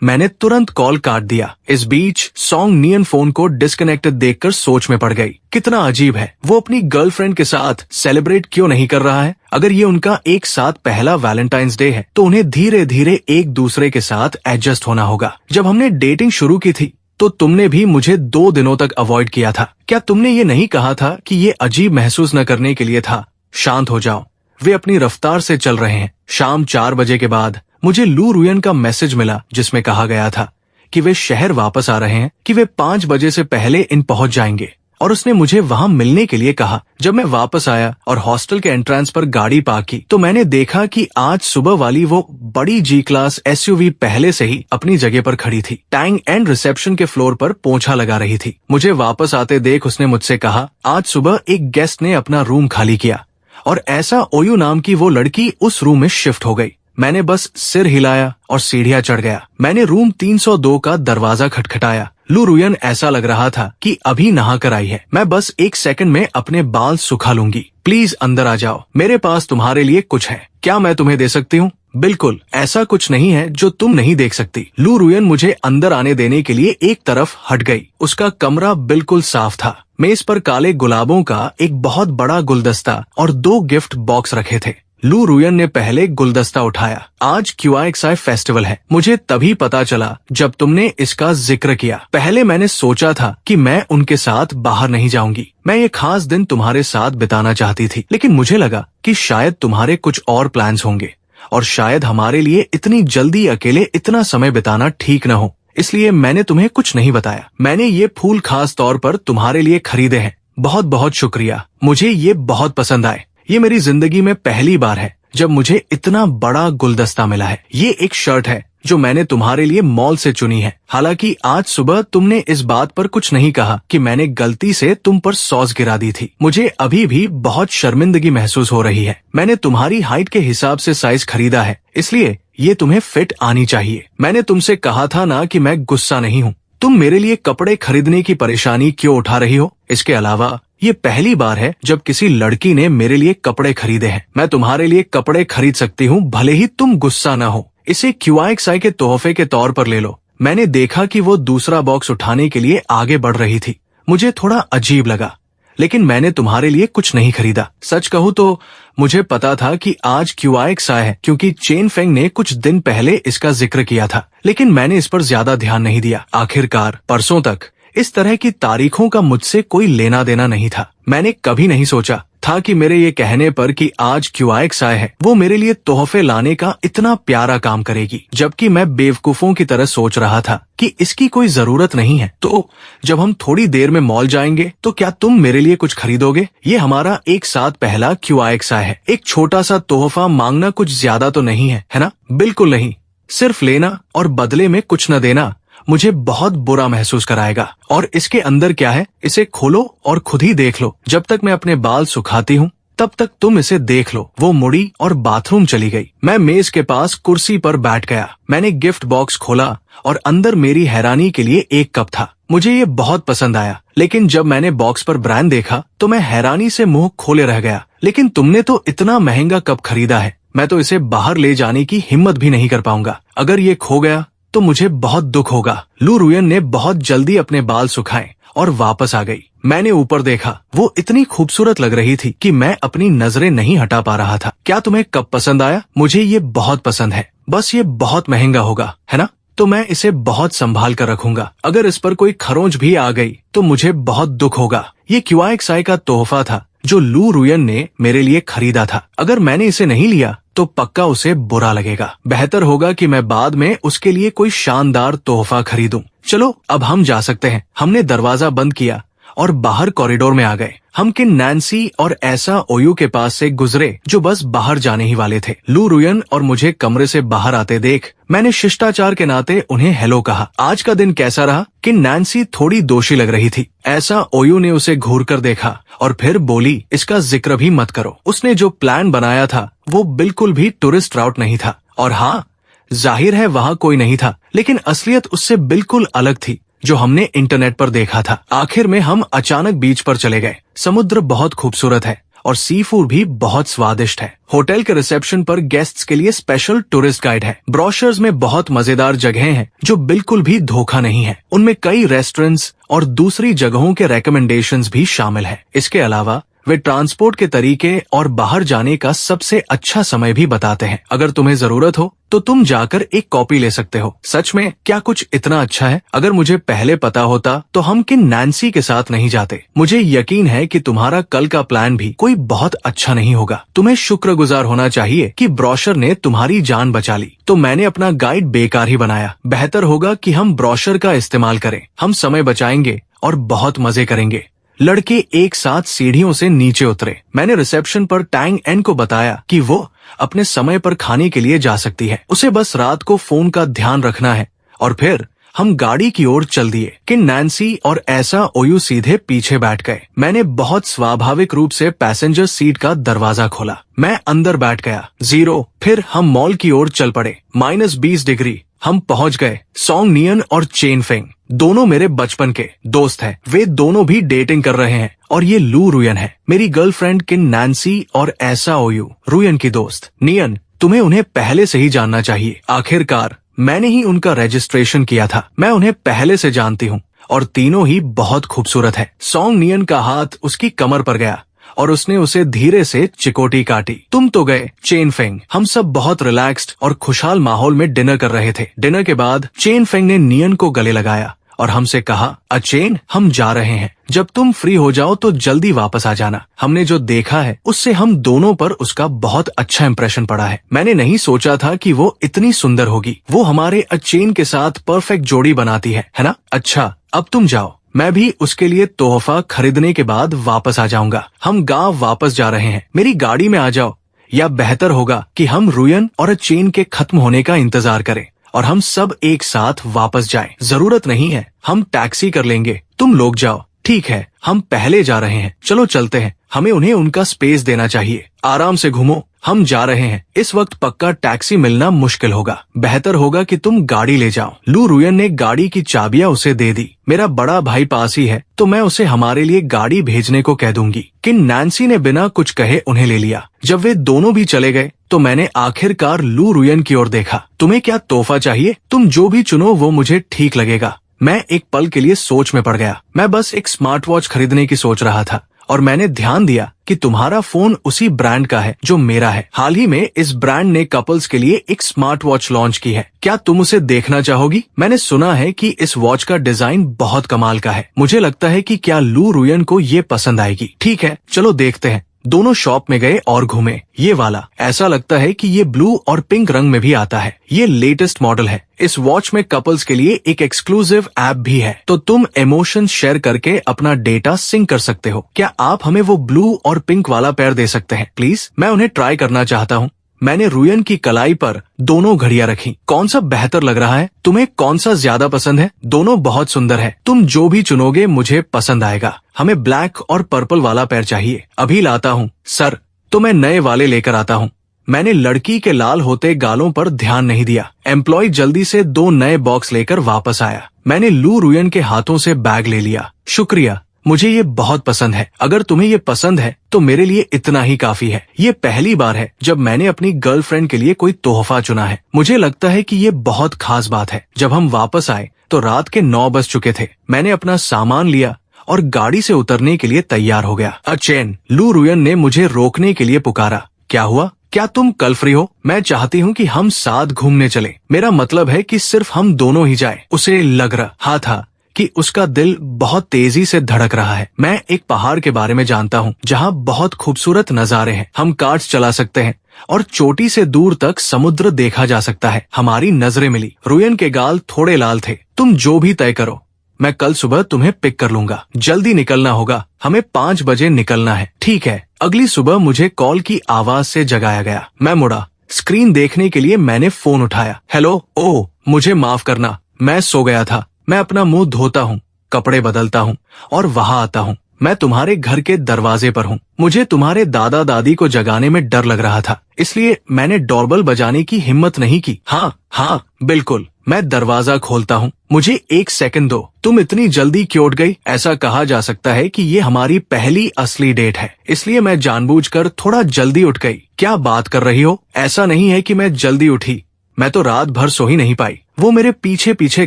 मैंने तुरंत कॉल काट दिया। इस बीच सॉन्ग नियन फोन को डिस्कनेक्टेड देखकर सोच में पड़ गई। कितना अजीब है, वो अपनी गर्लफ्रेंड के साथ सेलिब्रेट क्यों नहीं कर रहा है? अगर ये उनका एक साथ पहला वैलेंटाइंस डे है तो उन्हें धीरे धीरे एक दूसरे के साथ एडजस्ट होना होगा। जब हमने डेटिंग शुरू की थी तो तुमने भी मुझे 2 दिनों तक अवॉइड किया था। क्या तुमने ये नहीं कहा था कि ये अजीब महसूस न करने के लिए था? शांत हो जाओ, वे अपनी रफ्तार से चल रहे हैं। शाम 4 बजे के बाद मुझे लू रुयन का मैसेज मिला जिसमें कहा गया था कि वे शहर वापस आ रहे हैं, कि वे 5 बजे से पहले इन पहुंच जाएंगे। और उसने मुझे वहाँ मिलने के लिए कहा। जब मैं वापस आया और हॉस्टल के एंट्रेंस पर गाड़ी पार्क की तो मैंने देखा कि आज सुबह वाली वो बड़ी जी क्लास SUV पहले से ही अपनी जगह पर खड़ी थी। टैंग एंड रिसेप्शन के फ्लोर पर पोंछा लगा रही थी। मुझे वापस आते देख उसने मुझसे कहा, आज सुबह एक गेस्ट ने अपना रूम खाली किया और ऐसा ओयू नाम की वो लड़की उस रूम में शिफ्ट हो गई। मैंने बस सिर हिलाया और सीढ़ियां चढ़ गया। मैंने रूम 302 का दरवाजा खटखटाया। लू रुयन ऐसा लग रहा था कि अभी नहा कर आई है। मैं बस 1 सेकंड में अपने बाल सुखा लूंगी। प्लीज अंदर आ जाओ, मेरे पास तुम्हारे लिए कुछ है। क्या मैं तुम्हें दे सकती हूँ? बिल्कुल, ऐसा कुछ नहीं है जो तुम नहीं देख सकती। लू रुयन मुझे अंदर आने देने के लिए एक तरफ हट गई। उसका कमरा बिल्कुल साफ था। मेज पर काले गुलाबों का एक बहुत बड़ा गुलदस्ता और 2 गिफ्ट बॉक्स रखे थे। लू रुयन ने पहले गुलदस्ता उठाया। आज QIXI फेस्टिवल है। मुझे तभी पता चला जब तुमने इसका जिक्र किया। पहले मैंने सोचा था कि मैं उनके साथ बाहर नहीं जाऊंगी। मैं ये खास दिन तुम्हारे साथ बिताना चाहती थी, लेकिन मुझे लगा कि शायद तुम्हारे कुछ और प्लान्स होंगे और शायद हमारे लिए इतनी जल्दी अकेले इतना समय बिताना ठीक न हो। इसलिए मैंने तुम्हें कुछ नहीं बताया। मैंने ये फूल खास तौर पर तुम्हारे लिए खरीदे हैं। बहुत बहुत शुक्रिया, मुझे ये बहुत पसंद आए। ये मेरी जिंदगी में पहली बार है जब मुझे इतना बड़ा गुलदस्ता मिला है। ये एक शर्ट है जो मैंने तुम्हारे लिए मॉल से चुनी है। हालांकि आज सुबह तुमने इस बात पर कुछ नहीं कहा कि मैंने गलती से तुम पर सॉस गिरा दी थी। मुझे अभी भी बहुत शर्मिंदगी महसूस हो रही है। मैंने तुम्हारी हाइट के हिसाब से साइज खरीदा है, इसलिए ये तुम्हें फिट आनी चाहिए। मैंने तुमसे कहा था ना कि मैं गुस्सा नहीं हूँ। तुम मेरे लिए कपड़े खरीदने की परेशानी क्यों उठा रही हो? इसके अलावा ये पहली बार है जब किसी लड़की ने मेरे लिए कपड़े खरीदे हैं। मैं तुम्हारे लिए कपड़े खरीद सकती हूँ, भले ही तुम गुस्सा न हो। इसे QIXI के तोहफे के तौर पर ले लो। मैंने देखा कि वो दूसरा बॉक्स उठाने के लिए आगे बढ़ रही थी। मुझे थोड़ा अजीब लगा, लेकिन मैंने तुम्हारे लिए कुछ नहीं खरीदा। सच कहूँ तो मुझे पता था कि आज QIXI है, क्योंकि चेन फेंग ने कुछ दिन पहले इसका जिक्र किया था, लेकिन मैंने इस पर ज्यादा ध्यान नहीं दिया। आखिरकार परसों तक इस तरह की तारीखों का मुझसे कोई लेना देना नहीं था। मैंने कभी नहीं सोचा था कि मेरे ये कहने पर कि आज QIXI है, वो मेरे लिए तोहफे लाने का इतना प्यारा काम करेगी, जबकि मैं बेवकूफों की तरह सोच रहा था कि इसकी कोई जरूरत नहीं है। तो जब हम थोड़ी देर में मॉल जाएंगे तो क्या तुम मेरे लिए कुछ खरीदोगे? ये हमारा एक साथ पहला QIXI है। एक छोटा सा तोहफा मांगना कुछ ज्यादा तो नहीं है, है ना? बिल्कुल नहीं। सिर्फ लेना और बदले में कुछ न देना मुझे बहुत बुरा महसूस कराएगा। और इसके अंदर क्या है, इसे खोलो और खुद ही देख लो। जब तक मैं अपने बाल सुखाती हूँ तब तक तुम इसे देख लो। वो मुड़ी और बाथरूम चली गई। मैं मेज के पास कुर्सी पर बैठ गया। मैंने गिफ्ट बॉक्स खोला और अंदर मेरी हैरानी के लिए एक कप था। मुझे ये बहुत पसंद आया, लेकिन जब मैंने बॉक्स पर ब्रांड देखा तो मैं हैरानी से मुंह खोले रह गया। लेकिन तुमने तो इतना महंगा कप खरीदा है, मैं तो इसे बाहर ले जाने की हिम्मत भी नहीं कर पाऊंगा। अगर ये खो गया तो मुझे बहुत दुख होगा। लू रुयन ने बहुत जल्दी अपने बाल सुखाए और वापस आ गई। मैंने ऊपर देखा, वो इतनी खूबसूरत लग रही थी कि मैं अपनी नजरें नहीं हटा पा रहा था। क्या तुम्हें कप पसंद आया? मुझे ये बहुत पसंद है, बस ये बहुत महंगा होगा, है ना? तो मैं इसे बहुत संभाल कर रखूंगा। अगर इस पर कोई खरोंच भी आ गई तो मुझे बहुत दुख होगा। ये QIXI का तोहफा था जो लू रुयन ने मेरे लिए खरीदा था। अगर मैंने इसे नहीं लिया तो पक्का उसे बुरा लगेगा। बेहतर होगा कि मैं बाद में उसके लिए कोई शानदार तोहफा खरीदूं। चलो अब हम जा सकते हैं। हमने दरवाजा बंद किया और बाहर कॉरिडोर में आ गए। हम किन नैन्सी और ऐसा ओयू के पास से गुजरे जो बस बाहर जाने ही वाले थे। लू रुयन और मुझे कमरे से बाहर आते देख मैंने शिष्टाचार के नाते उन्हें हेलो कहा। आज का दिन कैसा रहा? कि नैन्सी थोड़ी दोषी लग रही थी। ऐसा ओयू ने उसे घूर कर देखा और फिर बोली, इसका जिक्र भी मत करो। उसने जो प्लान बनाया था वो बिल्कुल भी टूरिस्ट राउट नहीं था। और हाँ, जाहिर है वहाँ कोई नहीं था, लेकिन असलियत उससे बिल्कुल अलग थी जो हमने इंटरनेट पर देखा था। आखिर में हम अचानक बीच पर चले गए। समुद्र बहुत खूबसूरत है और सी फूड भी बहुत स्वादिष्ट है। होटल के रिसेप्शन पर गेस्ट्स के लिए स्पेशल टूरिस्ट गाइड है। ब्रोशर्स में बहुत मजेदार जगहें हैं जो बिल्कुल भी धोखा नहीं है। उनमें कई रेस्टोरेंट्स और दूसरी जगहों के रेकमेंडेशंस भी शामिल है। इसके अलावा वे ट्रांसपोर्ट के तरीके और बाहर जाने का सबसे अच्छा समय भी बताते हैं। अगर तुम्हें जरूरत हो तो तुम जाकर एक कॉपी ले सकते हो। सच में क्या कुछ इतना अच्छा है? अगर मुझे पहले पता होता तो हम किन नैन्सी के साथ नहीं जाते। मुझे यकीन है कि तुम्हारा कल का प्लान भी कोई बहुत अच्छा नहीं होगा। तुम्हें शुक्रगुजार होना चाहिए कि ब्रोशर ने तुम्हारी जान बचा ली। तो मैंने अपना गाइड बेकार ही बनाया। बेहतर होगा कि हम ब्रोशर का इस्तेमाल करें। हम समय बचाएंगे और बहुत मजे करेंगे। लड़के एक साथ सीढ़ियों से नीचे उतरे। मैंने रिसेप्शन पर टैंग एन को बताया कि वो अपने समय पर खाने के लिए जा सकती है, उसे बस रात को फोन का ध्यान रखना है। और फिर हम गाड़ी की ओर चल दिए कि नैन्सी और ऐसा ओयू सीधे पीछे बैठ गए। मैंने बहुत स्वाभाविक रूप से पैसेंजर सीट का दरवाजा खोला। मैं अंदर बैठ गया। 0। फिर हम मॉल की ओर चल पड़े। -20 डिग्री। हम पहुंच गए। सॉन्ग नियन और चेन फेंग दोनों मेरे बचपन के दोस्त हैं। वे दोनों भी डेटिंग कर रहे हैं और ये लू रुयन है, मेरी गर्लफ्रेंड किन नैन्सी और ऐसा ओयू, रुयन की दोस्त। नियन, तुम्हें उन्हें पहले से ही जानना चाहिए। आखिरकार मैंने ही उनका रजिस्ट्रेशन किया था। मैं उन्हें पहले से जानती हूँ और तीनों ही बहुत खूबसूरत है। सॉन्ग नियन का हाथ उसकी कमर पर गया और उसने उसे धीरे से चिकोटी काटी। तुम तो गए चेन फेंग। हम सब बहुत रिलैक्स्ड और खुशहाल माहौल में डिनर कर रहे थे। डिनर के बाद चेन फेंग ने नियन को गले लगाया और हमसे कहा, अचेन, हम जा रहे हैं, जब तुम फ्री हो जाओ तो जल्दी वापस आ जाना। हमने जो देखा है उससे हम दोनों पर उसका बहुत अच्छा इंप्रेशन पड़ा है। मैंने नहीं सोचा था कि वो इतनी सुंदर होगी। वो हमारे अचेन के साथ परफेक्ट जोड़ी बनाती है ना? अच्छा, अब तुम जाओ, मैं भी उसके लिए तोहफा खरीदने के बाद वापस आ जाऊंगा। हम गांव वापस जा रहे हैं, मेरी गाड़ी में आ जाओ, या बेहतर होगा कि हम रुयन और चेन के खत्म होने का इंतजार करें और हम सब एक साथ वापस जाएं। जरूरत नहीं है, हम टैक्सी कर लेंगे, तुम लोग जाओ। ठीक है, हम पहले जा रहे हैं, चलो चलते हैं। हमें उन्हें उनका स्पेस देना चाहिए। आराम से घूमो, हम जा रहे हैं। इस वक्त पक्का टैक्सी मिलना मुश्किल होगा। बेहतर होगा कि तुम गाड़ी ले जाओ। लू रुयन ने गाड़ी की चाबियां उसे दे दी। मेरा बड़ा भाई पास ही है तो मैं उसे हमारे लिए गाड़ी भेजने को कह दूंगी। कि नैन्सी ने बिना कुछ कहे उन्हें ले लिया। जब वे दोनों भी चले गए तो मैंने आखिरकार लू रुयन की ओर देखा। तुम्हें क्या तोहफा चाहिए? तुम जो भी चुनो वो मुझे ठीक लगेगा। मैं एक पल के लिए सोच में पड़ गया। मैं बस एक स्मार्ट वॉच खरीदने की सोच रहा था और मैंने ध्यान दिया कि तुम्हारा फोन उसी ब्रांड का है जो मेरा है। हाल ही में इस ब्रांड ने कपल्स के लिए एक स्मार्ट वॉच लॉन्च की है। क्या तुम उसे देखना चाहोगी? मैंने सुना है कि इस वॉच का डिजाइन बहुत कमाल का है। मुझे लगता है कि क्या लू रुयन को ये पसंद आएगी। ठीक है, चलो देखते हैं। दोनों शॉप में गए और घूमे। ये वाला, ऐसा लगता है कि ये ब्लू और पिंक रंग में भी आता है। ये लेटेस्ट मॉडल है। इस वॉच में कपल्स के लिए एक एक्सक्लूसिव ऐप भी है, तो तुम इमोशन शेयर करके अपना डेटा सिंक कर सकते हो। क्या आप हमें वो ब्लू और पिंक वाला पेयर दे सकते हैं प्लीज? मैं उन्हें ट्राई करना चाहता हूँ। मैंने रुयन की कलाई पर दोनों घड़ियां रखी। कौन सा बेहतर लग रहा है? तुम्हें कौन सा ज्यादा पसंद है? दोनों बहुत सुंदर है। तुम जो भी चुनोगे मुझे पसंद आएगा। हमें ब्लैक और पर्पल वाला पेयर चाहिए। अभी लाता हूँ सर, तो मैं नए वाले लेकर आता हूँ। मैंने लड़की के लाल होते गालों पर ध्यान नहीं दिया। एम्प्लॉय जल्दी से 2 नए बॉक्स लेकर वापस आया। मैंने लू रुयन के हाथों से बैग ले लिया। शुक्रिया, मुझे ये बहुत पसंद है। अगर तुम्हें ये पसंद है तो मेरे लिए इतना ही काफी है। ये पहली बार है जब मैंने अपनी गर्लफ्रेंड के लिए कोई तोहफा चुना है। मुझे लगता है कि ये बहुत खास बात है। जब हम वापस आए तो रात के 9 बज चुके थे। मैंने अपना सामान लिया और गाड़ी से उतरने के लिए तैयार हो गया। अचेन, लू रुयन ने मुझे रोकने के लिए पुकारा। क्या हुआ? क्या तुम कल फ्री हो? मैं चाहती हूँ कि हम साथ घूमने चलें। मेरा मतलब है कि सिर्फ हम दोनों ही जाएं। उसे लग रहा था कि उसका दिल बहुत तेजी से धड़क रहा है। मैं एक पहाड़ के बारे में जानता हूँ जहाँ बहुत खूबसूरत नजारे हैं। हम कार्स चला सकते हैं और चोटी से दूर तक समुद्र देखा जा सकता है। हमारी नजरें मिली। रुयन के गाल थोड़े लाल थे। तुम जो भी तय करो, मैं कल सुबह तुम्हें पिक कर लूंगा। जल्दी निकलना होगा, हमें 5 बजे निकलना है। ठीक है। अगली सुबह मुझे कॉल की आवाज से जगाया गया। मैं मुड़ा। स्क्रीन देखने के लिए मैंने फोन उठाया। हेलो। ओह, मुझे माफ करना, मैं सो गया था। मैं अपना मुंह धोता हूँ, कपड़े बदलता हूँ और वहाँ आता हूँ। मैं तुम्हारे घर के दरवाजे पर हूँ। मुझे तुम्हारे दादा दादी को जगाने में डर लग रहा था, इसलिए मैंने डोरबेल बजाने की हिम्मत नहीं की। हाँ, बिल्कुल। मैं दरवाजा खोलता हूँ। मुझे 1 सेकंड दो। तुम इतनी जल्दी क्यों उठ गई? ऐसा कहा जा सकता है कि ये हमारी पहली असली डेट है, इसलिए मैं जानबूझकर थोड़ा जल्दी उठ गई। क्या बात कर रही हो? ऐसा नहीं है कि मैं जल्दी उठी, मैं तो रात भर सो ही नहीं पाई। वो मेरे पीछे पीछे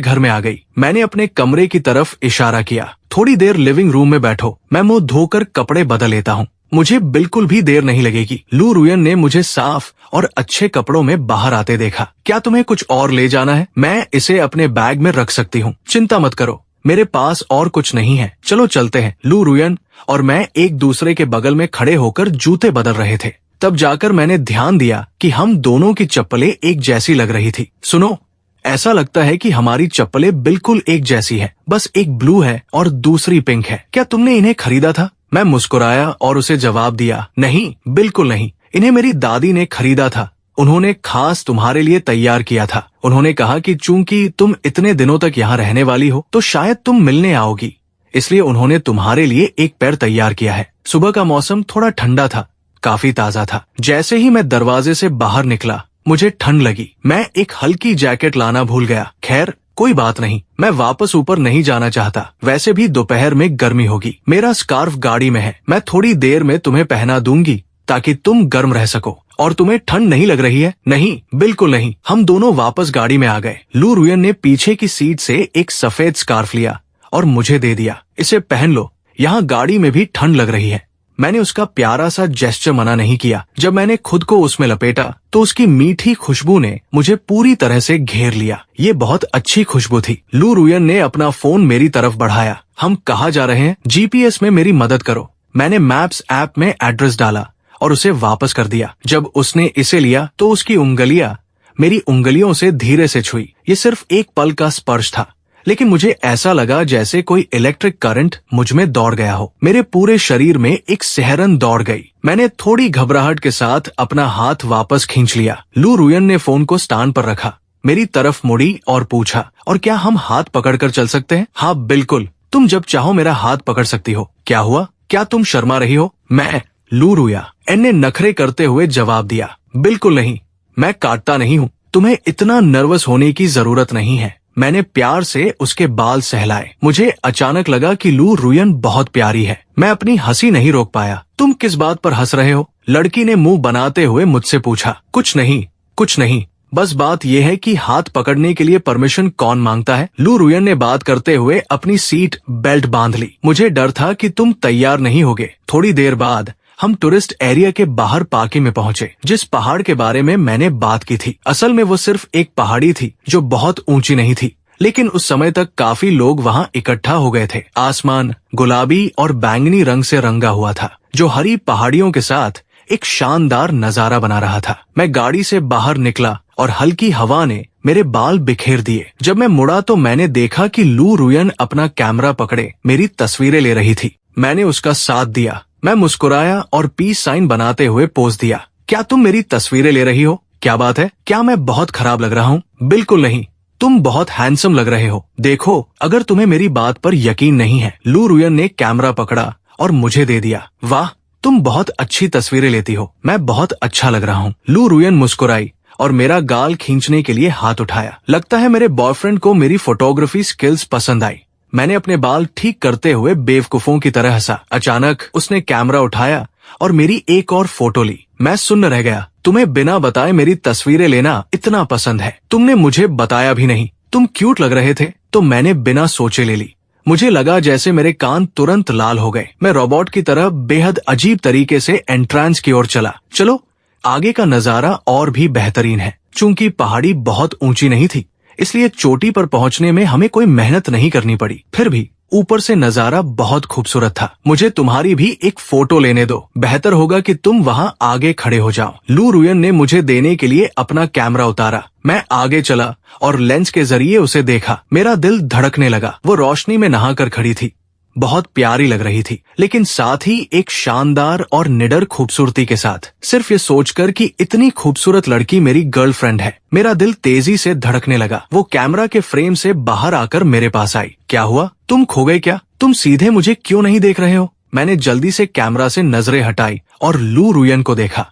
घर में आ गई। मैंने अपने कमरे की तरफ इशारा किया। थोड़ी देर लिविंग रूम में बैठो, मैं मुंह धोकर कपड़े बदल लेता हूँ। मुझे बिल्कुल भी देर नहीं लगेगी। लू रुयन ने मुझे साफ और अच्छे कपड़ों में बाहर आते देखा। क्या तुम्हें कुछ और ले जाना है? मैं इसे अपने बैग में रख सकती हूँ, चिंता मत करो, मेरे पास और कुछ नहीं है। चलो चलते हैं। लू रुयन और मैं एक दूसरे के बगल में खड़े होकर जूते बदल रहे थे। तब जाकर मैंने ध्यान दिया कि हम दोनों की चप्पलें एक जैसी लग रही थी। सुनो, ऐसा लगता है कि हमारी चप्पलें बिल्कुल एक जैसी हैं, बस एक ब्लू है और दूसरी पिंक है। क्या तुमने इन्हें खरीदा था? मैं मुस्कुराया और उसे जवाब दिया, नहीं, बिल्कुल नहीं, इन्हें मेरी दादी ने खरीदा था। उन्होंने खास तुम्हारे लिए तैयार किया था। उन्होंने कहा कि चूंकि तुम इतने दिनों तक यहाँ रहने वाली हो तो शायद तुम मिलने आओगी, इसलिए उन्होंने तुम्हारे लिए एक पेयर तैयार किया है। सुबह का मौसम थोड़ा ठंडा था, काफी ताजा था। जैसे ही मैं दरवाजे से बाहर निकला मुझे ठंड लगी। मैं एक हल्की जैकेट लाना भूल गया। खैर कोई बात नहीं, मैं वापस ऊपर नहीं जाना चाहता। वैसे भी दोपहर में गर्मी होगी। मेरा स्कार्फ गाड़ी में है, मैं थोड़ी देर में तुम्हें पहना दूंगी ताकि तुम गर्म रह सको। और तुम्हें ठंड नहीं लग रही है? नहीं, बिल्कुल नहीं। हम दोनों वापस गाड़ी में आ गए। लू रुयन ने पीछे की सीट से एक सफेद स्कार्फ लिया और मुझे दे दिया। इसे पहन लो, यहाँ गाड़ी में भी ठंड लग रही है। मैंने उसका प्यारा सा जेस्चर मना नहीं किया। जब मैंने खुद को उसमें लपेटा तो उसकी मीठी खुशबू ने मुझे पूरी तरह से घेर लिया। ये बहुत अच्छी खुशबू थी। लू रुयन ने अपना फोन मेरी तरफ बढ़ाया। हम कहाँ जा रहे हैं? जीपीएस में मेरी मदद करो। मैंने मैप्स ऐप में एड्रेस डाला और उसे वापस कर दिया। जब उसने इसे लिया तो उसकी उंगलियां मेरी उंगलियों से धीरे से छुई। ये सिर्फ एक पल का स्पर्श था, लेकिन मुझे ऐसा लगा जैसे कोई इलेक्ट्रिक करंट मुझ में दौड़ गया हो। मेरे पूरे शरीर में एक सिहरन दौड़ गई। मैंने थोड़ी घबराहट के साथ अपना हाथ वापस खींच लिया। लू रुयन ने फोन को स्टैंड पर रखा, मेरी तरफ मुड़ी और पूछा, और क्या हम हाथ पकड़कर चल सकते हैं? हाँ बिल्कुल, तुम जब चाहो मेरा हाथ पकड़ सकती हो। क्या हुआ? क्या तुम शर्मा रही हो? मैं लू रुयन ने नखरे करते हुए जवाब दिया, बिल्कुल नहीं, मैं काटता नहीं हूँ। तुम्हें इतना नर्वस होने की जरूरत नहीं है। मैंने प्यार से उसके बाल सहलाए। मुझे अचानक लगा कि लू रुयन बहुत प्यारी है। मैं अपनी हंसी नहीं रोक पाया। तुम किस बात पर हंस रहे हो? लड़की ने मुंह बनाते हुए मुझसे पूछा। कुछ नहीं, कुछ नहीं, बस बात यह है कि हाथ पकड़ने के लिए परमिशन कौन मांगता है? लू रुयन ने बात करते हुए अपनी सीट बेल्ट बांध ली। मुझे डर था कि तुम तैयार नहीं होगे। थोड़ी देर बाद हम टूरिस्ट एरिया के बाहर पार्किंग में पहुंचे, जिस पहाड़ के बारे में मैंने बात की थी। असल में वो सिर्फ एक पहाड़ी थी जो बहुत ऊंची नहीं थी, लेकिन उस समय तक काफी लोग वहां इकट्ठा हो गए थे। आसमान गुलाबी और बैंगनी रंग से रंगा हुआ था, जो हरी पहाड़ियों के साथ एक शानदार नजारा बना रहा था। मैं गाड़ी से बाहर निकला और हल्की हवा ने मेरे बाल बिखेर दिए। जब मैं मुड़ा तो मैंने देखा कि लू रुयन अपना कैमरा पकड़े मेरी तस्वीरें ले रही थी। मैंने उसका साथ दिया। मैं मुस्कुराया और पीस साइन बनाते हुए पोज दिया। क्या तुम मेरी तस्वीरें ले रही हो? क्या बात है? क्या मैं बहुत खराब लग रहा हूँ? बिल्कुल नहीं, तुम बहुत हैंडसम लग रहे हो। देखो, अगर तुम्हें मेरी बात पर यकीन नहीं है। लू रुयन ने कैमरा पकड़ा और मुझे दे दिया। वाह, तुम बहुत अच्छी तस्वीरें लेती हो। मैं बहुत अच्छा लग रहा हूँ। लू रुयन मुस्कुराई और मेरा गाल खींचने के लिए हाथ उठाया। लगता है मेरे बॉयफ्रेंड को मेरी फोटोग्राफी स्किल्स पसंद आई। मैंने अपने बाल ठीक करते हुए बेवकूफों की तरह हंसा। अचानक उसने कैमरा उठाया और मेरी एक और फोटो ली। मैं सुन्न रह गया। तुम्हें बिना बताए मेरी तस्वीरें लेना इतना पसंद है? तुमने मुझे बताया भी नहीं। तुम क्यूट लग रहे थे तो मैंने बिना सोचे ले ली। मुझे लगा जैसे मेरे कान तुरंत लाल हो गए। मैं रोबोट की तरह बेहद अजीब तरीके से एंट्रेंस की ओर चला। चलो, आगे का नजारा और भी बेहतरीन है। चूंकि पहाड़ी बहुत ऊंची नहीं थी, इसलिए चोटी पर पहुंचने में हमें कोई मेहनत नहीं करनी पड़ी। फिर भी ऊपर से नजारा बहुत खूबसूरत था। मुझे तुम्हारी भी एक फोटो लेने दो। बेहतर होगा कि तुम वहां आगे खड़े हो जाओ। लू रुयन ने मुझे देने के लिए अपना कैमरा उतारा। मैं आगे चला और लेंस के जरिए उसे देखा। मेरा दिल धड़कने लगा। वो रोशनी में नहाकर खड़ी थी, बहुत प्यारी लग रही थी, लेकिन साथ ही एक शानदार और निडर खूबसूरती के साथ। सिर्फ ये सोचकर कि इतनी खूबसूरत लड़की मेरी गर्लफ्रेंड है, मेरा दिल तेजी से धड़कने लगा। वो कैमरा के फ्रेम से बाहर आकर मेरे पास आई। क्या हुआ? तुम खो गए क्या? तुम सीधे मुझे क्यों नहीं देख रहे हो? मैंने जल्दी से कैमरा से नजरें हटाई और लू रुयन को देखा।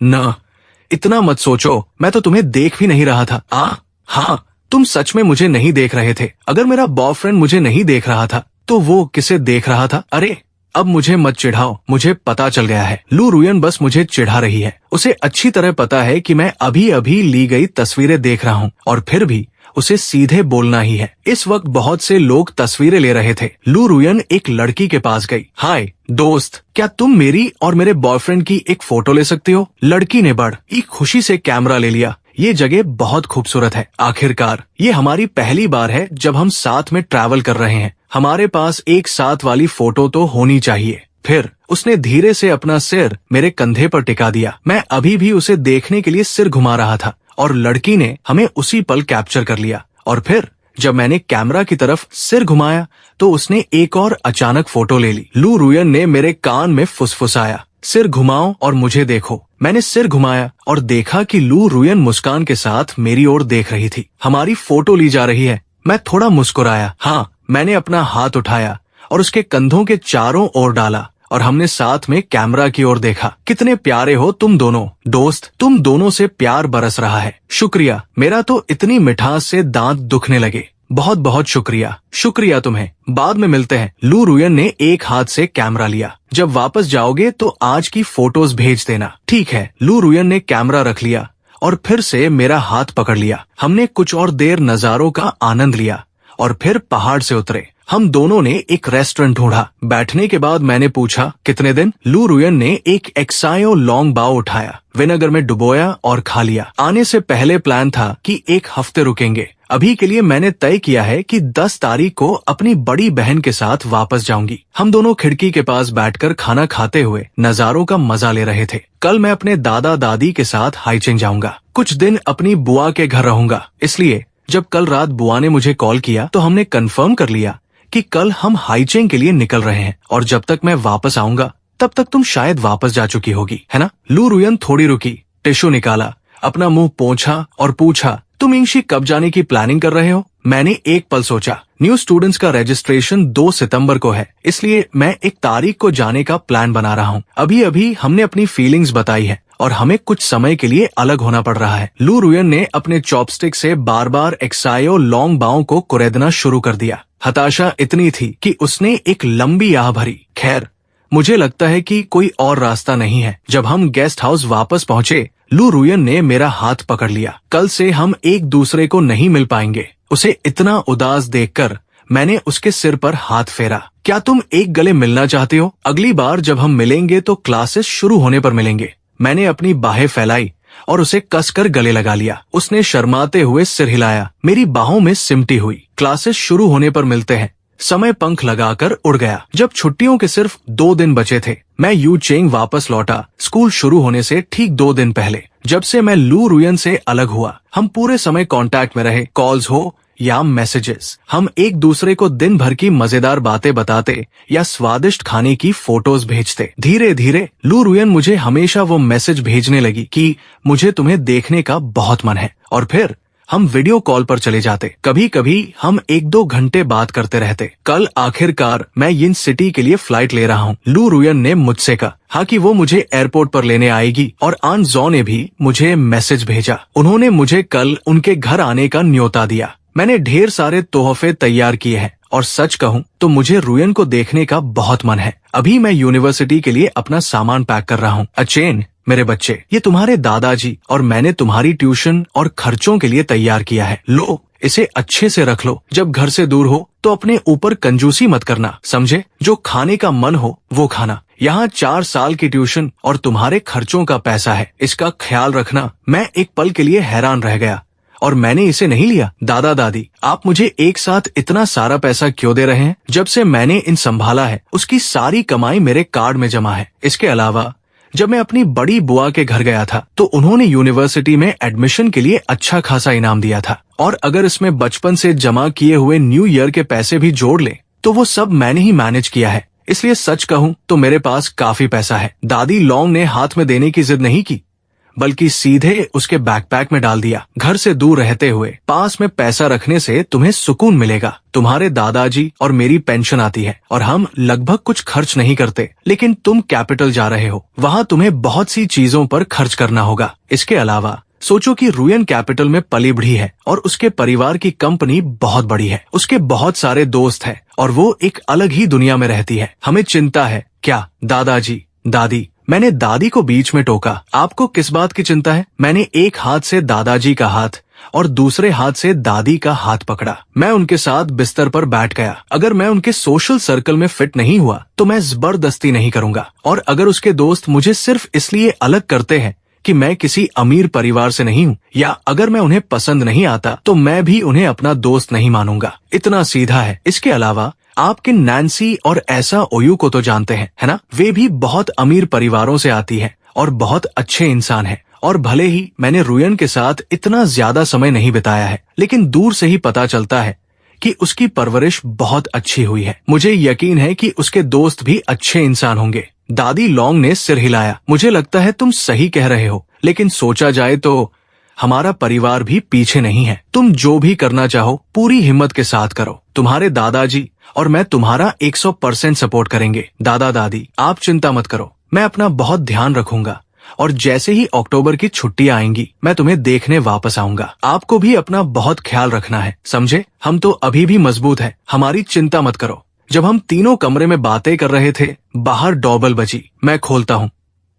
न, इतना मत सोचो, मैं तो तुम्हें देख भी नहीं रहा था। हाँ, तुम सच में मुझे नहीं देख रहे थे। अगर मेरा बॉयफ्रेंड मुझे नहीं देख रहा था तो वो किसे देख रहा था? अरे, अब मुझे मत चिढ़ाओ, मुझे पता चल गया है। लू रुयन बस मुझे चिढ़ा रही है। उसे अच्छी तरह पता है कि मैं अभी अभी ली गई तस्वीरें देख रहा हूँ, और फिर भी उसे सीधे बोलना ही है। इस वक्त बहुत से लोग तस्वीरें ले रहे थे। लू रुयन एक लड़की के पास गई। हाय दोस्त, क्या तुम मेरी और मेरे बॉयफ्रेंड की एक फोटो ले सकती हो? लड़की ने बड़ी खुशी से कैमरा ले लिया। ये जगह बहुत खूबसूरत है। आखिरकार ये हमारी पहली बार है जब हम साथ में ट्रैवल कर रहे हैं। हमारे पास एक साथ वाली फोटो तो होनी चाहिए। फिर उसने धीरे से अपना सिर मेरे कंधे पर टिका दिया। मैं अभी भी उसे देखने के लिए सिर घुमा रहा था और लड़की ने हमें उसी पल कैप्चर कर लिया। और फिर जब मैंने कैमरा की तरफ सिर घुमाया तो उसने एक और अचानक फोटो ले ली। लू रुयन ने मेरे कान में फुसफुसाया, सिर घुमाओ और मुझे देखो। मैंने सिर घुमाया और देखा कि लू रुयन मुस्कान के साथ मेरी ओर देख रही थी। हमारी फोटो ली जा रही है। मैं थोड़ा मुस्कुराया। हाँ, मैंने अपना हाथ उठाया और उसके कंधों के चारों ओर डाला और हमने साथ में कैमरा की ओर देखा। कितने प्यारे हो तुम दोनों दोस्त, तुम दोनों से प्यार बरस रहा है। शुक्रिया, मेरा तो इतनी मिठास से दांत दुखने लगे। बहुत बहुत शुक्रिया। शुक्रिया तुम्हें, बाद में मिलते हैं। लू रुयन ने एक हाथ से कैमरा लिया। जब वापस जाओगे तो आज की फोटोज भेज देना। ठीक है। लू रुयन ने कैमरा रख लिया और फिर से मेरा हाथ पकड़ लिया। हमने कुछ और देर नजारों का आनंद लिया और फिर पहाड़ से उतरे। हम दोनों ने एक रेस्टोरेंट ढूंढा। बैठने के बाद मैंने पूछा, कितने दिन? लू रुयन ने एक एक्सायो लॉन्ग बाओ उठाया, विनेगर में डुबोया और खा लिया। आने से पहले प्लान था कि 1 हफ्ते रुकेंगे। अभी के लिए मैंने तय किया है कि 10 तारीख को अपनी बड़ी बहन के साथ वापस जाऊंगी। हम दोनों खिड़की के पास बैठकर खाना खाते हुए नजारों का मजा ले रहे थे। कल मैं अपने दादा दादी के साथ हाइचिंग जाऊंगा। कुछ दिन अपनी बुआ के घर रहूंगा। इसलिए जब कल रात बुआ ने मुझे कॉल किया तो हमने कंफर्म कर लिया कि कल हम हाइचिंग के लिए निकल रहे हैं और जब तक मैं वापस आऊंगा तब तक तुम शायद वापस जा चुकी होगी, है ना? लू रुयन थोड़ी रुकी, टिश्यू निकाला, अपना मुंह पोंछा और पूछा, तुम इंशी कब जाने की प्लानिंग कर रहे हो? मैंने एक पल सोचा। न्यू स्टूडेंट्स का रजिस्ट्रेशन 2 सितंबर को है, इसलिए मैं 1 तारीख को जाने का प्लान बना रहा हूँ। अभी अभी हमने अपनी फीलिंग्स बताई है और हमें कुछ समय के लिए अलग होना पड़ रहा है। लू रुयन ने अपने चॉपस्टिक से बार बार एक्सायो लॉन्ग बाओ को कुरेदना शुरू कर दिया। हताशा इतनी थी कि उसने एक लंबी आह भरी। खैर, मुझे लगता है कि कोई और रास्ता नहीं है। जब हम गेस्ट हाउस वापस पहुंचे, लू रुयन ने मेरा हाथ पकड़ लिया। कल से हम एक दूसरे को नहीं मिल पाएंगे। उसे इतना उदास देखकर मैंने उसके सिर पर हाथ फेरा। क्या तुम एक गले मिलना चाहते हो? अगली बार जब हम मिलेंगे तो क्लासेस शुरू होने पर मिलेंगे। मैंने अपनी बाहें फैलाई और उसे कसकर गले लगा लिया। उसने शर्माते हुए सिर हिलाया, मेरी बाहों में सिमटी हुई। क्लासेस शुरू होने पर मिलते हैं। समय पंख लगाकर उड़ गया। जब छुट्टियों के सिर्फ 2 दिन बचे थे, मैं यू चेंग वापस लौटा, स्कूल शुरू होने से ठीक 2 दिन पहले। जब से मैं लू रुयन से अलग हुआ, हम पूरे समय कांटेक्ट में रहे, कॉल्स हो या मैसेजेस। हम एक दूसरे को दिन भर की मजेदार बातें बताते या स्वादिष्ट खाने की फोटोज भेजते। धीरे धीरे लू रुयन मुझे हमेशा वो मैसेज भेजने लगी कि मुझे तुम्हें देखने का बहुत मन है, और फिर हम वीडियो कॉल पर चले जाते। कभी कभी हम 1-2 घंटे बात करते रहते। कल आखिरकार मैं यिन सिटी के लिए फ्लाइट ले रहा हूँ। लू रुयन ने मुझसे कहा कि वो मुझे एयरपोर्ट पर लेने आएगी और आन जॉ ने भी मुझे मैसेज भेजा। उन्होंने मुझे कल उनके घर आने का न्योता दिया। मैंने ढेर सारे तोहफे तैयार किए हैं और सच कहूँ तो मुझे रुयन को देखने का बहुत मन है। अभी मैं यूनिवर्सिटी के लिए अपना सामान पैक कर रहा हूँ। अचेन, मेरे बच्चे, ये तुम्हारे दादाजी और मैंने तुम्हारी ट्यूशन और खर्चों के लिए तैयार किया है। लो, इसे अच्छे से रख लो। जब घर से दूर हो तो अपने ऊपर कंजूसी मत करना, समझे? जो खाने का मन हो वो खाना। यहाँ 4 साल की ट्यूशन और तुम्हारे खर्चों का पैसा है, इसका ख्याल रखना। मैं एक पल के लिए हैरान रह गया और मैंने इसे नहीं लिया। दादा दादी, आप मुझे एक साथ इतना सारा पैसा क्यों दे रहे हैं? जब से मैंने इन संभाला है उसकी सारी कमाई मेरे कार्ड में जमा है। इसके अलावा जब मैं अपनी बड़ी बुआ के घर गया था तो उन्होंने यूनिवर्सिटी में एडमिशन के लिए अच्छा खासा इनाम दिया था, और अगर इसमें बचपन से जमा किए हुए न्यू ईयर के पैसे भी जोड़ ले तो वो सब मैंने ही मैनेज किया है। इसलिए सच कहूँ तो मेरे पास काफी पैसा है। दादी लॉन्ग ने हाथ में देने की जिद नहीं की, बल्कि सीधे उसके बैकपैक में डाल दिया। घर से दूर रहते हुए पास में पैसा रखने से तुम्हें सुकून मिलेगा। तुम्हारे दादाजी और मेरी पेंशन आती है और हम लगभग कुछ खर्च नहीं करते, लेकिन तुम कैपिटल जा रहे हो, वहाँ तुम्हें बहुत सी चीजों पर खर्च करना होगा। इसके अलावा सोचो कि रुयन कैपिटल में पली बढ़ी है और उसके परिवार की कंपनी बहुत बड़ी है। उसके बहुत सारे दोस्त हैं और वो एक अलग ही दुनिया में रहती है। हमें चिंता है क्या? दादाजी, दादी, मैंने दादी को बीच में टोका। आपको किस बात की चिंता है? मैंने एक हाथ से दादाजी का हाथ और दूसरे हाथ से दादी का हाथ पकड़ा। मैं उनके साथ बिस्तर पर बैठ गया। अगर मैं उनके सोशल सर्कल में फिट नहीं हुआ तो मैं जबरदस्ती नहीं करूंगा, और अगर उसके दोस्त मुझे सिर्फ इसलिए अलग करते हैं कि मैं किसी अमीर परिवार से नहीं हूँ, या अगर मैं उन्हें पसंद नहीं आता तो मैं भी उन्हें अपना दोस्त नहीं मानूंगा। इतना सीधा है। इसके अलावा आप किन नैन्सी और ऐसा ओयू को तो जानते हैं, है ना? वे भी बहुत अमीर परिवारों से आती है और बहुत अच्छे इंसान है, और भले ही मैंने रुयन के साथ इतना ज्यादा समय नहीं बिताया है, लेकिन दूर से ही पता चलता है कि उसकी परवरिश बहुत अच्छी हुई है। मुझे यकीन है कि उसके दोस्त भी अच्छे इंसान होंगे। दादी लॉन्ग ने सिर हिलाया। मुझे लगता है तुम सही कह रहे हो, लेकिन सोचा जाए तो हमारा परिवार भी पीछे नहीं है। तुम जो भी करना चाहो पूरी हिम्मत के साथ करो। तुम्हारे दादाजी और मैं तुम्हारा 100% सपोर्ट करेंगे। दादा दादी, आप चिंता मत करो, मैं अपना बहुत ध्यान रखूंगा और जैसे ही अक्टूबर की छुट्टियां आएंगी मैं तुम्हें देखने वापस आऊंगा। आपको भी अपना बहुत ख्याल रखना है, समझे? हम तो अभी भी मजबूत हैं, हमारी चिंता मत करो। जब हम तीनों कमरे में बातें कर रहे थे, बाहर डोरबेल बजी। मैं खोलता हूँ।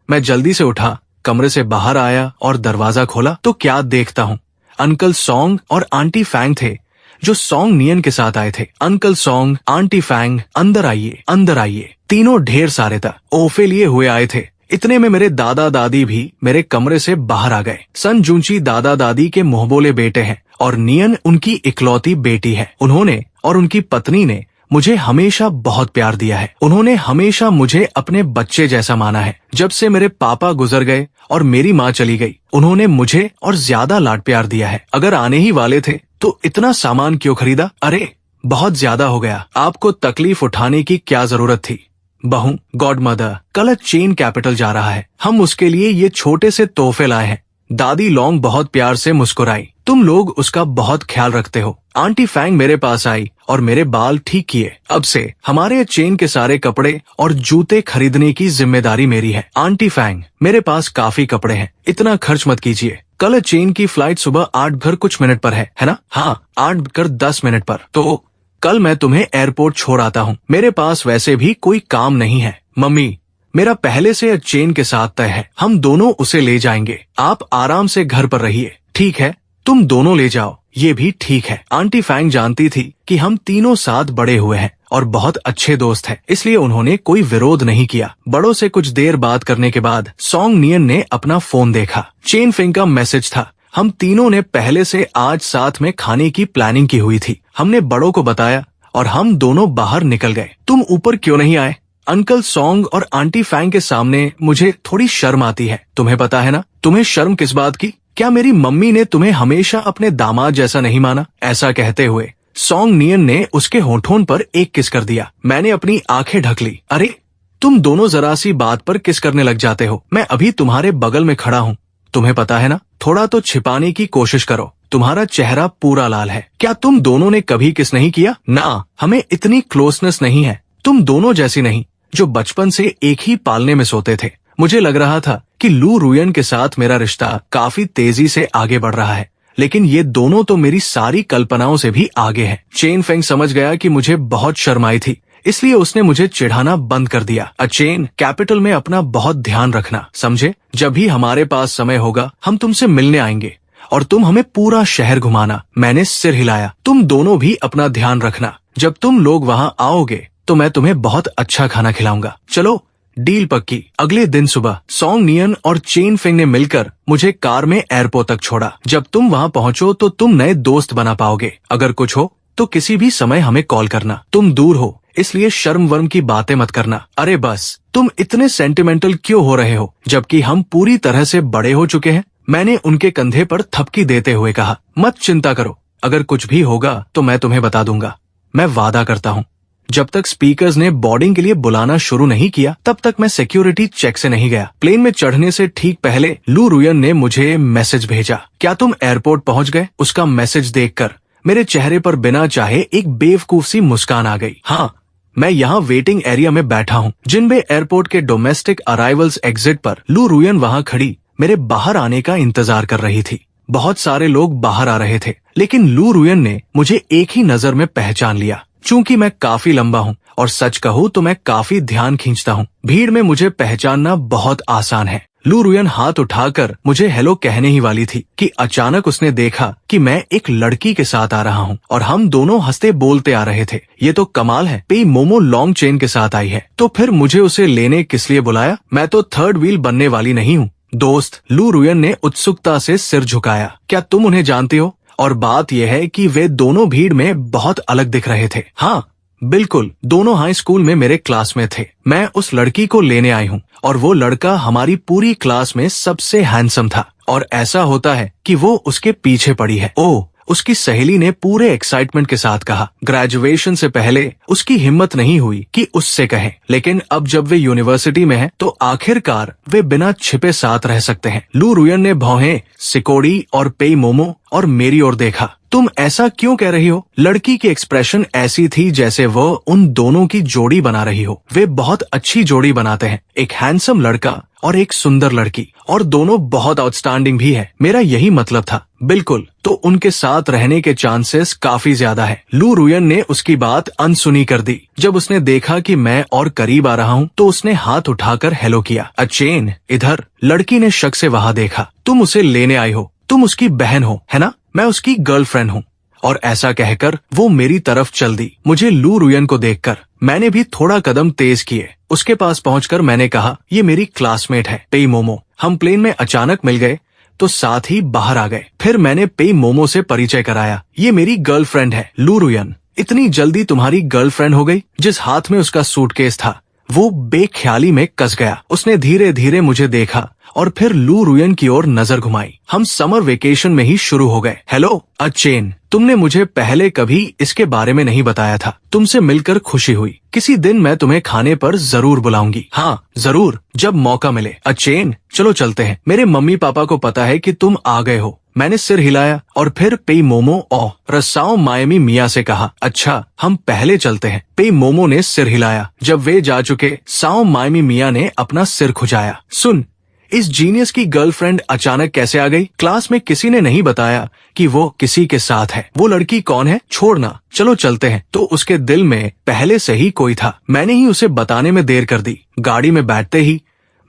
मैं जल्दी से उठा, कमरे से बाहर आया और दरवाजा खोला तो क्या देखता हूँ, अंकल सॉन्ग और आंटी फैंग थे जो सॉन्ग नियन के साथ आए थे। अंकल सॉन्ग, आंटी फैंग, अंदर आइए, अंदर आइए। तीनों ढेर सारे था, ओफे लिए हुए आए थे। इतने में मेरे दादा दादी भी मेरे कमरे से बाहर आ गए। सन जूंची दादा दादी के मुंहबोले बेटे हैं और नियन उनकी इकलौती बेटी है। उन्होंने और उनकी पत्नी ने मुझे हमेशा बहुत प्यार दिया है। उन्होंने हमेशा मुझे अपने बच्चे जैसा माना है। जब से मेरे पापा गुजर गए और मेरी माँ चली गई, उन्होंने मुझे और ज्यादा लाड प्यार दिया है। अगर आने ही वाले थे तो इतना सामान क्यों खरीदा? अरे बहुत ज्यादा हो गया। आपको तकलीफ उठाने की क्या जरूरत थी? बहू, गॉड मदर कल चेन कैपिटल जा रहा है, हम उसके लिए ये छोटे से तोहफे लाए हैं। दादी लॉन्ग बहुत प्यार से मुस्कुराई। तुम लोग उसका बहुत ख्याल रखते हो। आंटी फैंग मेरे पास आई और मेरे बाल ठीक किए। अब से हमारे चेन के सारे कपड़े और जूते खरीदने की जिम्मेदारी मेरी है। आंटी फैंग, मेरे पास काफी कपड़े हैं, इतना खर्च मत कीजिए। कल चेन की फ्लाइट सुबह 8 कुछ मिनट पर है ना? हाँ, 8:10 पर। तो कल मैं तुम्हें एयरपोर्ट छोड़ आता हूँ। मेरे पास वैसे भी कोई काम नहीं है। मम्मी, मेरा पहले से चेन के साथ तय है, हम दोनों उसे ले जाएंगे। आप आराम से घर पर रहिए। ठीक है, तुम दोनों ले जाओ, ये भी ठीक है। आंटी फैंग जानती थी कि हम तीनों साथ बड़े हुए हैं और बहुत अच्छे दोस्त हैं, इसलिए उन्होंने कोई विरोध नहीं किया। बड़ों से कुछ देर बात करने के बाद सॉन्ग नियन ने अपना फोन देखा। चेन फेंग का मैसेज था। हम तीनों ने पहले से आज साथ में खाने की प्लानिंग की हुई थी। हमने बड़ों को बताया और हम दोनों बाहर निकल गए। तुम ऊपर क्यों नहीं आए? अंकल सॉन्ग और आंटी फैंग के सामने मुझे थोड़ी शर्म आती है। तुम्हें पता है ना? तुम्हें शर्म किस बात की? क्या मेरी मम्मी ने तुम्हें हमेशा अपने दामाद जैसा नहीं माना? ऐसा कहते हुए सॉन्ग नियन ने उसके होठों पर एक किस कर दिया। मैंने अपनी आंखें ढक ली। अरे तुम दोनों जरा सी बात पर किस करने लग जाते हो। मैं अभी तुम्हारे बगल में खड़ा हूँ, तुम्हें पता है ना? थोड़ा तो छिपाने की कोशिश करो, तुम्हारा चेहरा पूरा लाल है। क्या तुम दोनों ने कभी किस नहीं किया? ना, हमें इतनी क्लोजनेस नहीं है। तुम दोनों जैसी नहीं, जो बचपन से एक ही पालने में सोते थे। मुझे लग रहा था कि लू रुयन के साथ मेरा रिश्ता काफी तेजी से आगे बढ़ रहा है, लेकिन ये दोनों तो मेरी सारी कल्पनाओं से भी आगे हैं। चेन फेंग समझ गया कि मुझे बहुत शर्म आई थी, इसलिए उसने मुझे चिढ़ाना बंद कर दिया। चेन कैपिटल में अपना बहुत ध्यान रखना, समझे? जब भी हमारे पास समय होगा हम तुमसे मिलने आएंगे और तुम हमें पूरा शहर घुमाना। मैंने सिर हिलाया। तुम दोनों भी अपना ध्यान रखना। जब तुम लोग वहाँ आओगे तो मैं तुम्हें बहुत अच्छा खाना खिलाऊंगा। चलो, डील पक्की। अगले दिन सुबह सॉन्ग नियन और चेन फेंग ने मिलकर मुझे कार में एयरपोर्ट तक छोड़ा। जब तुम वहाँ पहुँचो तो तुम नए दोस्त बना पाओगे। अगर कुछ हो तो किसी भी समय हमें कॉल करना। तुम दूर हो इसलिए शर्म वर्म की बातें मत करना। अरे बस, तुम इतने सेंटिमेंटल क्यों हो रहे हो जबकि हम पूरी तरह से बड़े हो चुके हैं? मैंने उनके कंधे पर थपकी देते हुए कहा। मत चिंता करो, अगर कुछ भी होगा तो मैं तुम्हें बता दूंगा, मैं वादा करता हूँ। जब तक स्पीकर्स ने बोर्डिंग के लिए बुलाना शुरू नहीं किया तब तक मैं सिक्योरिटी चेक से नहीं गया। प्लेन में चढ़ने से ठीक पहले लू रुयन ने मुझे मैसेज भेजा। क्या तुम एयरपोर्ट पहुंच गए? उसका मैसेज देखकर मेरे चेहरे पर बिना चाहे एक बेवकूफ सी मुस्कान आ गई। हाँ, मैं यहाँ वेटिंग एरिया में बैठा हूँ। जिनबे एयरपोर्ट के डोमेस्टिक अराइवल्स एग्जिट पर लू रुयन वहाँ खड़ी मेरे बाहर आने का इंतजार कर रही थी। बहुत सारे लोग बाहर आ रहे थे, लेकिन लू रुयन ने मुझे एक ही नजर में पहचान लिया। चूंकि मैं काफी लंबा हूँ और सच कहूँ तो मैं काफी ध्यान खींचता हूँ, भीड़ में मुझे पहचानना बहुत आसान है। लू रुयन हाथ उठाकर मुझे हेलो कहने ही वाली थी कि अचानक उसने देखा कि मैं एक लड़की के साथ आ रहा हूँ और हम दोनों हंसते बोलते आ रहे थे। ये तो कमाल है, पेई मोमो लॉन्ग चेन के साथ आई है। तो फिर मुझे उसे लेने किस लिए बुलाया? मैं तो थर्ड व्हील बनने वाली नहीं हूँ। दोस्त, लू रुयन ने उत्सुकता से सिर झुकाया। क्या तुम उन्हें जानते हो? और बात यह है कि वे दोनों भीड़ में बहुत अलग दिख रहे थे। हाँ, बिल्कुल, दोनों हाई स्कूल में मेरे क्लास में थे। मैं उस लड़की को लेने आई हूँ और वो लड़का हमारी पूरी क्लास में सबसे हैंडसम था और ऐसा होता है कि वो उसके पीछे पड़ी है। ओह, उसकी सहेली ने पूरे एक्साइटमेंट के साथ कहा। ग्रेजुएशन से पहले उसकी हिम्मत नहीं हुई कि उससे कहे, लेकिन अब जब वे यूनिवर्सिटी में हैं, तो आखिरकार वे बिना छिपे साथ रह सकते हैं। लू रुयन ने भौहें, सिकोड़ी और पेई मोमो और मेरी ओर देखा। तुम ऐसा क्यों कह रही हो? लड़की की एक्सप्रेशन ऐसी थी जैसे वो उन दोनों की जोड़ी बना रही हो। वे बहुत अच्छी जोड़ी बनाते हैं, एक हैंडसम लड़का और एक सुंदर लड़की, और दोनों बहुत आउटस्टैंडिंग भी है। मेरा यही मतलब था। बिल्कुल, तो उनके साथ रहने के चांसेस काफी ज्यादा है। लू रुयन ने उसकी बात अनसुनी कर दी। जब उसने देखा कि मैं और करीब आ रहा हूँ, तो उसने हाथ उठाकर हेलो किया। अचेन, इधर। लड़की ने शक से वहाँ देखा। तुम उसे लेने आई हो, तुम उसकी बहन हो, है ना? मैं उसकी गर्लफ्रेंड हूँ। और ऐसा कहकर वो मेरी तरफ चल दी। मुझे लू रुयन को देखकर मैंने भी थोड़ा कदम तेज किए। उसके पास पहुंचकर मैंने कहा, ये मेरी क्लासमेट है, पेई मोमो। हम प्लेन में अचानक मिल गए तो साथ ही बाहर आ गए। फिर मैंने पेई मोमो से परिचय कराया। ये मेरी गर्लफ्रेंड है, लू रुयन। इतनी जल्दी तुम्हारी गर्लफ्रेंड हो गई? जिस हाथ में उसका सूटकेस था वो बेख्याली में कस गया। उसने धीरे धीरे मुझे देखा और फिर लू रुयन की ओर नजर घुमाई। हम समर वेकेशन में ही शुरू हो गए। हेलो अचेन, तुमने मुझे पहले कभी इसके बारे में नहीं बताया था। तुमसे मिलकर खुशी हुई। किसी दिन मैं तुम्हें खाने पर जरूर बुलाऊंगी। हाँ जरूर, जब मौका मिले। अचेन, चलो चलते हैं। मेरे मम्मी पापा को पता है कि तुम आ गए हो। मैंने सिर हिलाया और फिर पेई मोमो और रसाओ मायमी मिया से कहा, अच्छा हम पहले चलते हैं। पेई मोमो ने सिर हिलाया। जब वे जा चुके, साओ मायमी मिया ने अपना सिर खुजाया। सुन, इस जीनियस की गर्लफ्रेंड अचानक कैसे आ गई? क्लास में किसी ने नहीं बताया कि वो किसी के साथ है। वो लड़की कौन है? छोड़ना, चलो चलते हैं। तो उसके दिल में पहले से ही कोई था। मैंने ही उसे बताने में देर कर दी। गाड़ी में बैठते ही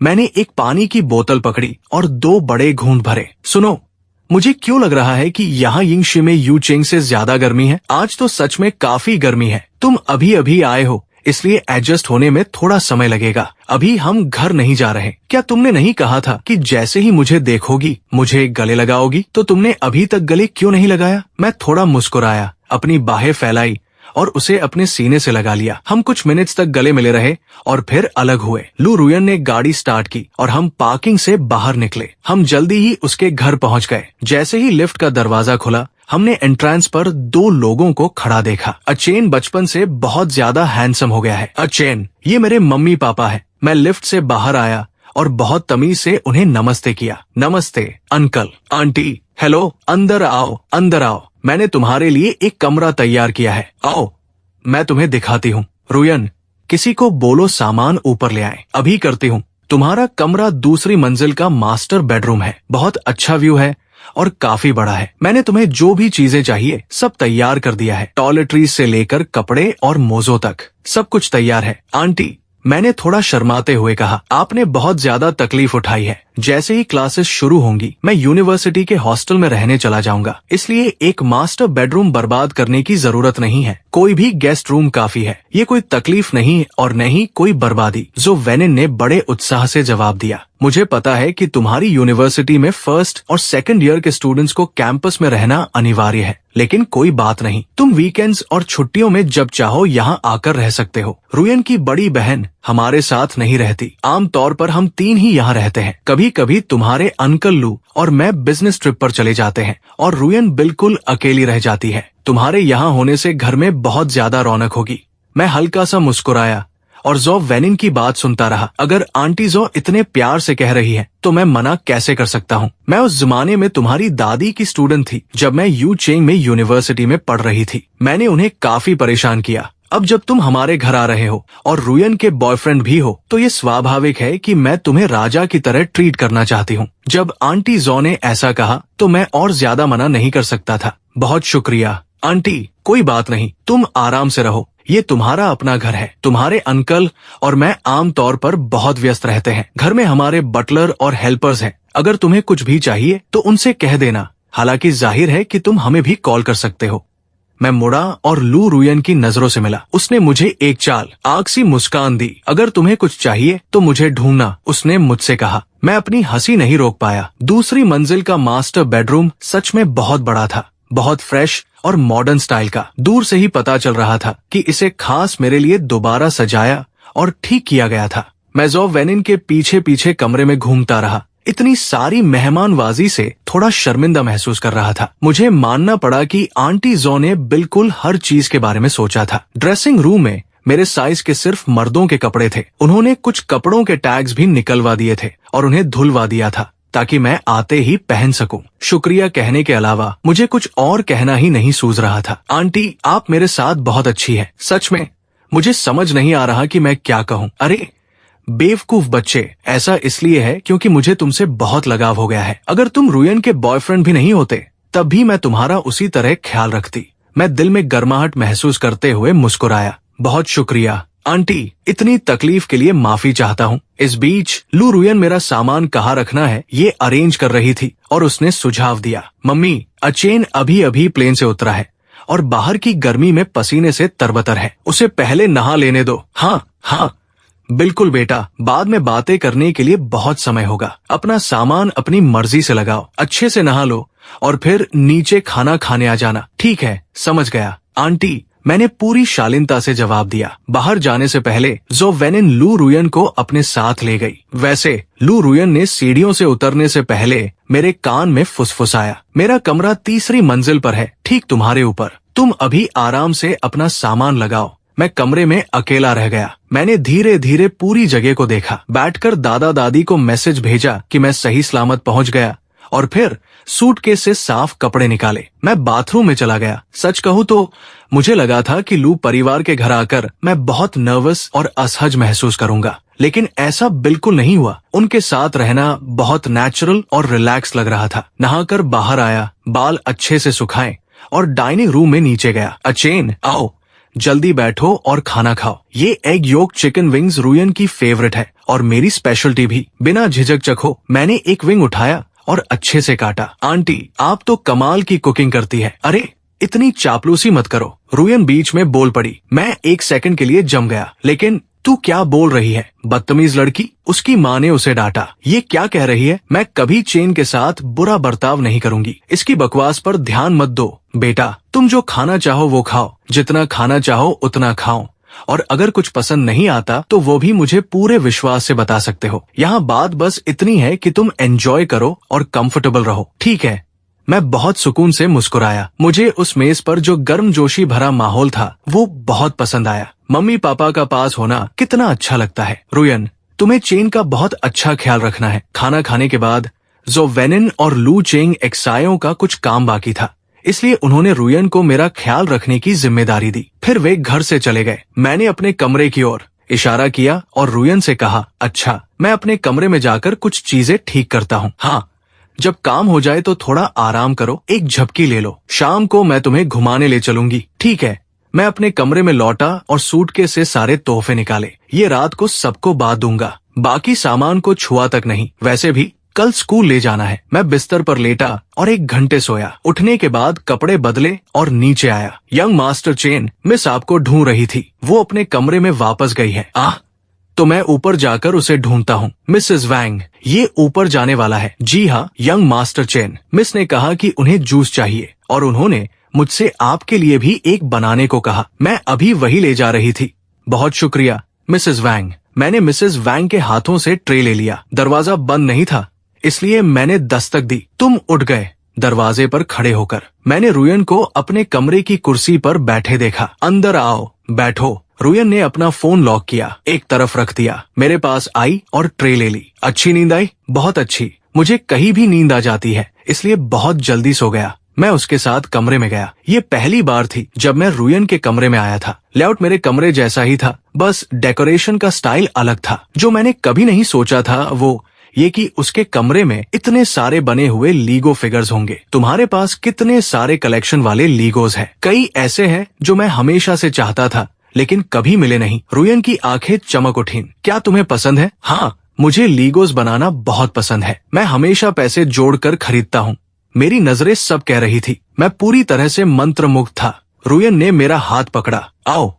मैंने एक पानी की बोतल पकड़ी और 2 बड़े घूंट भरे। सुनो, मुझे क्यों लग रहा है कि यहाँ यिंगशी में यूचेंग से ज्यादा गर्मी है। आज तो सच में काफी गर्मी है। तुम अभी अभी आए हो, इसलिए एडजस्ट होने में थोड़ा समय लगेगा। अभी हम घर नहीं जा रहे। क्या तुमने नहीं कहा था कि जैसे ही मुझे देखोगी मुझे गले लगाओगी? तो तुमने अभी तक गले क्यों नहीं लगाया? मैं थोड़ा मुस्कुराया, अपनी बाहें फैलाई और उसे अपने सीने से लगा लिया। हम कुछ मिनट्स तक गले मिले रहे और फिर अलग हुए। लू रुयन ने गाड़ी स्टार्ट की और हम पार्किंग से बाहर निकले। हम जल्दी ही उसके घर पहुंच गए। जैसे ही लिफ्ट का दरवाजा खुला, हमने एंट्रेंस पर 2 लोगों को खड़ा देखा। अचेन बचपन से बहुत ज्यादा हैंडसम हो गया है। अचेन, ये मेरे मम्मी पापा है। मैं लिफ्ट से बाहर आया और बहुत तमीज से उन्हें नमस्ते किया। नमस्ते अंकल, आंटी, हेलो, अंदर आओ, अंदर आओ। मैंने तुम्हारे लिए एक कमरा तैयार किया है, आओ मैं तुम्हें दिखाती हूँ। रुयन, किसी को बोलो सामान ऊपर ले आए। अभी करती हूँ। तुम्हारा कमरा दूसरी मंजिल का मास्टर बेडरूम है। बहुत अच्छा व्यू है और काफी बड़ा है। मैंने तुम्हें जो भी चीजें चाहिए सब तैयार कर दिया है। टॉयलेटरीज से लेकर कपड़े और मोजों तक सब कुछ तैयार है। आंटी, मैंने थोड़ा शर्माते हुए कहा, आपने बहुत ज्यादा तकलीफ उठाई है। जैसे ही क्लासेस शुरू होंगी मैं यूनिवर्सिटी के हॉस्टल में रहने चला जाऊंगा, इसलिए एक मास्टर बेडरूम बर्बाद करने की जरूरत नहीं है। कोई भी गेस्ट रूम काफी है। ये कोई तकलीफ नहीं और न ही कोई बर्बादी। जो वेनिन ने बड़े उत्साह से जवाब दिया। मुझे पता है कि तुम्हारी यूनिवर्सिटी में फर्स्ट और सेकंड ईयर के स्टूडेंट्स को कैंपस में रहना अनिवार्य है, लेकिन कोई बात नहीं, तुम वीकेंड्स और छुट्टियों में जब चाहो यहाँ आकर रह सकते हो। रुयन की बड़ी बहन हमारे साथ नहीं रहती। आमतौर पर हम 3 ही यहाँ रहते हैं। कभी कभी तुम्हारे अंकल लू और मैं बिजनेस ट्रिप पर चले जाते हैं और रुयन बिल्कुल अकेली रह जाती है। तुम्हारे यहाँ होने से घर में बहुत ज्यादा रौनक होगी। मैं हल्का सा मुस्कुराया और जो वेनिन की बात सुनता रहा। अगर आंटी जो इतने प्यार से कह रही है तो मैं मना कैसे कर सकता हूँ। मैं उस जमाने में तुम्हारी दादी की स्टूडेंट थी, जब मैं यूचेंग में यूनिवर्सिटी में पढ़ रही थी। मैंने उन्हें काफी परेशान किया। अब जब तुम हमारे घर आ रहे हो और रुयन के बॉयफ्रेंड भी हो, तो ये स्वाभाविक है कि मैं तुम्हें राजा की तरह ट्रीट करना चाहती हूँ। जब आंटी जो ने ऐसा कहा तो मैं और ज्यादा मना नहीं कर सकता था। बहुत शुक्रिया आंटी, कोई बात नहीं, तुम आराम से रहो। ये तुम्हारा अपना घर है। तुम्हारे अंकल और मैं आमतौर पर बहुत व्यस्त रहते हैं। घर में हमारे बटलर और हेल्पर्स हैं। अगर तुम्हें कुछ भी चाहिए तो उनसे कह देना। हालांकि जाहिर है कि तुम हमें भी कॉल कर सकते हो। मैं मुड़ा और लू रुयन की नजरों से मिला। उसने मुझे एक चाल आग सी मुस्कान दी। अगर तुम्हें कुछ चाहिए तो मुझे ढूंढना, उसने मुझसे कहा। मैं अपनी हंसी नहीं रोक पाया। दूसरी मंजिल का मास्टर बेडरूम सच में बहुत बड़ा था, बहुत फ्रेश और मॉडर्न स्टाइल का। दूर से ही पता चल रहा था कि इसे खास मेरे लिए दोबारा सजाया और ठीक किया गया था। मैं ज़ो वेनिन के पीछे पीछे कमरे में घूमता रहा। इतनी सारी मेहमानवाजी से थोड़ा शर्मिंदा महसूस कर रहा था। मुझे मानना पड़ा कि आंटी ज़ो ने बिल्कुल हर चीज के बारे में सोचा था। ड्रेसिंग रूम में मेरे साइज के सिर्फ मर्दों के कपड़े थे। उन्होंने कुछ कपड़ों के टैग्स भी निकलवा दिए थे और उन्हें धुलवा दिया था ताकि मैं आते ही पहन सकूं। शुक्रिया कहने के अलावा मुझे कुछ और कहना ही नहीं सूझ रहा था। आंटी, आप मेरे साथ बहुत अच्छी हैं। सच में मुझे समझ नहीं आ रहा कि मैं क्या कहूँ। अरे बेवकूफ बच्चे, ऐसा इसलिए है क्योंकि मुझे तुमसे बहुत लगाव हो गया है। अगर तुम रुयन के बॉयफ्रेंड भी नहीं होते तब भी मैं तुम्हारा उसी तरह ख्याल रखती। मैं दिल में गर्माहट महसूस करते हुए मुस्कुराया। बहुत शुक्रिया आंटी, इतनी तकलीफ के लिए माफी चाहता हूँ। इस बीच लू रुयन मेरा सामान कहाँ रखना है ये अरेंज कर रही थी और उसने सुझाव दिया, मम्मी अचेन अभी अभी प्लेन से उतरा है और बाहर की गर्मी में पसीने से तरबतर है, उसे पहले नहा लेने दो। हाँ हाँ बिल्कुल बेटा, बाद में बातें करने के लिए बहुत समय होगा। अपना सामान अपनी मर्जी से लगाओ, अच्छे से नहा लो और फिर नीचे खाना खाने आ जाना। ठीक है, समझ गया आंटी, मैंने पूरी शालीनता से जवाब दिया। बाहर जाने से पहले ज़ो वेनिन लू रुयन को अपने साथ ले गई। वैसे लू रुयन ने सीढ़ियों से उतरने से पहले मेरे कान में फुसफुसाया, मेरा कमरा 3री मंजिल पर है, ठीक तुम्हारे ऊपर। तुम अभी आराम से अपना सामान लगाओ। मैं कमरे में अकेला रह गया। मैंने धीरे धीरे पूरी जगह को देखा, बैठकर दादा दादी को मैसेज भेजा कि मैं सही सलामत पहुंच गया और फिर सूटकेस से साफ कपड़े निकाले। मैं बाथरूम में चला गया। सच कहूँ तो मुझे लगा था कि लू परिवार के घर आकर मैं बहुत नर्वस और असहज महसूस करूंगा, लेकिन ऐसा बिल्कुल नहीं हुआ। उनके साथ रहना बहुत नेचुरल और रिलैक्स लग रहा था। नहाकर बाहर आया, बाल अच्छे से सुखाए और डाइनिंग रूम में नीचे गया। अचेन, आओ जल्दी बैठो और खाना खाओ। ये एग योक चिकन विंग्स रुयन की फेवरेट है और मेरी स्पेशलिटी भी। बिना झिझक चखो। मैंने एक विंग उठाया और अच्छे से काटा। आंटी, आप तो कमाल की कुकिंग करती है। अरे इतनी चापलूसी मत करो, रुयन बीच में बोल पड़ी। मैं 1 सेकंड के लिए जम गया। लेकिन तू क्या बोल रही है, बदतमीज लड़की, उसकी माँ ने उसे डांटा। ये क्या कह रही है? मैं कभी चेन के साथ बुरा बर्ताव नहीं करूंगी। इसकी बकवास पर ध्यान मत दो। बेटा, तुम जो खाना चाहो वो खाओ, जितना खाना चाहो उतना खाओ, और अगर कुछ पसंद नहीं आता तो वो भी मुझे पूरे विश्वास से बता सकते हो। यहाँ बात बस इतनी है कि तुम एंजॉय करो और कंफर्टेबल रहो, ठीक है? मैं बहुत सुकून से मुस्कुराया। मुझे उस मेज पर जो गर्मजोशी भरा माहौल था वो बहुत पसंद आया। मम्मी पापा का पास होना कितना अच्छा लगता है। रुयन, तुम्हें चेन का बहुत अच्छा ख्याल रखना है। खाना खाने के बाद ज़ो वेनिन और लू चेंग एक्सायों का कुछ काम बाकी था, इसलिए उन्होंने रुयन को मेरा ख्याल रखने की जिम्मेदारी दी। फिर वे घर से चले गए। मैंने अपने कमरे की ओर इशारा किया और रुयन से कहा, अच्छा मैं अपने कमरे में जाकर कुछ चीजें ठीक करता हूँ। हाँ, जब काम हो जाए तो थोड़ा आराम करो, एक झपकी ले लो। शाम को मैं तुम्हें घुमाने ले चलूंगी। ठीक है। मैं अपने कमरे में लौटा और सूटकेस से सारे तोहफे निकाले। ये रात को सबको बांट दूंगा, बाकी सामान को छुआ तक नहीं। वैसे भी कल स्कूल ले जाना है। मैं बिस्तर पर लेटा और 1 घंटे सोया। उठने के बाद कपड़े बदले और नीचे आया। यंग मास्टर चेन मिस आपको ढूंढ रही थी, वो अपने कमरे में वापस गई है। तो मैं ऊपर जाकर उसे ढूंढता हूँ। मिसेस वैंग, ये ऊपर जाने वाला है। जी हाँ यंग मास्टर चेन, मिस ने कहा कि उन्हें जूस चाहिए और उन्होंने मुझसे आपके लिए भी एक बनाने को कहा। मैं अभी वही ले जा रही थी। बहुत शुक्रिया मिसेस वैंग। मैंने मिसेस वैंग के हाथों से ट्रे ले लिया। दरवाजा बंद नहीं था, इसलिए मैंने दस्तक दी। तुम उठ गए। दरवाजे पर खड़े होकर मैंने रुयन को अपने कमरे की कुर्सी पर बैठे देखा। अंदर आओ, बैठो। रुयन ने अपना फोन लॉक किया, एक तरफ रख दिया, मेरे पास आई और ट्रे ले ली। अच्छी नींद आई? बहुत अच्छी। मुझे कहीं भी नींद आ जाती है, इसलिए बहुत जल्दी सो गया। मैं उसके साथ कमरे में गया। ये पहली बार थी जब मैं रुयन के कमरे में आया था। लेआउट मेरे कमरे जैसा ही था, बस डेकोरेशन का स्टाइल अलग था। जो मैंने कभी नहीं सोचा था वो ये कि उसके कमरे में इतने सारे बने हुए लीगो फिगर्स होंगे। तुम्हारे पास कितने सारे कलेक्शन वाले लीगोज हैं। कई ऐसे हैं जो मैं हमेशा से चाहता था लेकिन कभी मिले नहीं। रुयन की आंखें चमक उठीं। क्या तुम्हें पसंद है? हाँ, मुझे लीगोज बनाना बहुत पसंद है। मैं हमेशा पैसे जोड़कर खरीदता हूँ। मेरी नजरें सब कह रही थी। मैं पूरी तरह से मंत्रमुग्ध था। रुयन ने मेरा हाथ पकड़ा। आओ,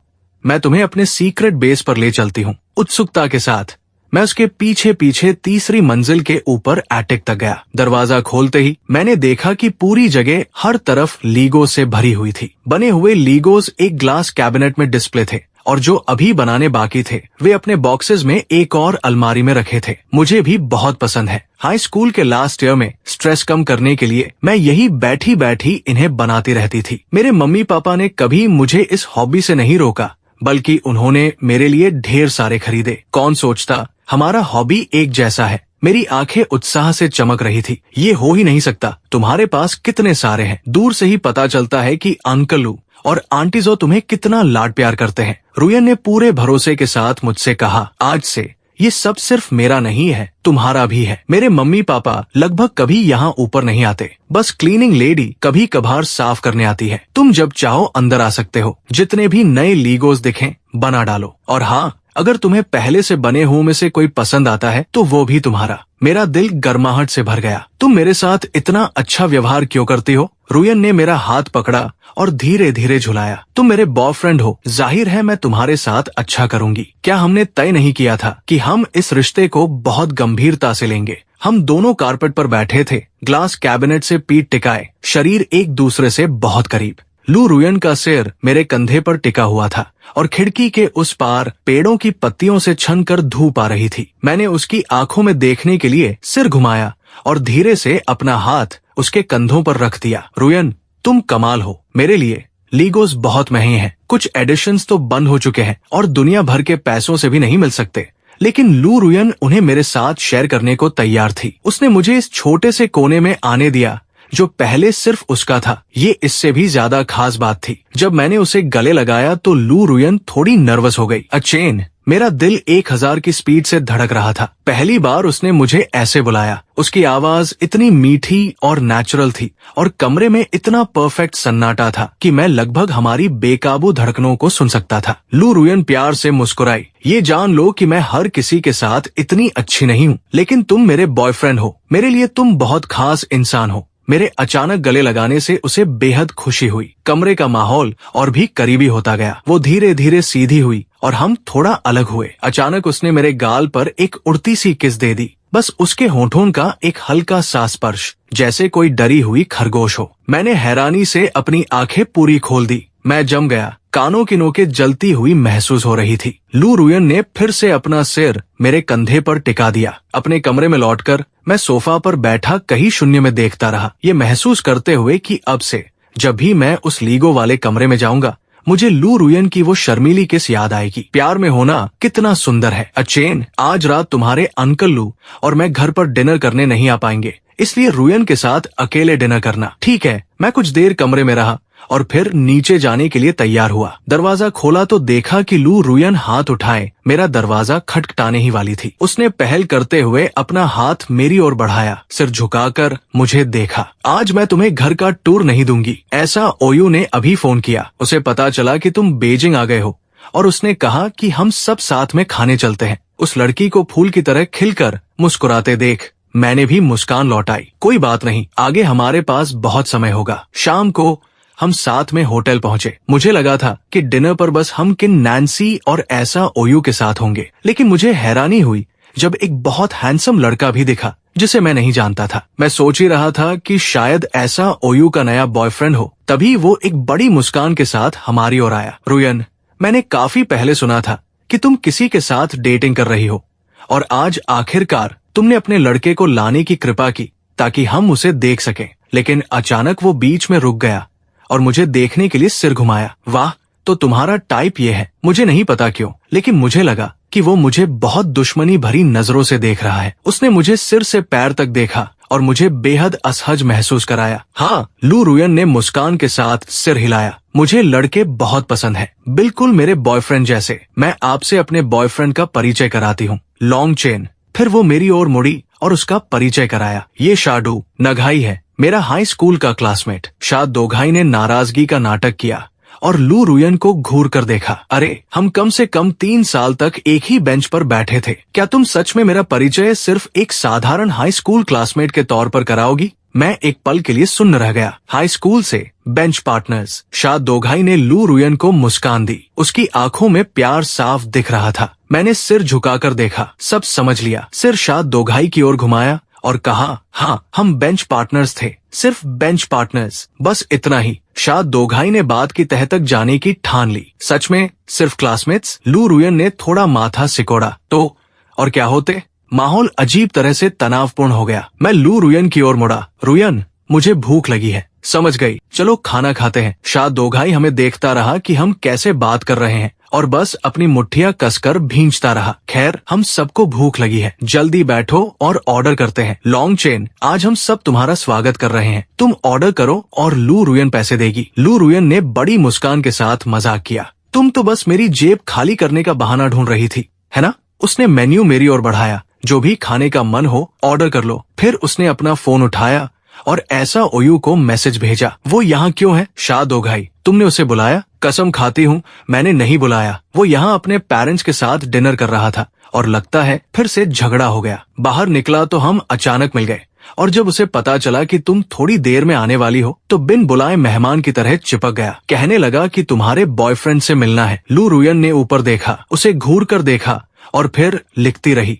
मैं तुम्हें अपने सीक्रेट बेस पर ले चलती हूँ। उत्सुकता के साथ मैं उसके पीछे पीछे तीसरी मंजिल के ऊपर एटिक तक गया। दरवाजा खोलते ही मैंने देखा कि पूरी जगह हर तरफ लीगो से भरी हुई थी। बने हुए लीगोस एक ग्लास कैबिनेट में डिस्प्ले थे और जो अभी बनाने बाकी थे वे अपने बॉक्सेस में एक और अलमारी में रखे थे। मुझे भी बहुत पसंद है। हाई स्कूल के लास्ट ईयर में स्ट्रेस कम करने के लिए मैं यही बैठी बैठी इन्हें बनाती रहती थी। मेरे मम्मी पापा ने कभी मुझे इस हॉबी से नहीं रोका, बल्कि उन्होंने मेरे लिए ढेर सारे खरीदे। कौन सोचता हमारा हॉबी एक जैसा है। मेरी आंखें उत्साह से चमक रही थी। ये हो ही नहीं सकता, तुम्हारे पास कितने सारे हैं। दूर से ही पता चलता है कि अंकल लू और आंटी जो तुम्हें कितना लाड प्यार करते हैं। रुयन ने पूरे भरोसे के साथ मुझसे कहा, आज से ये सब सिर्फ मेरा नहीं है, तुम्हारा भी है। मेरे मम्मी पापा लगभग कभी यहाँ ऊपर नहीं आते, बस क्लीनिंग लेडी कभी कभार साफ करने आती है। तुम जब चाहो अंदर आ सकते हो। जितने भी नए लीगोस दिखें बना डालो। और हाँ, अगर तुम्हें पहले से बने हुए में से कोई पसंद आता है तो वो भी तुम्हारा। मेरा दिल गर्माहट से भर गया। तुम मेरे साथ इतना अच्छा व्यवहार क्यों करती हो? रुयन ने मेरा हाथ पकड़ा और धीरे धीरे झुलाया। तुम मेरे बॉयफ्रेंड हो, जाहिर है मैं तुम्हारे साथ अच्छा करूंगी। क्या हमने तय नहीं किया था कि हम इस रिश्ते को बहुत गंभीरता से लेंगे? हम दोनों कारपेट पर बैठे थे, ग्लास कैबिनेट से पीठ टिकाए, शरीर एक दूसरे से बहुत करीब। लू रुयन का सिर मेरे कंधे पर टिका हुआ था और खिड़की के उस पार पेड़ों की पत्तियों से छनकर धूप आ रही थी। मैंने उसकी आंखों में देखने के लिए सिर घुमाया और धीरे से अपना हाथ उसके कंधों पर रख दिया। रुयन, तुम कमाल हो। मेरे लिए लीगोस बहुत महंगे हैं, कुछ एडिशंस तो बंद हो चुके हैं और दुनिया भर के पैसों से भी नहीं मिल सकते, लेकिन लू रुयन उन्हें मेरे साथ शेयर करने को तैयार थी। उसने मुझे इस छोटे से कोने में आने दिया जो पहले सिर्फ उसका था। ये इससे भी ज्यादा खास बात थी। जब मैंने उसे गले लगाया तो लू रुयन थोड़ी नर्वस हो गई। अचेन, मेरा दिल 1000 की स्पीड से धड़क रहा था। पहली बार उसने मुझे ऐसे बुलाया। उसकी आवाज इतनी मीठी और नेचुरल थी और कमरे में इतना परफेक्ट सन्नाटा था कि मैं लगभग हमारी बेकाबू धड़कनों को सुन सकता था। लू रुयन प्यार से मुस्कुराई। ये जान लो कि मैं हर किसी के साथ इतनी अच्छी नहीं हूँ, लेकिन तुम मेरे बॉयफ्रेंड हो। मेरे लिए तुम बहुत खास इंसान हो। मेरे अचानक गले लगाने से उसे बेहद खुशी हुई। कमरे का माहौल और भी करीबी होता गया। वो धीरे धीरे सीधी हुई और हम थोड़ा अलग हुए। अचानक उसने मेरे गाल पर एक उड़ती सी किस दे दी। बस उसके होठों का एक हल्का सा स्पर्श, जैसे कोई डरी हुई खरगोश हो। मैंने हैरानी से अपनी आंखें पूरी खोल दी। मैं जम गया। कानों की नोकें जलती हुई महसूस हो रही थी। लू रुयन ने फिर से अपना सिर मेरे कंधे पर टिका दिया। अपने कमरे में लौटकर मैं सोफा पर बैठा कहीं शून्य में देखता रहा, ये महसूस करते हुए कि अब से जब भी मैं उस लीगो वाले कमरे में जाऊंगा मुझे लू रुयन की वो शर्मीली किस याद आएगी। प्यार में होना कितना सुंदर है। अचेन, आज रात तुम्हारे अंकल लू और मैं घर पर डिनर करने नहीं आ पाएंगे, इसलिए रुयन के साथ अकेले डिनर करना। ठीक है। मैं कुछ देर कमरे में रहा और फिर नीचे जाने के लिए तैयार हुआ। दरवाजा खोला तो देखा कि लू रुयन हाथ उठाए मेरा दरवाजा खटखटाने ही वाली थी। उसने पहल करते हुए अपना हाथ मेरी ओर बढ़ाया, सिर झुकाकर मुझे देखा। आज मैं तुम्हें घर का टूर नहीं दूंगी, ऐसा ओयू ने अभी फोन किया। उसे पता चला कि तुम बीजिंग आ गए हो और उसने कहा कि हम सब साथ में खाने चलते हैं। उस लड़की को फूल की तरह खिलकर मुस्कुराते देख मैंने भी मुस्कान लौटाई। कोई बात नहीं, आगे हमारे पास बहुत समय होगा। शाम को हम साथ में होटल पहुंचे। मुझे लगा था कि डिनर पर बस हम किन नैन्सी और ऐसा ओयू के साथ होंगे, लेकिन मुझे हैरानी हुई जब एक बहुत हैंडसम लड़का भी दिखा जिसे मैं नहीं जानता था। मैं सोच ही रहा था कि शायद ऐसा ओयू का नया बॉयफ्रेंड हो, तभी वो एक बड़ी मुस्कान के साथ हमारी ओर आया। रुयन, मैंने काफी पहले सुना था कि तुम किसी के साथ डेटिंग कर रही हो और आज आखिरकार तुमने अपने लड़के को लाने की कृपा की ताकि हम उसे देख सकें। लेकिन अचानक वो बीच में रुक गया और मुझे देखने के लिए सिर घुमाया। वाह, तो तुम्हारा टाइप ये है। मुझे नहीं पता क्यों, लेकिन मुझे लगा कि वो मुझे बहुत दुश्मनी भरी नजरों से देख रहा है। उसने मुझे सिर से पैर तक देखा और मुझे बेहद असहज महसूस कराया। हाँ, लू रुयन ने मुस्कान के साथ सिर हिलाया। मुझे लड़के बहुत पसंद है, बिल्कुल मेरे बॉयफ्रेंड जैसे। मैं आपसे अपने बॉयफ्रेंड का परिचय कराती हूँ, लॉन्ग चेन। फिर वो मेरी ओर मुड़ी और उसका परिचय कराया। ये शाडू नगाई है, मेरा हाई स्कूल का क्लासमेट। शाद दोघाई ने नाराजगी का नाटक किया और लू रुयन को घूर कर देखा। अरे, हम कम से कम 3 साल तक एक ही बेंच पर बैठे थे। क्या तुम सच में मेरा परिचय सिर्फ एक साधारण हाई स्कूल क्लासमेट के तौर पर कराओगी? मैं एक पल के लिए सुन्न रह गया। हाई स्कूल से बेंच पार्टनर्स। शा दोघाई ने लू रुयन को मुस्कान दी। उसकी आंखों में प्यार साफ दिख रहा था। मैंने सिर झुकाकर देखा, सब समझ लिया। सिर शा दोघाई की ओर घुमाया और कहा, हाँ, हम बेंच पार्टनर्स थे, सिर्फ बेंच पार्टनर्स, बस इतना ही। शा दोघाई ने बात की तह तक जाने की ठान ली। सच में सिर्फ क्लासमेट्स? लू रुयन ने थोड़ा माथा सिकोड़ा। तो और क्या होते? माहौल अजीब तरह से तनावपूर्ण हो गया। मैं लू रुयन की ओर मुड़ा। रुयन, मुझे भूख लगी है। समझ गई, चलो खाना खाते हैं। शा दोघाई हमें देखता रहा कि हम कैसे बात कर रहे हैं और बस अपनी मुट्ठियां कसकर भींचता रहा। खैर, हम सबको भूख लगी है, जल्दी बैठो और ऑर्डर करते हैं। लॉन्ग चेन, आज हम सब तुम्हारा स्वागत कर रहे हैं, तुम ऑर्डर करो और लू रुयन पैसे देगी। लू रुयन ने बड़ी मुस्कान के साथ मजाक किया। तुम तो बस मेरी जेब खाली करने का बहाना ढूंढ रही थी, है ना? उसने मेन्यू मेरी ओर बढ़ाया। जो भी खाने का मन हो ऑर्डर कर लो। फिर उसने अपना फोन उठाया और ऐसा ओयू को मैसेज भेजा। वो यहाँ क्यों है? शा दोघाई, तुमने उसे बुलाया? कसम खाती हूँ मैंने नहीं बुलाया। वो यहाँ अपने पेरेंट्स के साथ डिनर कर रहा था और लगता है फिर से झगड़ा हो गया। बाहर निकला तो हम अचानक मिल गए और जब उसे पता चला कि तुम थोड़ी देर में आने वाली हो तो बिन बुलाए मेहमान की तरह चिपक गया। कहने लगा कि तुम्हारे बॉयफ्रेंड से मिलना है। लू रुयन ने ऊपर देखा, उसे घूर कर देखा और फिर लिखती रही,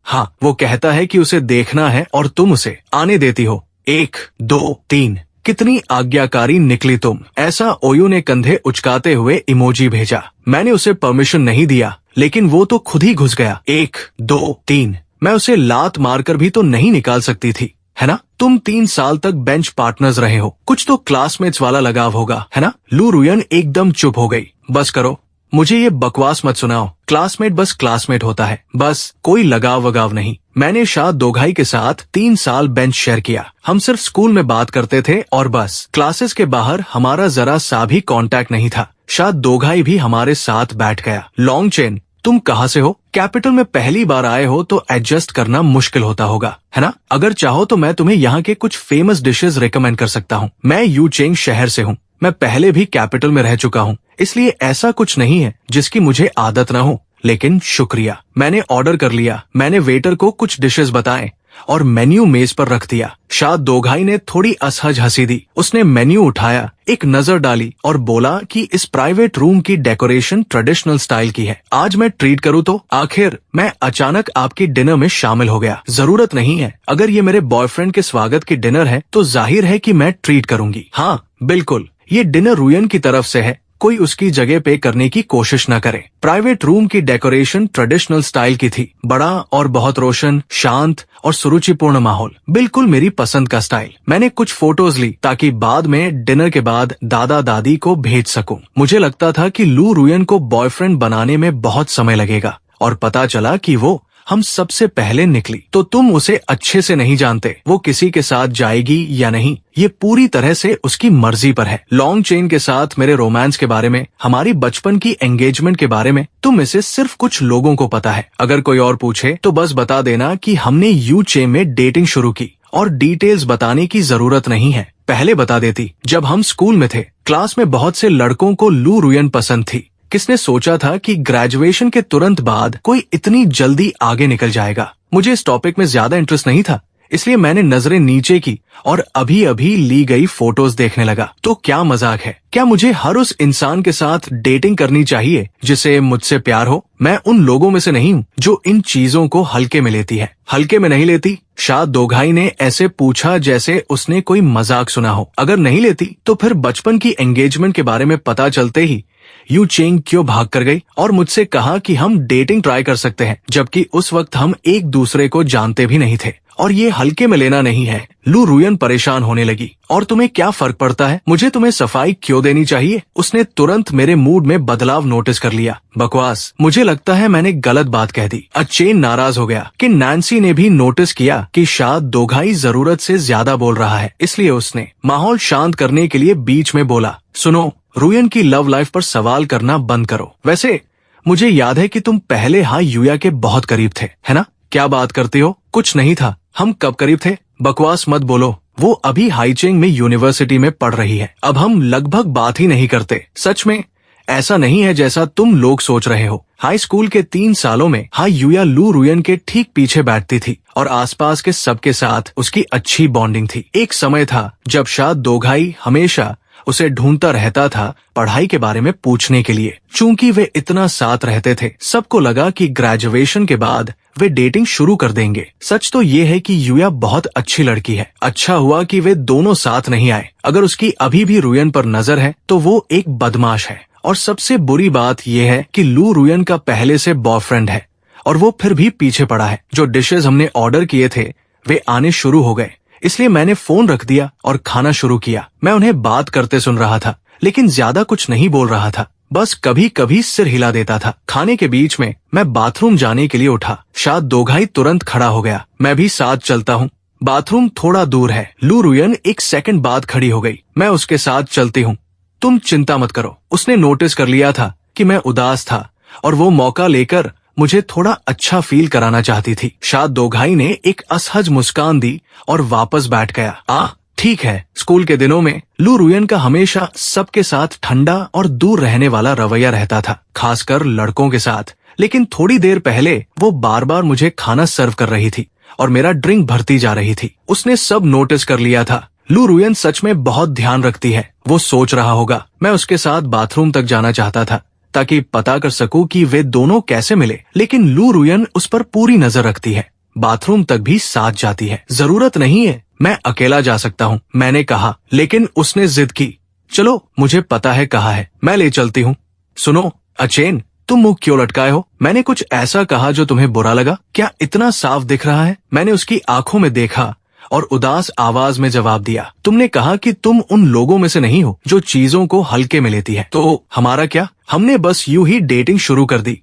हाँ, वो कहता है कि उसे देखना है और तुम उसे आने देती हो। 1, 2, 3। कितनी आज्ञाकारी निकली तुम। ऐसा ओयू ने कंधे उचकाते हुए इमोजी भेजा। मैंने उसे परमिशन नहीं दिया लेकिन वो तो खुद ही घुस गया। 1, 2, 3। मैं उसे लात मारकर भी तो नहीं निकाल सकती थी, है ना? तुम 3 साल तक बेंच पार्टनर्स रहे हो, कुछ तो क्लासमेट्स वाला लगाव होगा, है ना? लू रुयन एकदम चुप हो गई। बस करो, मुझे ये बकवास मत सुनाओ। क्लासमेट बस क्लासमेट होता है, बस कोई लगाव वगाव नहीं। मैंने शा दोघाई के साथ 3 साल बेंच शेयर किया। हम सिर्फ स्कूल में बात करते थे और बस। क्लासेस के बाहर हमारा जरा सा भी कांटेक्ट नहीं था। शा दोघाई भी हमारे साथ बैठ गया। लॉन्ग चेन, तुम कहाँ से हो? कैपिटल में पहली बार आए हो तो एडजस्ट करना मुश्किल होता होगा, है ना? अगर चाहो तो मैं तुम्हें यहाँ के कुछ फेमस डिशेस रिकमेंड कर सकता हूँ। मैं यूचेंग शहर से हूँ। मैं पहले भी कैपिटल में रह चुका हूँ, इसलिए ऐसा कुछ नहीं है जिसकी मुझे आदत न हो। लेकिन शुक्रिया। मैंने ऑर्डर कर लिया। मैंने वेटर को कुछ डिशेस बताए और मेन्यू मेज पर रख दिया। शा दोघाई ने थोड़ी असहज हंसी दी। उसने मेन्यू उठाया, एक नजर डाली और बोला कि इस प्राइवेट रूम की डेकोरेशन ट्रेडिशनल स्टाइल की है। आज मैं ट्रीट करूँ तो? आखिर मैं अचानक आपकी डिनर में शामिल हो गया। जरूरत नहीं है। अगर ये मेरे बॉयफ्रेंड के स्वागत की डिनर है तो जाहिर है कि मैं ट्रीट करूंगी। हाँ बिल्कुल, ये डिनर रुयन की तरफ से है, कोई उसकी जगह पे करने की कोशिश न करे। प्राइवेट रूम की डेकोरेशन ट्रेडिशनल स्टाइल की थी। बड़ा और बहुत रोशन, शांत और सुरुचिपूर्ण माहौल, बिल्कुल मेरी पसंद का स्टाइल। मैंने कुछ फोटोज ली ताकि बाद में डिनर के बाद दादा दादी को भेज सकूं। मुझे लगता था कि लू रुयन को बॉयफ्रेंड बनाने में बहुत समय लगेगा और पता चला कि वो हम सबसे पहले निकली। तो तुम उसे अच्छे से नहीं जानते, वो किसी के साथ जाएगी या नहीं ये पूरी तरह से उसकी मर्जी पर है। लॉन्ग चेन के साथ मेरे रोमांस के बारे में, हमारी बचपन की एंगेजमेंट के बारे में तुम में से सिर्फ कुछ लोगों को पता है। अगर कोई और पूछे तो बस बता देना कि हमने यूचे में डेटिंग शुरू की और डिटेल्स बताने की जरूरत नहीं है। पहले बता देती, जब हम स्कूल में थे क्लास में बहुत से लड़कों को लू रुयन पसंद थी। किसने सोचा था कि ग्रेजुएशन के तुरंत बाद कोई इतनी जल्दी आगे निकल जाएगा। मुझे इस टॉपिक में ज्यादा इंटरेस्ट नहीं था, इसलिए मैंने नजरें नीचे की और अभी अभी ली गई फोटोज देखने लगा। तो क्या मजाक है? क्या मुझे हर उस इंसान के साथ डेटिंग करनी चाहिए जिसे मुझसे प्यार हो? मैं उन लोगों में से नहीं हूँ जो इन चीजों को हल्के में लेती है। हल्के में नहीं लेती? शा दोघाई ने ऐसे पूछा जैसे उसने कोई मजाक सुना हो। अगर नहीं लेती तो फिर बचपन की एंगेजमेंट के बारे में पता चलते ही यू चेंग क्यों भाग कर गई और मुझसे कहा कि हम डेटिंग ट्राई कर सकते हैं, जबकि उस वक्त हम एक दूसरे को जानते भी नहीं थे। और ये हल्के में लेना नहीं है। लू रुयन परेशान होने लगी। और तुम्हें क्या फर्क पड़ता है? मुझे तुम्हें सफाई क्यों देनी चाहिए? उसने तुरंत मेरे मूड में बदलाव नोटिस कर लिया। बकवास, मुझे लगता है मैंने गलत बात कह दी। चेन नाराज हो गया कि नैन्सी ने भी नोटिस किया कि शायद दोघाई जरूरत से ज्यादा बोल रहा है, इसलिए उसने माहौल शांत करने के लिए बीच में बोला, सुनो, रुयन की लव लाइफ पर सवाल करना बंद करो। वैसे मुझे याद है कि तुम पहले यूया के बहुत करीब थे, है ना? क्या बात करती हो? कुछ नहीं था। हम कब करीब थे? बकवास मत बोलो। वो अभी हाईचेंग में यूनिवर्सिटी में पढ़ रही है। अब हम लगभग बात ही नहीं करते। सच में? ऐसा नहीं है जैसा तुम लोग सोच रहे हो। हाई स्कूल के 3 सालों में यूया लू रुयन के ठीक पीछे बैठती थी और आसपास के सबके साथ उसकी अच्छी बॉन्डिंग थी। एक समय था जब शा दोगाई हमेशा उसे ढूंढता रहता था पढ़ाई के बारे में पूछने के लिए। चूंकि वे इतना साथ रहते थे, सबको लगा कि ग्रेजुएशन के बाद वे डेटिंग शुरू कर देंगे। सच तो ये है कि यूया बहुत अच्छी लड़की है। अच्छा हुआ कि वे दोनों साथ नहीं आए। अगर उसकी अभी भी रुयन पर नजर है तो वो एक बदमाश है। और सबसे बुरी बात यह है कि लू रुयन का पहले से बॉयफ्रेंड है और वो फिर भी पीछे पड़ा है। जो डिशेस हमने ऑर्डर किए थे वे आने शुरू हो गए, इसलिए मैंने फोन रख दिया और खाना शुरू किया। मैं उन्हें बात करते सुन रहा था, लेकिन ज्यादा कुछ नहीं बोल रहा था, बस कभी कभी सिर हिला देता था। खाने के बीच में मैं बाथरूम जाने के लिए उठा। शायद दोगाई तुरंत खड़ा हो गया। मैं भी साथ चलता हूँ, बाथरूम थोड़ा दूर है। लू रुयन 1 सेकंड बाद खड़ी हो गई। मैं उसके साथ चलती हूँ, तुम चिंता मत करो। उसने नोटिस कर लिया था कि मैं उदास था और वो मौका लेकर मुझे थोड़ा अच्छा फील कराना चाहती थी। शायद दोगाई ने एक असहज मुस्कान दी और वापस बैठ गया। ठीक है। स्कूल के दिनों में लू रुयन का हमेशा सबके साथ ठंडा और दूर रहने वाला रवैया रहता था, खासकर लड़कों के साथ। लेकिन थोड़ी देर पहले वो बार बार मुझे खाना सर्व कर रही थी और मेरा ड्रिंक भरती जा रही थी। उसने सब नोटिस कर लिया था। लू रुयन सच में बहुत ध्यान रखती है। वो सोच रहा होगा। मैं उसके साथ बाथरूम तक जाना चाहता था ताकि पता कर सकूं कि वे दोनों कैसे मिले, लेकिन लू रुयन उस पर पूरी नजर रखती है। बाथरूम तक भी साथ जाती है। जरूरत नहीं है, मैं अकेला जा सकता हूँ, मैंने कहा, लेकिन उसने जिद की। चलो, मुझे पता है कहाँ है, मैं ले चलती हूँ। सुनो अचेन, तुम मुंह क्यों लटकाए हो? मैंने कुछ ऐसा कहा जो तुम्हें बुरा लगा? क्या इतना साफ दिख रहा है? मैंने उसकी आंखों में देखा और उदास आवाज में जवाब दिया। तुमने कहा कि तुम उन लोगों में से नहीं हो जो चीजों को हल्के में लेती है। तो हमारा क्या? हमने बस यूं ही डेटिंग शुरू कर दी।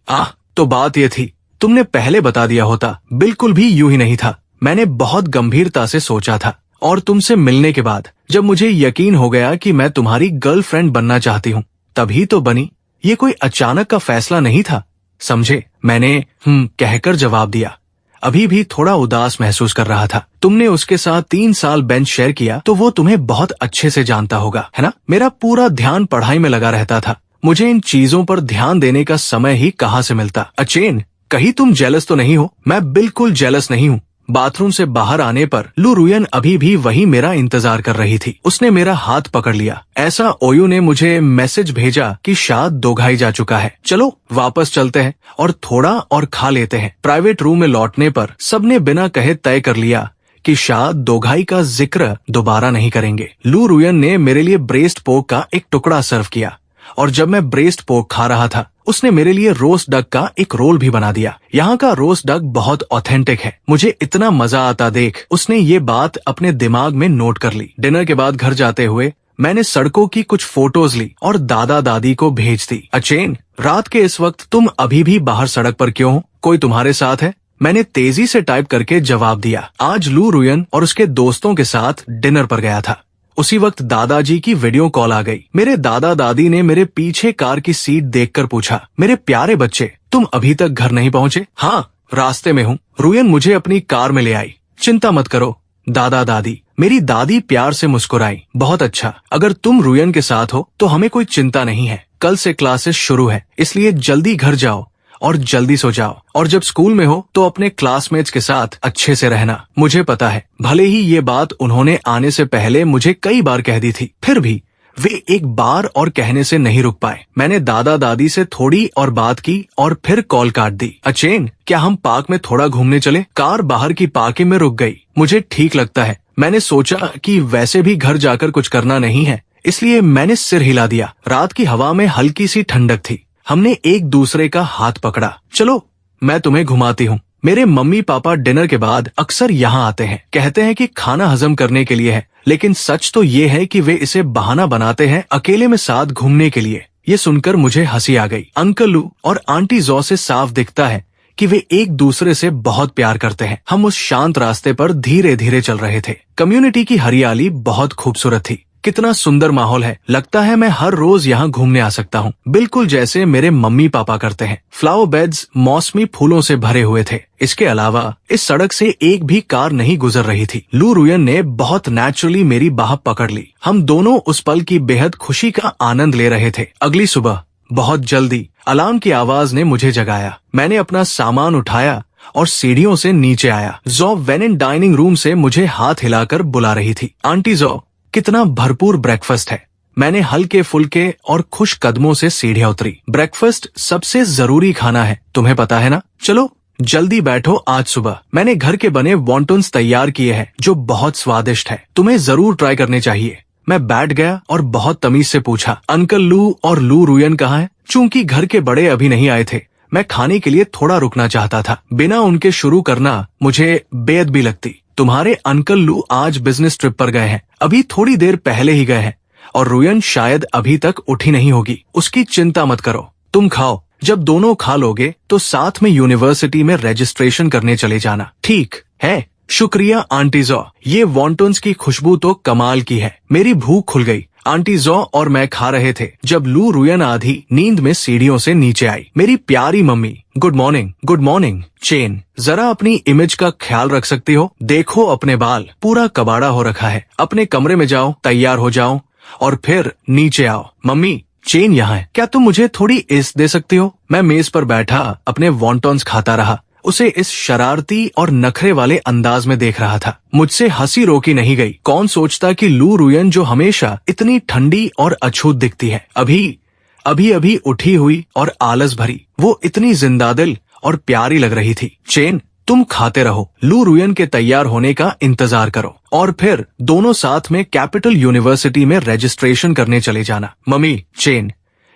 तो बात ये थी, तुमने पहले बता दिया होता। बिल्कुल भी यूं ही नहीं था। मैंने बहुत गंभीरता से सोचा था और तुमसे मिलने के बाद जब मुझे यकीन हो गया कि मैं तुम्हारी गर्लफ्रेंड बनना चाहती हूँ, तभी तो बनी। ये कोई अचानक का फैसला नहीं था, समझे? मैंने कहकर जवाब दिया। अभी भी थोड़ा उदास महसूस कर रहा था। तुमने उसके साथ 3 साल बेंच शेयर किया तो वो तुम्हें बहुत अच्छे से जानता होगा, है ना? मेरा पूरा ध्यान पढ़ाई में लगा रहता था। मुझे इन चीजों पर ध्यान देने का समय ही कहाँ से मिलता। अचेन, कहीं तुम जेलस तो नहीं हो? मैं बिल्कुल जेलस नहीं हूँ। बाथरूम से बाहर आने पर लू रुयन अभी भी वही मेरा इंतजार कर रही थी। उसने मेरा हाथ पकड़ लिया। ऐसा ओयू ने मुझे मैसेज भेजा कि शायद दोगाई जा चुका है। चलो वापस चलते हैं और थोड़ा और खा लेते हैं। प्राइवेट रूम में लौटने पर सबने बिना कहे तय कर लिया कि शायद दोगाई का जिक्र दोबारा नहीं करेंगे। लू रुयन ने मेरे लिए ब्रेस्ट पोर्क का एक टुकड़ा सर्व किया और जब मैं ब्रेस्ट पोर्क खा रहा था, उसने मेरे लिए रोस्ट डक का एक रोल भी बना दिया। यहाँ का रोस्ट डक बहुत ऑथेंटिक है। मुझे इतना मजा आता देख उसने ये बात अपने दिमाग में नोट कर ली। डिनर के बाद घर जाते हुए मैंने सड़कों की कुछ फोटोज ली और दादा दादी को भेज दी। अचेन, रात के इस वक्त तुम अभी भी बाहर सड़क पर क्यों हो? कोई तुम्हारे साथ है? मैंने तेजी से टाइप करके जवाब दिया। आज लू रुयन और उसके दोस्तों के साथ डिनर पर गया था। उसी वक्त दादाजी की वीडियो कॉल आ गई। मेरे दादा दादी ने मेरे पीछे कार की सीट देखकर पूछा, मेरे प्यारे बच्चे, तुम अभी तक घर नहीं पहुँचे? हाँ, रास्ते में हूँ। रुयन मुझे अपनी कार में ले आई। चिंता मत करो दादा दादी। मेरी दादी प्यार से मुस्कुराई। बहुत अच्छा, अगर तुम रुयन के साथ हो तो हमें कोई चिंता नहीं है। कल से क्लासेस शुरू है, इसलिए जल्दी घर जाओ और जल्दी सो जाओ। और जब स्कूल में हो तो अपने क्लासमेट्स के साथ अच्छे से रहना। मुझे पता है, भले ही ये बात उन्होंने आने से पहले मुझे कई बार कह दी थी, फिर भी वे एक बार और कहने से नहीं रुक पाए। मैंने दादा दादी से थोड़ी और बात की और फिर कॉल काट दी। अचेन, क्या हम पार्क में थोड़ा घूमने चले? कार बाहर की पार्किंग में रुक गई। मुझे ठीक लगता है। मैंने सोचा कि वैसे भी घर जाकर कुछ करना नहीं है, इसलिए मैंने सिर हिला दिया। रात की हवा में हल्की सी ठंडक थी। हमने एक दूसरे का हाथ पकड़ा। चलो, मैं तुम्हें घुमाती हूँ। मेरे मम्मी पापा डिनर के बाद अक्सर यहाँ आते हैं। कहते हैं कि खाना हजम करने के लिए है, लेकिन सच तो ये है कि वे इसे बहाना बनाते हैं अकेले में साथ घूमने के लिए। ये सुनकर मुझे हंसी आ गई। अंकल लू और आंटी जॉ से साफ दिखता है कि वे एक दूसरे से बहुत प्यार करते हैं। हम उस शांत रास्ते पर धीरे धीरे चल रहे थे। कम्युनिटी की हरियाली बहुत खूबसूरत थी। कितना सुंदर माहौल है। लगता है मैं हर रोज यहाँ घूमने आ सकता हूँ, बिल्कुल जैसे मेरे मम्मी पापा करते हैं। फ्लावर बेड्स मौसमी फूलों से भरे हुए थे। इसके अलावा इस सड़क से एक भी कार नहीं गुजर रही थी। लू रुयन ने बहुत नेचुरली मेरी बाह पकड़ ली। हम दोनों उस पल की बेहद खुशी का आनंद ले रहे थे। अगली सुबह बहुत जल्दी अलार्म की आवाज ने मुझे जगाया। मैंने अपना सामान उठाया और सीढ़ियों से नीचे आया। जॉ वेनिन डाइनिंग रूम से मुझे हाथ हिलाकर बुला रही थी। आंटी जॉ, कितना भरपूर ब्रेकफास्ट है। मैंने हल्के फुल्के और खुश कदमों से सीढ़ियां उतरी। ब्रेकफास्ट सबसे जरूरी खाना है, तुम्हें पता है ना। चलो जल्दी बैठो। आज सुबह मैंने घर के बने वॉन्टन्स तैयार किए हैं जो बहुत स्वादिष्ट है, तुम्हें जरूर ट्राई करने चाहिए। मैं बैठ गया और बहुत तमीज से पूछा, अंकल लू और लू रुयन कहाँ हैं? चूंकि घर के बड़े अभी नहीं आए थे, मैं खाने के लिए थोड़ा रुकना चाहता था। बिना उनके शुरू करना मुझे बेहद भी लगती। तुम्हारे अंकल लू आज बिजनेस ट्रिप पर गए हैं, अभी थोड़ी देर पहले ही गए हैं, और रुयन शायद अभी तक उठी नहीं होगी। उसकी चिंता मत करो, तुम खाओ। जब दोनों खा लोगे तो साथ में यूनिवर्सिटी में रजिस्ट्रेशन करने चले जाना, ठीक है? शुक्रिया आंटी जॉ, ये वॉन्टन्स की खुशबू तो कमाल की है। मेरी भूख खुल गई। आंटी जॉ और मैं खा रहे थे जब लू रुयन आधी नींद में सीढ़ियों से नीचे आई। मेरी प्यारी mummy, good morning. Good morning chain, जरा अपनी इमेज का ख्याल रख सकती हो? देखो अपने बाल, पूरा कबाड़ा हो रखा है। अपने कमरे में जाओ, तैयार हो जाओ और फिर नीचे आओ। मम्मी, चेन यहाँ है, क्या तुम मुझे थोड़ी इस दे सकती हो? मैं मेज पर बैठा अपने वॉन्टन्स खाता रहा, उसे इस शरारती और नखरे वाले अंदाज में देख रहा था। मुझसे हंसी रोकी नहीं गई। कौन सोचता कि लू रुयन, जो हमेशा इतनी ठंडी और अछूत दिखती है, अभी उठी हुई और आलस भरी, वो इतनी जिंदादिल और प्यारी लग रही थी। चेन, तुम खाते रहो, लू रुयन के तैयार होने का इंतजार करो और फिर दोनों साथ में कैपिटल यूनिवर्सिटी में रजिस्ट्रेशन करने चले जाना। मम्मी, चेन,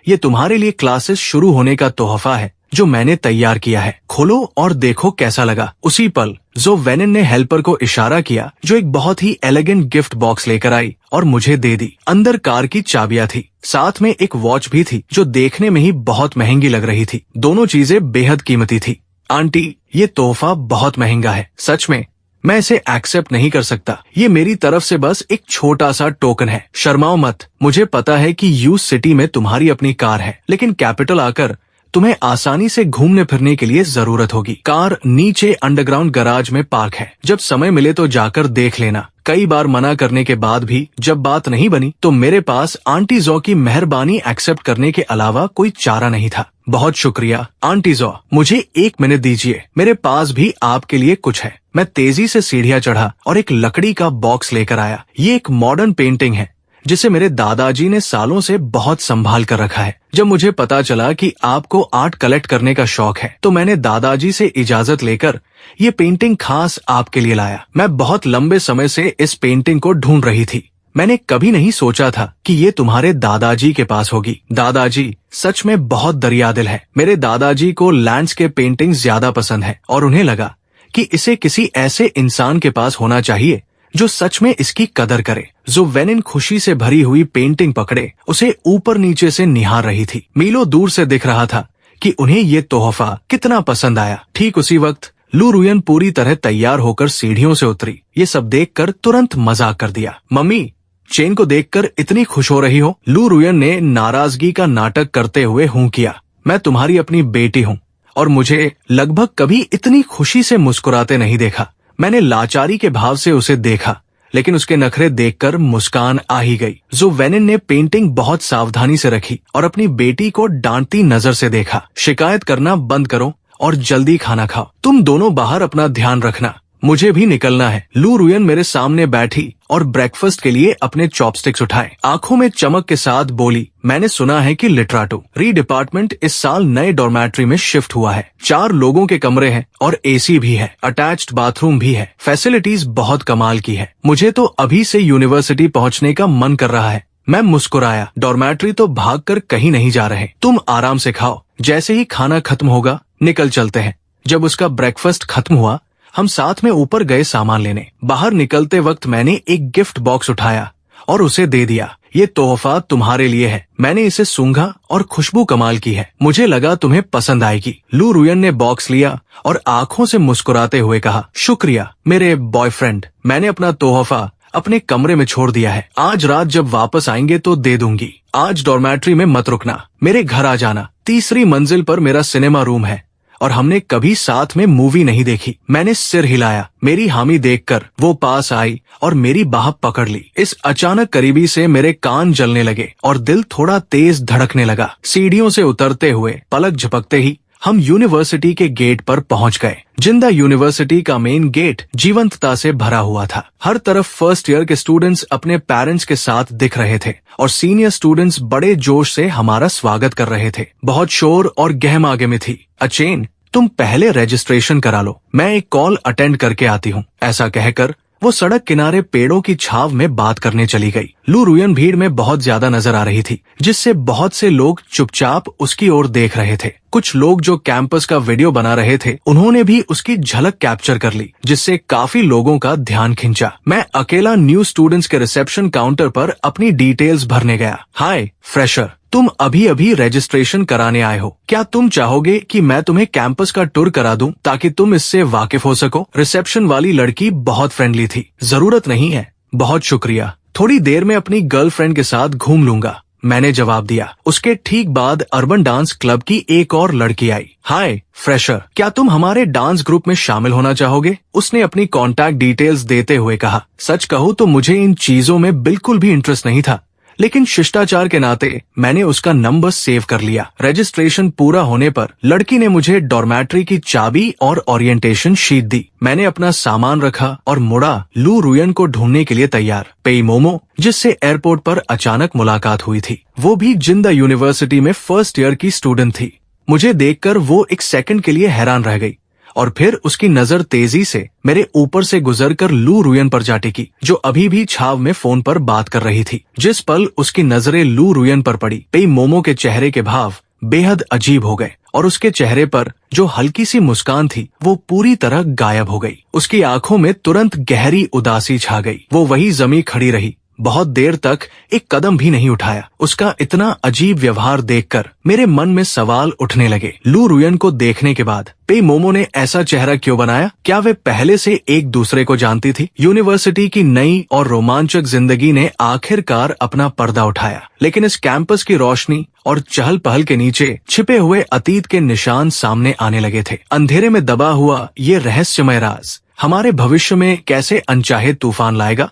ये तुम्हारे लिए क्लासेस शुरू होने का तोहफा है जो मैंने तैयार किया है, खोलो और देखो कैसा लगा। उसी पल जो वेनिन ने हेल्पर को इशारा किया, जो एक बहुत ही एलिगेंट गिफ्ट बॉक्स लेकर आई और मुझे दे दी। अंदर कार की चाबियां थी, साथ में एक वॉच भी थी जो देखने में ही बहुत महंगी लग रही थी। दोनों चीजें बेहद कीमती थी। आंटी, ये तोहफा बहुत महंगा है, सच में मैं इसे एक्सेप्ट नहीं कर सकता। ये मेरी तरफ से बस एक छोटा सा टोकन है। शर्माओ मत, मुझे पता है कि यू सिटी में तुम्हारी अपनी कार है, लेकिन कैपिटल आकर तुम्हें आसानी से घूमने फिरने के लिए जरूरत होगी। कार नीचे अंडरग्राउंड गैराज में पार्क है, जब समय मिले तो जाकर देख लेना। कई बार मना करने के बाद भी जब बात नहीं बनी तो मेरे पास आंटी जॉ की मेहरबानी एक्सेप्ट करने के अलावा कोई चारा नहीं था। बहुत शुक्रिया आंटी जॉ, मुझे 1 मिनट दीजिए, मेरे पास भी आपके लिए कुछ है। मैं तेजी से सीढ़ियां चढ़ा और एक लकड़ी का बॉक्स लेकर आया। ये एक मॉडर्न पेंटिंग है जिसे मेरे दादाजी ने सालों से बहुत संभाल कर रखा है। जब मुझे पता चला कि आपको आर्ट कलेक्ट करने का शौक है तो मैंने दादाजी से इजाजत लेकर ये पेंटिंग खास आपके लिए लाया। मैं बहुत लंबे समय से इस पेंटिंग को ढूंढ रही थी। मैंने कभी नहीं सोचा था कि ये तुम्हारे दादाजी के पास होगी। दादाजी सच में बहुत दरियादिल है। मेरे दादाजी को लैंडस्केप पेंटिंग ज्यादा पसंद है और उन्हें लगा कि इसे किसी ऐसे इंसान के पास होना चाहिए जो सच में इसकी कदर करे। जो वेनिन खुशी से भरी हुई पेंटिंग पकड़े उसे ऊपर नीचे से निहार रही थी। मीलों दूर से दिख रहा था कि उन्हें ये तोहफा कितना पसंद आया। ठीक उसी वक्त लू रुयन पूरी तरह तैयार होकर सीढ़ियों से उतरी। ये सब देखकर तुरंत मजाक कर दिया। मम्मी, चेन को देखकर इतनी खुश हो रही हो? लू रुयन ने नाराजगी का नाटक करते हुए हूं किया। मैं तुम्हारी अपनी बेटी हूँ और मुझे लगभग कभी इतनी खुशी से मुस्कुराते नहीं देखा। मैंने लाचारी के भाव से उसे देखा, लेकिन उसके नखरे देखकर मुस्कान आ ही गई। जो वेनिन ने पेंटिंग बहुत सावधानी से रखी और अपनी बेटी को डांटती नजर से देखा। शिकायत करना बंद करो और जल्दी खाना खाओ। तुम दोनों बाहर अपना ध्यान रखना, मुझे भी निकलना है। लू रुयन मेरे सामने बैठी और ब्रेकफास्ट के लिए अपने चॉपस्टिक्स उठाए। आंखों में चमक के साथ बोली, मैंने सुना है कि लिटराटो री डिपार्टमेंट इस साल नए डॉर्मेट्री में शिफ्ट हुआ है। 4 लोगों के कमरे हैं और एसी भी है, अटैच्ड बाथरूम भी है। फैसिलिटीज बहुत कमाल की है। मुझे तो अभी से यूनिवर्सिटी पहुंचने का मन कर रहा है। मैं मुस्कुराया। डॉर्मेट्री तो भागकर कहीं नहीं जा रहे, तुम आराम से खाओ, जैसे ही खाना खत्म होगा निकल चलते हैं। जब उसका ब्रेकफास्ट खत्म हुआ हम साथ में ऊपर गए सामान लेने। बाहर निकलते वक्त मैंने एक गिफ्ट बॉक्स उठाया और उसे दे दिया। ये तोहफा तुम्हारे लिए है। मैंने इसे सूंघा और खुशबू कमाल की है, मुझे लगा तुम्हें पसंद आएगी। लू रुयन ने बॉक्स लिया और आंखों से मुस्कुराते हुए कहा, शुक्रिया मेरे बॉयफ्रेंड, मैंने अपना तोहफा अपने कमरे में छोड़ दिया है। आज रात जब वापस आएंगे तो दे दूंगी। आज डॉर्मेट्री में मत रुकना, मेरे घर आ जाना। 3री मंजिल पर मेरा सिनेमा रूम है, और हमने कभी साथ में मूवी नहीं देखी। मैंने सिर हिलाया। मेरी हामी देखकर वो पास आई और मेरी बाह पकड़ ली। इस अचानक करीबी से मेरे कान जलने लगे और दिल थोड़ा तेज धड़कने लगा। सीढ़ियों से उतरते हुए पलक झपकते ही हम यूनिवर्सिटी के गेट पर पहुंच गए। जिंदा यूनिवर्सिटी का मेन गेट जीवंतता से भरा हुआ था। हर तरफ फर्स्ट ईयर के स्टूडेंट्स अपने पेरेंट्स के साथ दिख रहे थे और सीनियर स्टूडेंट्स बड़े जोश से हमारा स्वागत कर रहे थे। बहुत शोर और गहमागहमी थी। अचेन, तुम पहले रजिस्ट्रेशन करा लो, मैं एक कॉल अटेंड करके आती हूँ। ऐसा कहकर वो सड़क किनारे पेड़ों की छाव में बात करने चली गई। लू रुयन भीड़ में बहुत ज्यादा नजर आ रही थी, जिससे बहुत से लोग चुपचाप उसकी ओर देख रहे थे। कुछ लोग जो कैंपस का वीडियो बना रहे थे, उन्होंने भी उसकी झलक कैप्चर कर ली, जिससे काफी लोगों का ध्यान खिंचा। मैं अकेला न्यू स्टूडेंट्स के रिसेप्शन काउंटर पर अपनी डिटेल्स भरने गया। हाय फ्रेशर, तुम अभी अभी रजिस्ट्रेशन कराने आए हो। क्या तुम चाहोगे कि मैं तुम्हें कैंपस का टूर करा दूं ताकि तुम इससे वाकिफ हो सको? रिसेप्शन वाली लड़की बहुत फ्रेंडली थी। जरूरत नहीं है, बहुत शुक्रिया, थोड़ी देर में अपनी गर्लफ्रेंड के साथ घूम लूंगा, मैंने जवाब दिया। उसके ठीक बाद अर्बन डांस क्लब की एक और लड़की आई। हाय फ्रेशर, क्या तुम हमारे डांस ग्रुप में शामिल होना चाहोगे? उसने अपनी कॉन्टैक्ट डिटेल्स देते हुए कहा। सच कहूँ तो मुझे इन चीजों में बिल्कुल भी इंटरेस्ट नहीं था, लेकिन शिष्टाचार के नाते मैंने उसका नंबर सेव कर लिया। रजिस्ट्रेशन पूरा होने पर लड़की ने मुझे डॉर्मेट्री की चाबी और ओरिएंटेशन शीट दी। मैंने अपना सामान रखा और मुड़ा लू रुयन को ढूंढने के लिए तैयार। पेई मोमो, जिससे एयरपोर्ट पर अचानक मुलाकात हुई थी, वो भी जिंदा यूनिवर्सिटी में फर्स्ट ईयर की स्टूडेंट थी। मुझे देखकर वो एक सेकंड के लिए हैरान रह गई और फिर उसकी नजर तेजी से मेरे ऊपर से गुजरकर लू रुयन पर जा टिकी, जो अभी भी छाव में फोन पर बात कर रही थी। जिस पल उसकी नजरें लू रुयन पर पड़ी, पेई मोमो के चेहरे के भाव बेहद अजीब हो गए और उसके चेहरे पर जो हल्की सी मुस्कान थी वो पूरी तरह गायब हो गई। उसकी आंखों में तुरंत गहरी उदासी छा गई। वो वही जमी खड़ी रही, बहुत देर तक एक कदम भी नहीं उठाया। उसका इतना अजीब व्यवहार देखकर मेरे मन में सवाल उठने लगे। लू रुयन को देखने के बाद पेई मोमो ने ऐसा चेहरा क्यों बनाया? क्या वे पहले से एक दूसरे को जानती थी? यूनिवर्सिटी की नई और रोमांचक जिंदगी ने आखिरकार अपना पर्दा उठाया, लेकिन इस कैंपस की रोशनी और चहल पहल के नीचे छिपे हुए अतीत के निशान सामने आने लगे थे। अंधेरे में दबा हुआ ये रहस्यमय राज हमारे भविष्य में कैसे अनचाहे तूफान लाएगा?